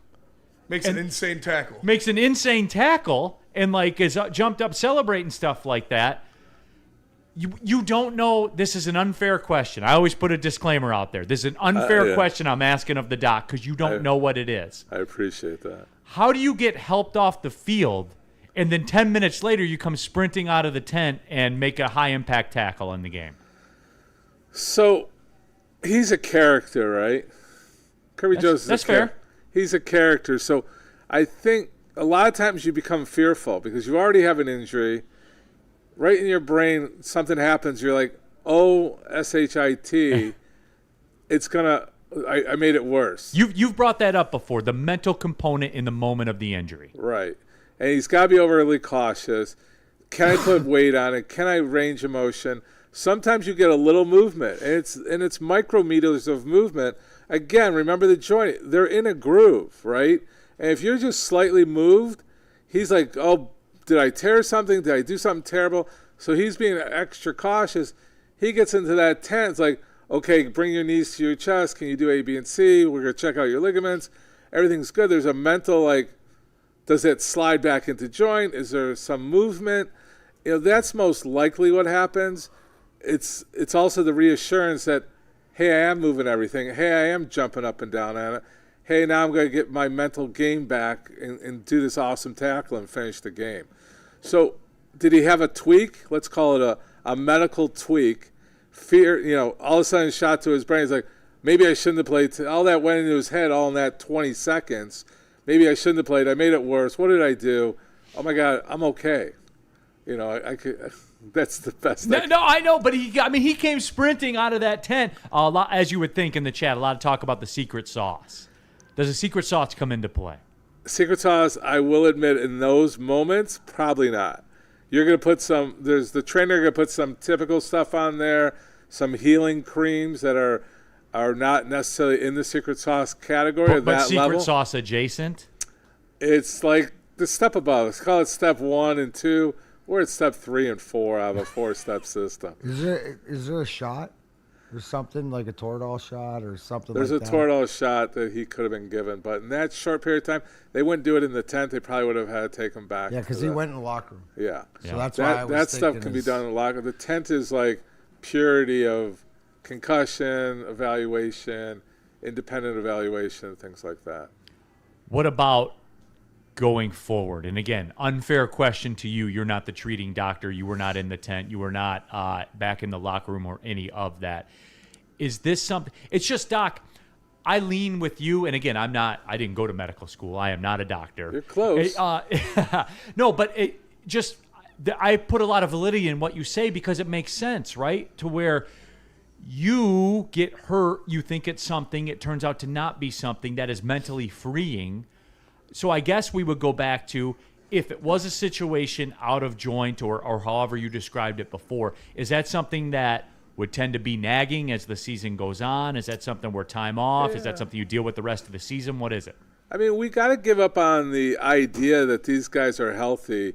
Makes an insane tackle. Makes an insane tackle and like is jumped up celebrating stuff like that. You don't know. This is an unfair question. I always put a disclaimer out there. This is an unfair question I'm asking of the doc because you don't know what it is. I appreciate that. How do you get helped off the field and then 10 minutes later you come sprinting out of the tent and make a high-impact tackle in the game? So he's a character, right? Kirby Jones is that's fair. He's a character. So I think a lot of times you become fearful because you already have an injury. Right in your brain, something happens. You're like, oh, S-H-I-T. It's going to – I made it worse. You've brought that up before, the mental component in the moment of the injury. Right. And he's got to be overly cautious. Can I put weight on it? Can I range of motion? Sometimes you get a little movement, and it's micrometers of movement. Again, remember the joint. They're in a groove, right? And if you're just slightly moved, he's like, oh, did I tear something? Did I do something terrible? So he's being extra cautious. He gets into that tent. It's like, okay, bring your knees to your chest. Can you do A, B, and C? We're going to check out your ligaments. Everything's good. There's a mental, like, does it slide back into joint? Is there some movement? You know, that's most likely what happens. It's also the reassurance that, hey, I am moving everything. Hey, I am jumping up and down on it. Hey, now I'm going to get my mental game back and do this awesome tackle and finish the game. So did he have a tweak? Let's call it a medical tweak. Fear, you know, all of a sudden shot to his brain. He's like, maybe I shouldn't have played. All that went into his head all in that 20 seconds. Maybe I shouldn't have played. I made it worse. What did I do? Oh, my God, I'm okay. You know, I could. That's the best. No, I know, but he came sprinting out of that tent. A lot, as you would think in the chat, a lot of talk about the secret sauce. Does the secret sauce come into play? Secret sauce, I will admit, in those moments, probably not. You're going to put the trainer going to put some typical stuff on there, some healing creams that are not necessarily in the secret sauce category at that secret level. Sauce adjacent? It's like the step above. Let's call it step 1 and 2. We're at step 3 and 4 out of a 4-step system. Is there a shot? There's something like a Toradol shot or something There's like that? There's a Toradol shot that he could have been given. But in that short period of time, they wouldn't do it in the tent. They probably would have had to take him back. Yeah, because he went in the locker room. Yeah. So that's why I was that stuff can be done in the locker room. The tent is like purity of concussion, evaluation, independent evaluation, things like that. What about going forward? And again, unfair question to you. You're not the treating doctor. You were not in the tent. You were not back in the locker room or any of that. Is this something? It's just, Doc, I lean with you. And again, I didn't go to medical school. I am not a doctor. You're close. No, but I put a lot of validity in what you say because it makes sense, right? To where you get hurt, you think it's something, it turns out to not be something that is mentally freeing. So I guess we would go back to if it was a situation out of joint or however you described it before, is that something that would tend to be nagging as the season goes on? Is that something where time off? Yeah. Is that something you deal with the rest of the season? What is it? I mean, we got to give up on the idea that these guys are healthy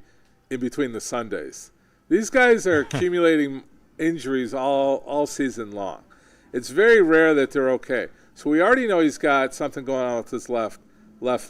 in between the Sundays. These guys are accumulating injuries all season long. It's very rare that they're okay. So we already know he's got something going on with his left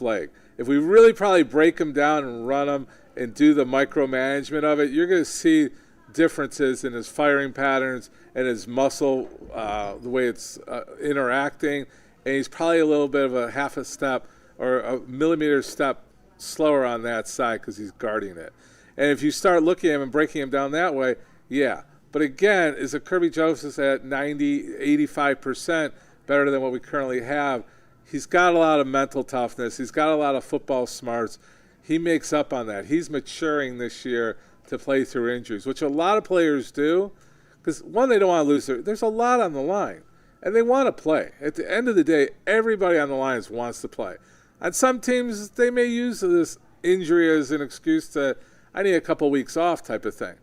leg. If we really probably break him down and run him and do the micromanagement of it, you're going to see differences in his firing patterns and his muscle, the way it's interacting. And he's probably a little bit of a half a step or a millimeter step slower on that side because he's guarding it. And if you start looking at him and breaking him down that way, yeah. But again, is a Kirby Joseph at 90, 85% better than what we currently have? He's got a lot of mental toughness. He's got a lot of football smarts. He makes up on that. He's maturing this year to play through injuries, which a lot of players do. Because, one, they don't want to lose. There's a lot on the line, and they want to play. At the end of the day, everybody on the Lions wants to play. On some teams, they may use this injury as an excuse to, I need a couple weeks off type of thing.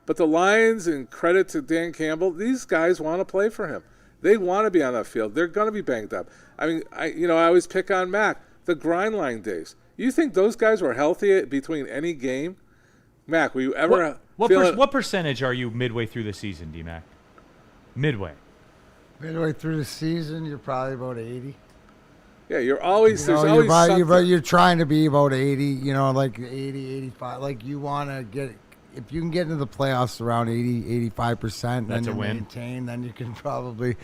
But the Lions, and credit to Dan Campbell, these guys want to play for him. They want to be on that field. They're going to be banged up. I mean, I always pick on Mac, the grind line days. You think those guys were healthy between any game? Mac, were you ever What percentage are you midway through the season, D-Mac? Midway through the season, you're probably about 80. Yeah, you're always there's always something. You're trying to be about 80, like 80, 85. Like you want to get, if you can get into the playoffs around 80, 85%, that's then a win. Maintain, then you can probably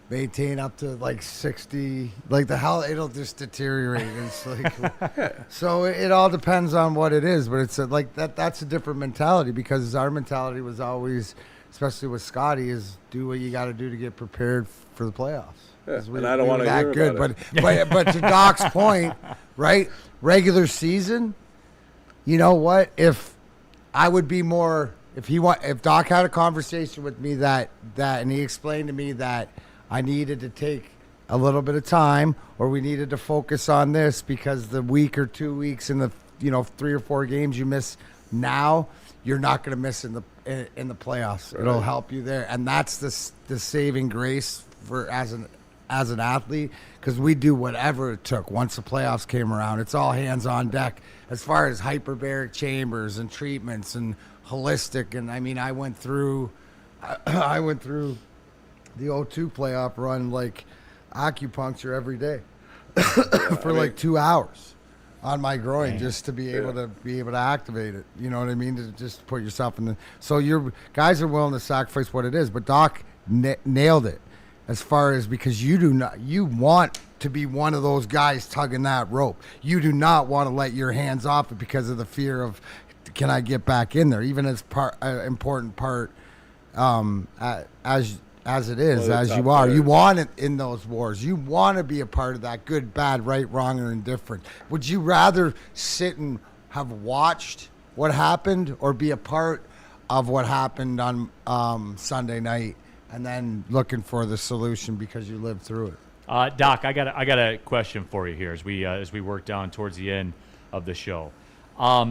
maintain up to like 60. Like the hell, it'll just deteriorate. It's like, so it all depends on what it is, but it's like that's a different mentality, because our mentality was always, especially with Scotty, is do what you got to do to get prepared for the playoffs. Yeah, and I don't want to hear good, about it. But to Doc's point, right? Regular season, you know what? If I would be more, if Doc had a conversation with me that and he explained to me that I needed to take a little bit of time, or we needed to focus on this because the week or 2 weeks in the 3 or 4 games you miss now, you're not going to miss in the playoffs. Right. It'll help you there, and that's the saving grace for as an athlete, because we do whatever it took. Once the playoffs came around, it's all hands on deck as far as hyperbaric chambers and treatments and holistic. And I mean, I went through the 0-2 playoff run like acupuncture every day for like 2 hours on my groin, just to be able to activate it. You know what I mean? To just put yourself in the. So your guys are willing to sacrifice what it is, but Doc nailed it. As far as, because you want to be one of those guys tugging that rope. You do not want to let your hands off it because of the fear of, can I get back in there? Even as important part, as it is, as you are. You want it in those wars. You want to be a part of that, good, bad, right, wrong, or indifferent. Would you rather sit and have watched what happened, or be a part of what happened on Sunday night, and then looking for the solution because you lived through it? Doc, I got a question for you here as we work down towards the end of the show.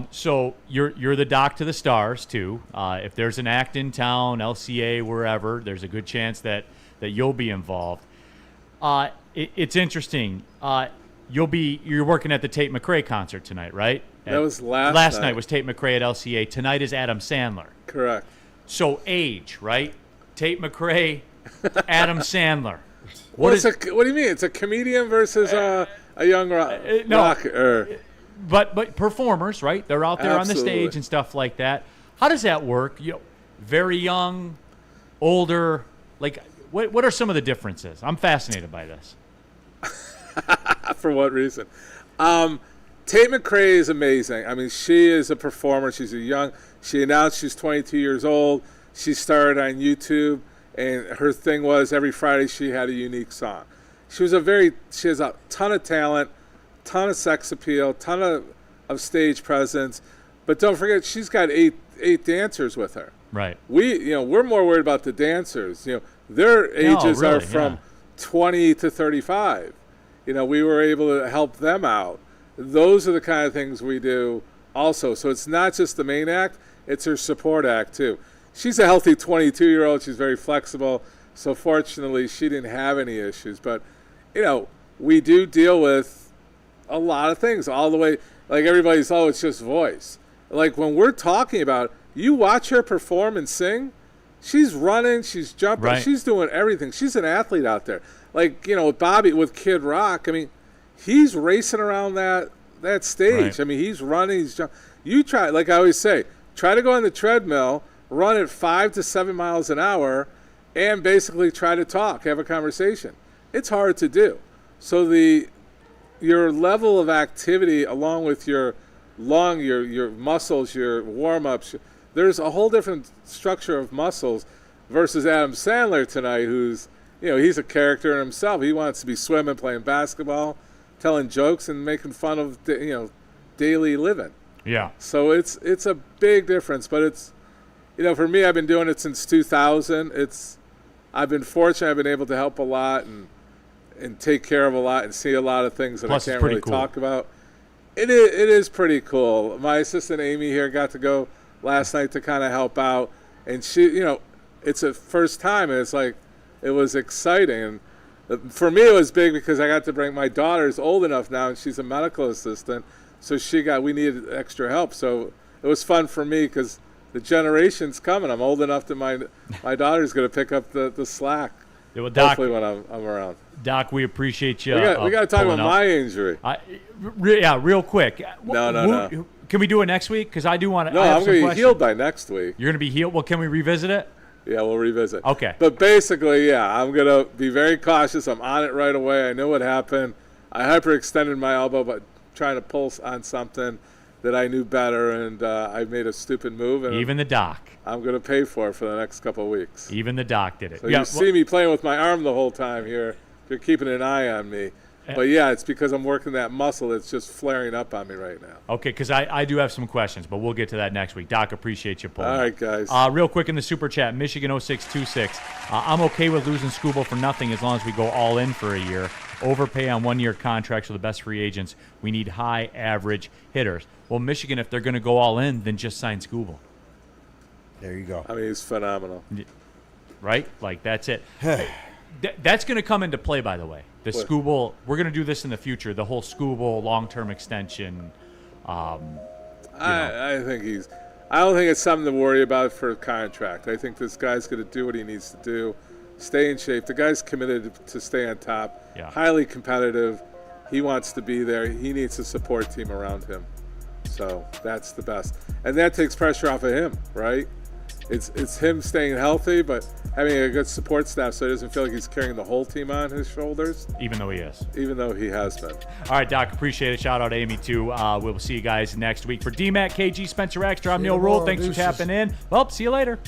So you're the doc to the stars too. If there's an act in town, LCA, wherever, there's a good chance that you'll be involved. It's interesting. You're working at the Tate McRae concert tonight, right? That was last night was Tate McRae at LCA. Tonight is Adam Sandler. Correct. So age, right? Tate McRae, Adam Sandler. What do you mean? It's a comedian versus a young rocker. But performers, right? They're out there on the stage and stuff like that. How does that work? Very young, older. Like, what are some of the differences? I'm fascinated by this. For what reason? Tate McRae is amazing. I mean, she is a performer. She announced she's 22 years old. She started on YouTube, and her thing was every Friday she had a unique song. She has a ton of talent, ton of sex appeal, ton of stage presence, but don't forget she's got eight dancers with her. Right. We're more worried about the dancers. Their ages are from 20 to 35. We were able to help them out. Those are the kind of things we do also. So it's not just the main act, it's her support act too. She's a healthy 22-year-old. She's very flexible. So fortunately, she didn't have any issues. But, we do deal with a lot of things all the way. Like everybody's, it's just voice. Like when we're talking about, you watch her perform and sing, she's running, she's jumping, right. She's doing everything. She's an athlete out there. Like, with Bobby, with Kid Rock, I mean, he's racing around that stage. Right. I mean, he's running, he's jumping. You try, like I always say, try to go on the treadmill, run at 5 to 7 miles an hour, and basically try to talk, have a conversation. It's hard to do. So your level of activity, along with your muscles, your warm-ups, there's a whole different structure of muscles versus Adam Sandler tonight, who's, he's a character in himself. He wants to be swimming, playing basketball, telling jokes, and making fun of, daily living. Yeah. So it's a big difference, but it's, for me, I've been doing it since 2000. I've been fortunate. I've been able to help a lot and take care of a lot and see a lot of things that Plus, I can't really talk about. It is pretty cool. My assistant Amy here got to go last night to kind of help out, and she, it's a first time, and it's like it was exciting. And for me, it was big because I got to bring my daughter's old enough now, and she's a medical assistant, so we needed extra help. So it was fun for me because the generation's coming. I'm old enough that my daughter's going to pick up the slack. Yeah, well, Doc, hopefully when I'm around. Doc, we appreciate you. We got to talk about my injury. Real quick. No. Can we do it next week? Because I do want to. No, I'm going to be healed by next week. You're going to be healed? Well, can we revisit it? Yeah, we'll revisit. Okay. But basically, I'm going to be very cautious. I'm on it right away. I know what happened. I hyperextended my elbow by trying to pull on something that I knew better, and I made a stupid move. And even the doc. I'm going to pay for it for the next couple of weeks. Even the doc did it. So you see me playing with my arm the whole time here. You're keeping an eye on me. But, it's because I'm working that muscle that's just flaring up on me right now. Okay, because I do have some questions, but we'll get to that next week. Doc, appreciate you pulling. All right, guys. Real quick in the Super Chat, Michigan0626. I'm okay with losing Skubal for nothing as long as we go all in for a year. Overpay on one-year contracts for the best free agents. We need high average hitters. Well, Michigan, if they're going to go all in, then just sign Skubal. There you go. I mean, he's phenomenal. Right? Like, that's it. That's going to come into play, by the way. The Skubal, we're going to do this in the future, the whole Skubal long-term extension. I think I don't think it's something to worry about for a contract. I think this guy's going to do what he needs to do, stay in shape. The guy's committed to stay on top, highly competitive. He wants to be there. He needs a support team around him. So that's the best. And that takes pressure off of him, right? It's him staying healthy, but having a good support staff so he doesn't feel like he's carrying the whole team on his shoulders. Even though he is. Even though he has been. All right, Doc, appreciate it. Shout out to Amy, too. We'll see you guys next week. For DMAC, KG, Spencer Extra, I'm Neal Ruhl. Thanks for tapping in. Well, see you later.